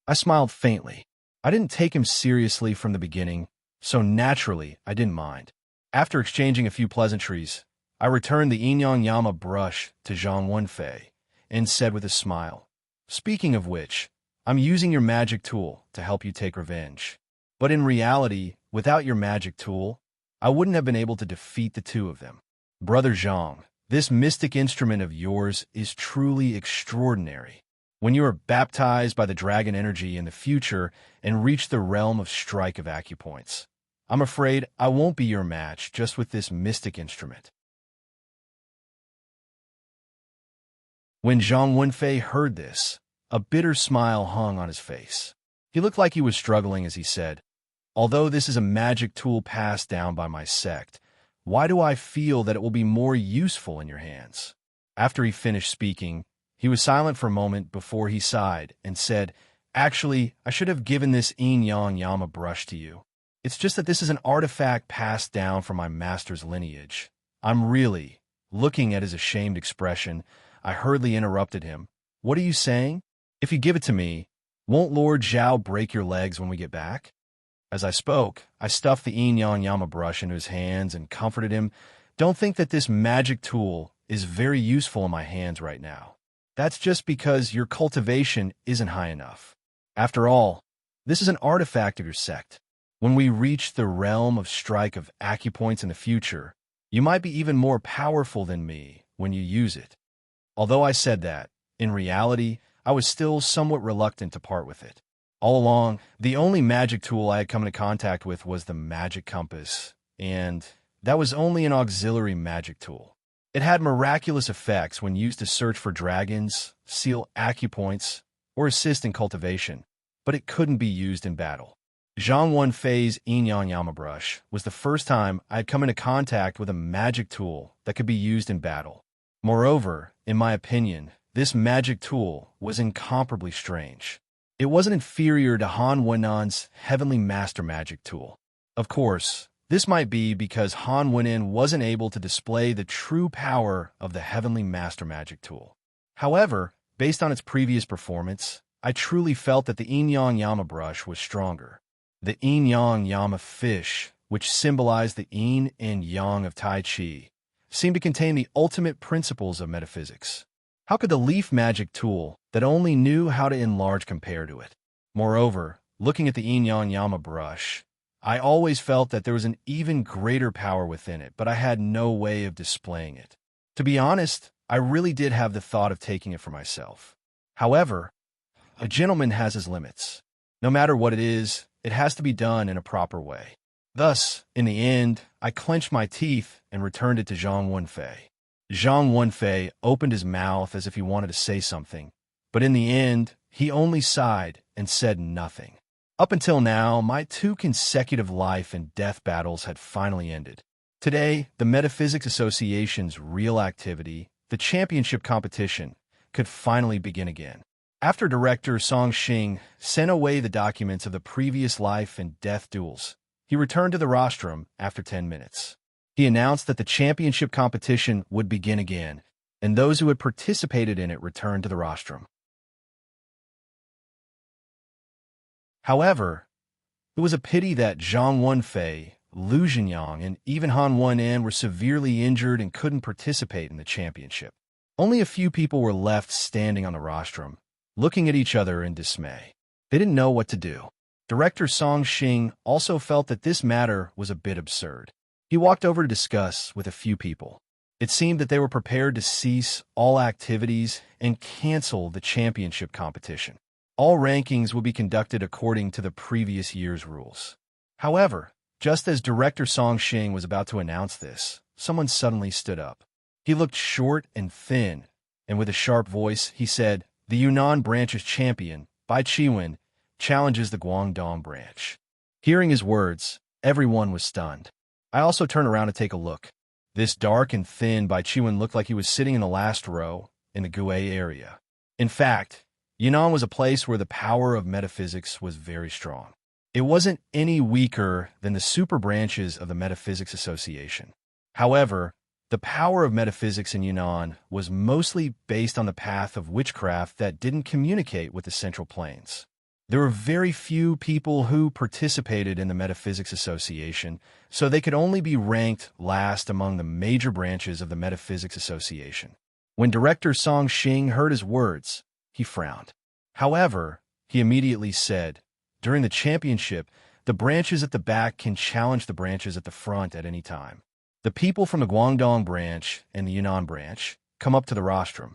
I smiled faintly. I didn't take him seriously from the beginning, so naturally I didn't mind. After exchanging a few pleasantries, I returned the Yin Yama brush to Zhang Wenfei and said with a smile, "Speaking of which, I'm using your magic tool to help you take revenge. But in reality, without your magic tool, I wouldn't have been able to defeat the two of them. Brother Zhang, this mystic instrument of yours is truly extraordinary. When you are baptized by the dragon energy in the future and reach the realm of strike of acupoints, I'm afraid I won't be your match just with this mystic instrument." When Zhang Wenfei heard this, a bitter smile hung on his face. He looked like he was struggling as he said, "Although this is a magic tool passed down by my sect, why do I feel that it will be more useful in your hands?" After he finished speaking, he was silent for a moment before he sighed and said, "Actually, I should have given this Yin Yama brush to you. It's just that this is an artifact passed down from my master's lineage." I'm really, looking at his ashamed expression, I hurriedly interrupted him. "What are you saying? If you give it to me, won't Lord Zhao break your legs when we get back?" As I spoke, I stuffed the Yin Yama brush into his hands and comforted him. "Don't think that this magic tool is very useful in my hands right now. That's just because your cultivation isn't high enough. After all, this is an artifact of your sect. When we reach the realm of strike of acupoints in the future, you might be even more powerful than me when you use it." Although I said that, in reality, I was still somewhat reluctant to part with it. All along, the only magic tool I had come into contact with was the magic compass, and that was only an auxiliary magic tool. It had miraculous effects when used to search for dragons, seal acupoints, or assist in cultivation, but it couldn't be used in battle. Zhang Wenfei's Yin Yama brush was the first time I had come into contact with a magic tool that could be used in battle. Moreover, in my opinion, this magic tool was incomparably strange. It wasn't inferior to Han Wenan's Heavenly Master Magic tool. Of course, this might be because Han Wenan wasn't able to display the true power of the Heavenly Master Magic tool. However, based on its previous performance, I truly felt that the Yin Yama brush was stronger. The Yin Yama fish, which symbolized the Yin and Yang of Tai Chi, seemed to contain the ultimate principles of metaphysics. How could the leaf magic tool that only knew how to enlarge compare to it? Moreover, looking at the Yin Yama brush, I always felt that there was an even greater power within it, but I had no way of displaying it. To be honest, I really did have the thought of taking it for myself. However, a gentleman has his limits. No matter what it is, it has to be done in a proper way. Thus, in the end, I clenched my teeth and returned it to Zhang Wenfei. Zhang Wenfei opened his mouth as if he wanted to say something, but in the end, he only sighed and said nothing. Up until now, my 2 consecutive life and death battles had finally ended. Today, the Metaphysics Association's real activity, the championship competition, could finally begin again. After director Song Xing sent away the documents of the previous life and death duels, he returned to the rostrum after 10 minutes. He announced that the championship competition would begin again, and those who had participated in it returned to the rostrum. However, it was a pity that Zhang Wenfei Lu Jinyang, and even Han Wen were severely injured and couldn't participate in the championship. Only a few people were left standing on the rostrum, looking at each other in dismay. They didn't know what to do. Director Song Xing also felt that this matter was a bit absurd. He walked over to discuss with a few people. It seemed that they were prepared to cease all activities and cancel the championship competition. All rankings would be conducted according to the previous year's rules. However, just as Director Song Xing was about to announce this, someone suddenly stood up. He looked short and thin, and with a sharp voice, he said, "The Yunnan branch's champion, Bai Chiwen, challenges the Guangdong branch." Hearing his words, everyone was stunned. I also turned around to take a look. This dark and thin Bai Chiwen looked like he was sitting in the last row in the Gue area. In fact, Yunnan was a place where the power of metaphysics was very strong. It wasn't any weaker than the super branches of the Metaphysics Association. However, the power of metaphysics in Yunnan was mostly based on the path of witchcraft that didn't communicate with the Central Plains. There were very few people who participated in the Metaphysics Association, so they could only be ranked last among the major branches of the Metaphysics Association. When Director Song Xing heard his words, he frowned. However, he immediately said, "During the championship, the branches at the back can challenge the branches at the front at any time. The people from the Guangdong branch and the Yunnan branch come up to the rostrum."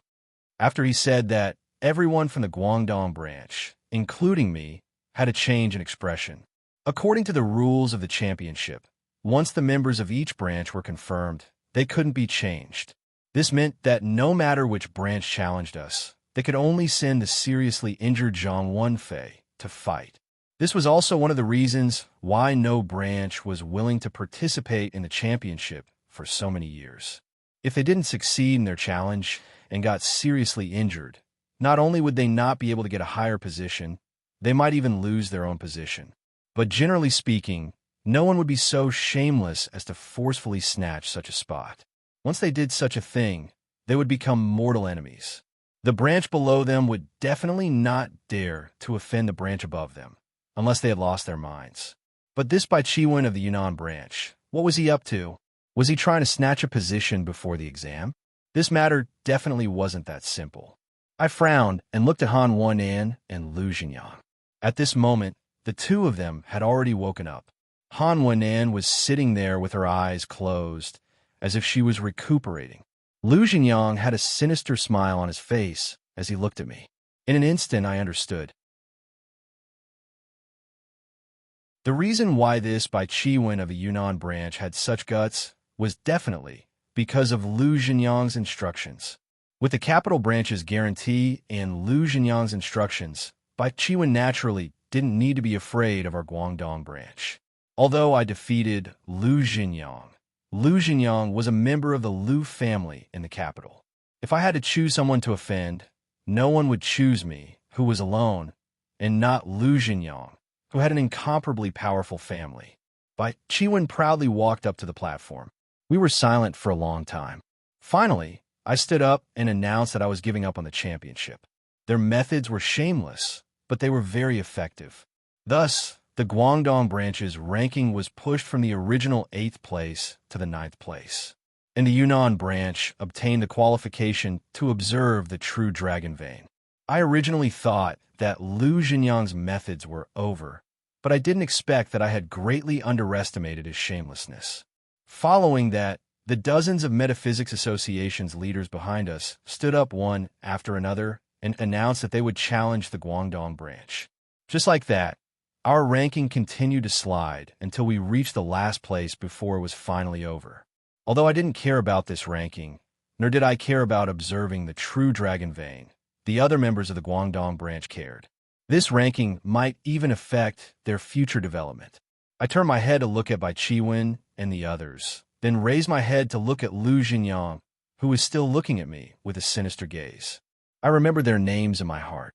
After he said that, everyone from the Guangdong branch, including me, had a change in expression. According to the rules of the championship, once the members of each branch were confirmed, they couldn't be changed. This meant that no matter which branch challenged us, they could only send the seriously injured Zhang Wenfei to fight. This was also one of the reasons why no branch was willing to participate in the championship for so many years. If they didn't succeed in their challenge and got seriously injured, not only would they not be able to get a higher position, they might even lose their own position. But generally speaking, no one would be so shameless as to forcefully snatch such a spot. Once they did such a thing, they would become mortal enemies. The branch below them would definitely not dare to offend the branch above them, unless they had lost their minds. But this Bai Chiwen of the Yunnan branch, what was he up to? Was he trying to snatch a position before the exam? This matter definitely wasn't that simple. I frowned and looked at Han Wen and Lu Jinyang. At this moment, the two of them had already woken up. Han Wen was sitting there with her eyes closed, as if she was recuperating. Lu Jinyang had a sinister smile on his face as he looked at me. In an instant, I understood. The reason why this Bai Chiwen of the Yunnan branch had such guts was definitely because of Lu Jinyang's instructions. With the capital branch's guarantee and Lu Jinyang's instructions, Bai Chiwen naturally didn't need to be afraid of our Guangdong branch. Although I defeated Lu Jinyang was a member of the Lu family in the capital. If I had to choose someone to offend, no one would choose me, who was alone, and not Lu Jinyang, who had an incomparably powerful family. Bai Chiwen proudly walked up to the platform. We were silent for a long time. Finally, I stood up and announced that I was giving up on the championship. Their methods were shameless, but they were very effective. Thus, the Guangdong branch's ranking was pushed from the original 8th place to the 9th place. And the Yunnan branch obtained the qualification to observe the true dragon vein. I originally thought that Lu Jinyang's methods were over, but I didn't expect that I had greatly underestimated his shamelessness. Following that, the dozens of Metaphysics Association's leaders behind us stood up one after another and announced that they would challenge the Guangdong branch. Just like that, our ranking continued to slide until we reached the last place before it was finally over. Although I didn't care about this ranking, nor did I care about observing the true dragon vein, the other members of the Guangdong branch cared. This ranking might even affect their future development. I turned my head to look at Bai Chiwen and the others, then raised my head to look at Lu Jinyang, who was still looking at me with a sinister gaze. I remember their names in my heart.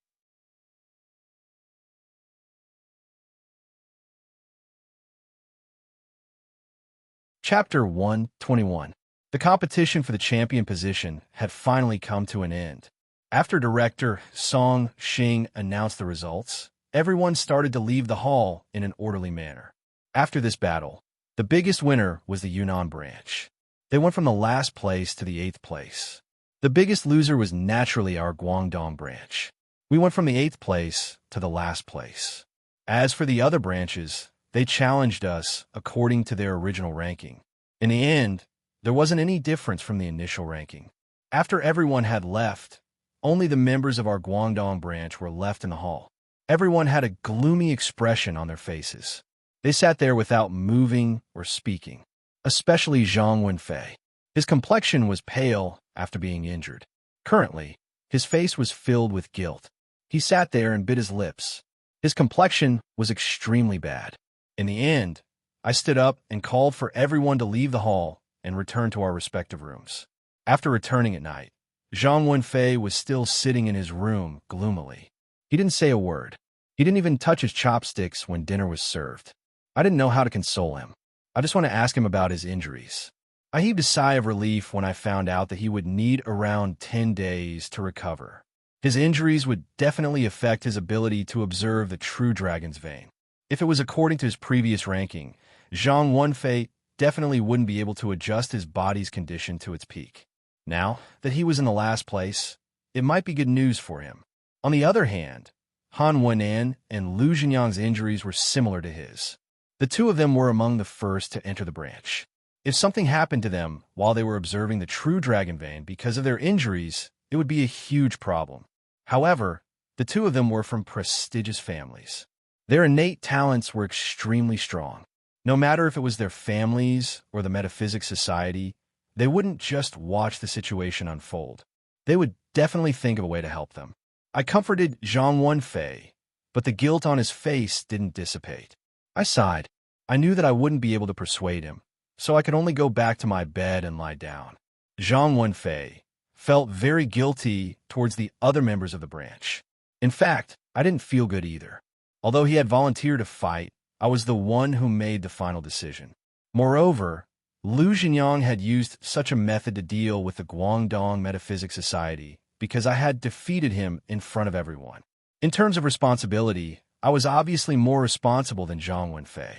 Chapter 121. The competition for the champion position had finally come to an end. After Director Song Xing announced the results, everyone started to leave the hall in an orderly manner. After this battle, The biggest winner was the Yunnan branch. They went from the last place to the 8th place. The biggest loser was naturally our Guangdong branch. We went from the 8th place to the last place. As for the other branches, they challenged us according to their original ranking. In the end, there wasn't any difference from the initial ranking. After everyone had left, only the members of our Guangdong branch were left in the hall. Everyone had a gloomy expression on their faces. They sat there without moving or speaking, especially Zhang Wenfei. His complexion was pale after being injured. Currently, his face was filled with guilt. He sat there and bit his lips. His complexion was extremely bad. In the end, I stood up and called for everyone to leave the hall and return to our respective rooms. After returning at night, Zhang Wenfei was still sitting in his room gloomily. He didn't say a word. He didn't even touch his chopsticks when dinner was served. I didn't know how to console him. I just want to ask him about his injuries. I heaved a sigh of relief when I found out that he would need around 10 days to recover. His injuries would definitely affect his ability to observe the true dragon's vein. If it was according to his previous ranking, Zhang Wenfei definitely wouldn't be able to adjust his body's condition to its peak. Now that he was in the last place, it might be good news for him. On the other hand, Han Wenan and Lu Jinyang's injuries were similar to his. The two of them were among the first to enter the branch. If something happened to them while they were observing the true dragon vein because of their injuries, it would be a huge problem. However, the two of them were from prestigious families. Their innate talents were extremely strong. No matter if it was their families or the Metaphysics Society, they wouldn't just watch the situation unfold. They would definitely think of a way to help them. I comforted Zhang Wenfei, but the guilt on his face didn't dissipate. I sighed. I knew that I wouldn't be able to persuade him, so I could only go back to my bed and lie down. Zhang Wenfei felt very guilty towards the other members of the branch. In fact, I didn't feel good either. Although he had volunteered to fight, I was the one who made the final decision. Moreover, Lu Jinyang had used such a method to deal with the Guangdong Metaphysics Society because I had defeated him in front of everyone. In terms of responsibility, I was obviously more responsible than Zhang Wenfei.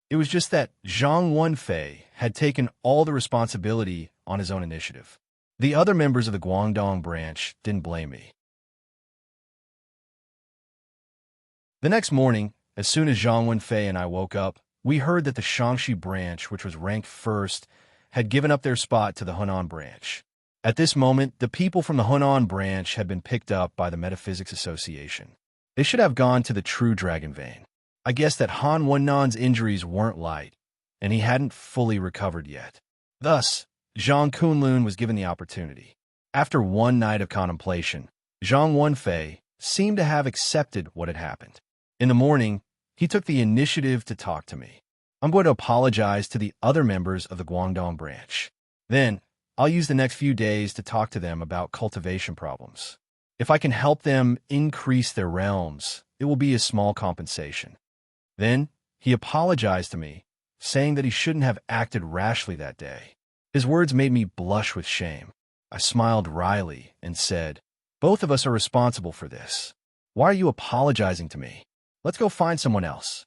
It was just that Zhang Wenfei had taken all the responsibility on his own initiative. The other members of the Guangdong branch didn't blame me. The next morning, as soon as Zhang Wenfei and I woke up, we heard that the Shangxi branch, which was ranked first, had given up their spot to the Hunan branch. At this moment, the people from the Hunan branch had been picked up by the Metaphysics Association. They should have gone to the true dragon vein. I guess that Han Wenan's injuries weren't light, and he hadn't fully recovered yet. Thus, Zhang Kunlun was given the opportunity. After one night of contemplation, Zhang Wenfei seemed to have accepted what had happened. In the morning, he took the initiative to talk to me. I'm going to apologize to the other members of the Guangdong branch. Then, I'll use the next few days to talk to them about cultivation problems. If I can help them increase their realms, it will be a small compensation. Then, he apologized to me, saying that he shouldn't have acted rashly that day. His words made me blush with shame. I smiled wryly and said, "Both of us are responsible for this. Why are you apologizing to me? Let's go find someone else."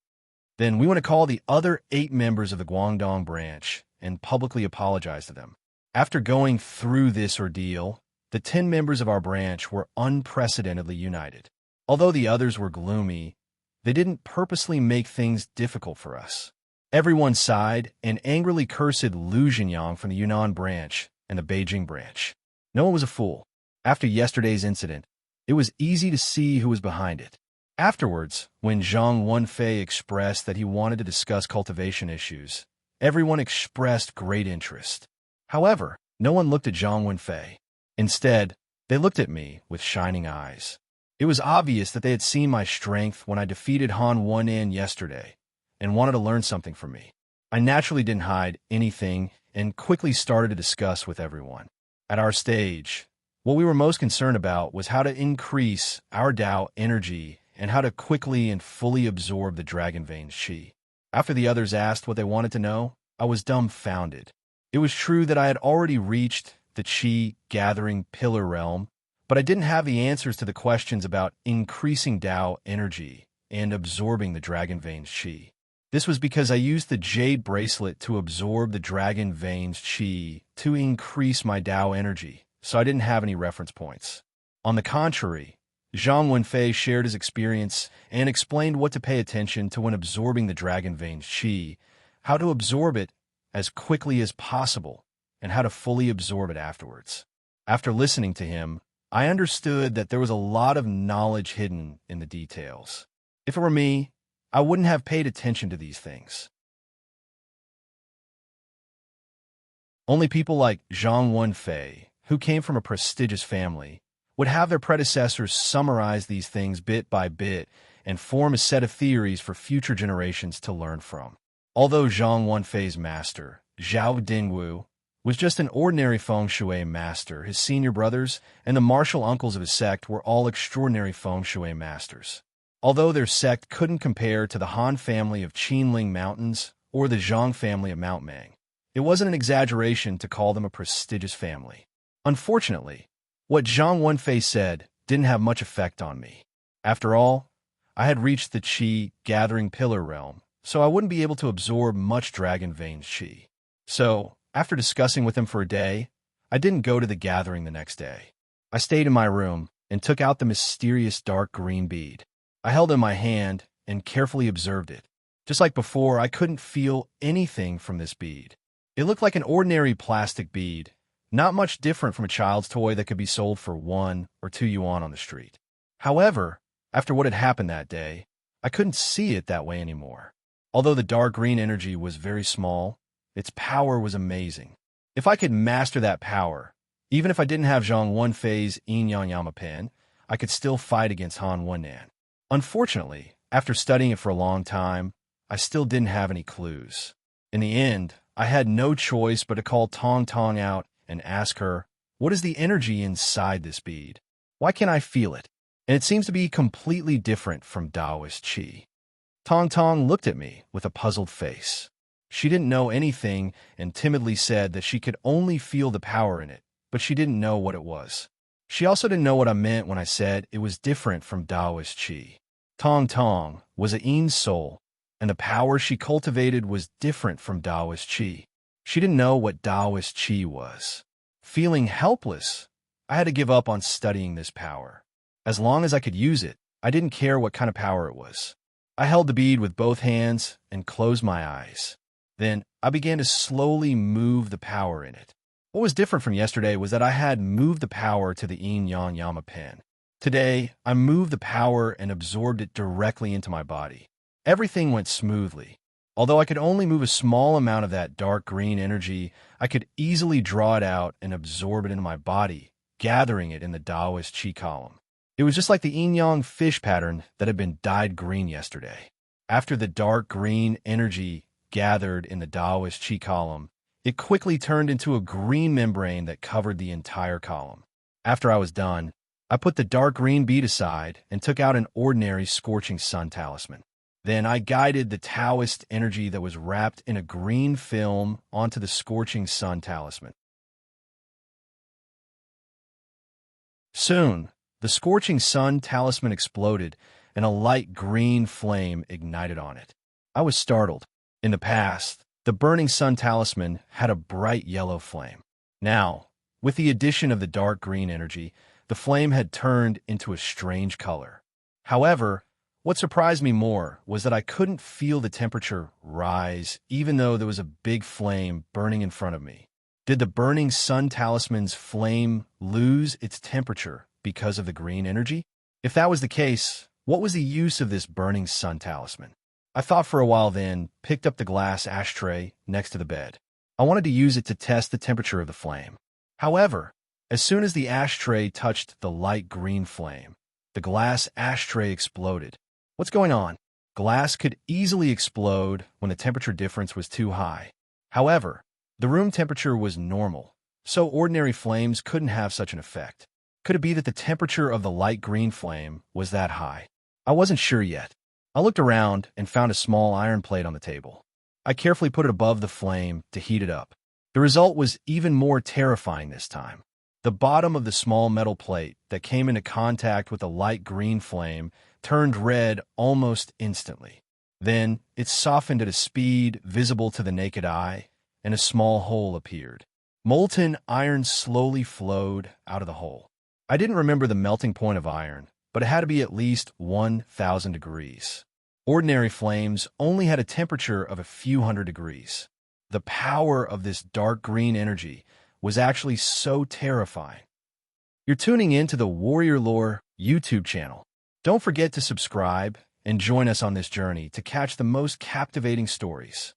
Then we went to call the other 8 members of the Guangdong branch and publicly apologize to them. After going through this ordeal, the 10 members of our branch were unprecedentedly united. Although the others were gloomy, they didn't purposely make things difficult for us. Everyone sighed and angrily cursed Lu Jinyang from the Yunnan branch and the Beijing branch. No one was a fool. After yesterday's incident, it was easy to see who was behind it. Afterwards, when Zhang Wenfei expressed that he wanted to discuss cultivation issues, everyone expressed great interest. However, no one looked at Zhang Wenfei. Instead, they looked at me with shining eyes. It was obvious that they had seen my strength when I defeated Han Wenan yesterday and wanted to learn something from me. I naturally didn't hide anything and quickly started to discuss with everyone. At our stage, what we were most concerned about was how to increase our Tao energy and how to quickly and fully absorb the dragon vein's qi. After the others asked what they wanted to know, I was dumbfounded. It was true that I had already reached the qi gathering pillar realm, but I didn't have the answers to the questions about increasing Tao energy and absorbing the dragon vein's qi. This was because I used the jade bracelet to absorb the dragon vein's chi to increase my Tao energy, so I didn't have any reference points. On the contrary, Zhang Wenfei shared his experience and explained what to pay attention to when absorbing the dragon vein's chi, how to absorb it as quickly as possible, and how to fully absorb it afterwards. After listening to him, I understood that there was a lot of knowledge hidden in the details. If it were me, I wouldn't have paid attention to these things. Only people like Zhang Wenfei, who came from a prestigious family, would have their predecessors summarize these things bit by bit and form a set of theories for future generations to learn from. Although Zhang Wenfei's master, Zhao Dingwu, was just an ordinary feng shui master, his senior brothers and the martial uncles of his sect were all extraordinary feng shui masters. Although their sect couldn't compare to the Han family of Qinling Mountains or the Zhang family of Mount Mang, it wasn't an exaggeration to call them a prestigious family. Unfortunately, what Zhang Wenfei said didn't have much effect on me. After all, I had reached the Qi gathering pillar realm, so I wouldn't be able to absorb much dragon vein's Qi. So, after discussing with him for a day, I didn't go to the gathering the next day. I stayed in my room and took out the mysterious dark green bead. I held it in my hand and carefully observed it. Just like before, I couldn't feel anything from this bead. It looked like an ordinary plastic bead, not much different from a child's toy that could be sold for 1 or 2 yuan on the street. However, after what had happened that day, I couldn't see it that way anymore. Although the dark green energy was very small, its power was amazing. If I could master that power, even if I didn't have Zhang Wenfei's Yin Yang Yama pen, I could still fight against Han Wennan. Unfortunately, after studying it for a long time, I still didn't have any clues. In the end, I had no choice but to call Tong Tong out and ask her, what is the energy inside this bead? Why can't I feel it? And it seems to be completely different from Taoist Qi. Tong Tong looked at me with a puzzled face. She didn't know anything and timidly said that she could only feel the power in it, but she didn't know what it was. She also didn't know what I meant when I said it was different from Taoist Qi. Tong Tong was a Yin soul, and the power she cultivated was different from Taoist Qi. She didn't know what Taoist Qi was. Feeling helpless, I had to give up on studying this power. As long as I could use it, I didn't care what kind of power it was. I held the bead with both hands and closed my eyes. Then I began to slowly move the power in it. What was different from yesterday was that I had moved the power to the Yin Yang Yama pen. Today, I moved the power and absorbed it directly into my body. Everything went smoothly. Although I could only move a small amount of that dark green energy, I could easily draw it out and absorb it into my body, gathering it in the Taoist Qi column. It was just like the yin-yang fish pattern that had been dyed green yesterday. After the dark green energy gathered in the Taoist Qi column, it quickly turned into a green membrane that covered the entire column. After I was done, I put the dark green bead aside and took out an ordinary scorching sun talisman. Then I guided the Taoist energy that was wrapped in a green film onto the scorching sun talisman. Soon, the scorching sun talisman exploded and a light green flame ignited on it. I was startled. In the past, the burning sun talisman had a bright yellow flame. Now, with the addition of the dark green energy, the flame had turned into a strange color. However, what surprised me more was that I couldn't feel the temperature rise even though there was a big flame burning in front of me. Did the burning sun talisman's flame lose its temperature because of the green energy? If that was the case, what was the use of this burning sun talisman? I thought for a while, then picked up the glass ashtray next to the bed. I wanted to use it to test the temperature of the flame. However, as soon as the ashtray touched the light green flame, the glass ashtray exploded. What's going on? Glass could easily explode when the temperature difference was too high. However, the room temperature was normal, so ordinary flames couldn't have such an effect. Could it be that the temperature of the light green flame was that high? I wasn't sure yet. I looked around and found a small iron plate on the table. I carefully put it above the flame to heat it up. The result was even more terrifying this time. The bottom of the small metal plate that came into contact with the light green flame turned red almost instantly. Then it softened at a speed visible to the naked eye, and a small hole appeared. Molten iron slowly flowed out of the hole. I didn't remember the melting point of iron, but it had to be at least 1,000 degrees. Ordinary flames only had a temperature of a few hundred degrees. The power of this dark green energy was actually so terrifying. You're tuning in to the Warrior Lore YouTube channel. Don't forget to subscribe and join us on this journey to catch the most captivating stories.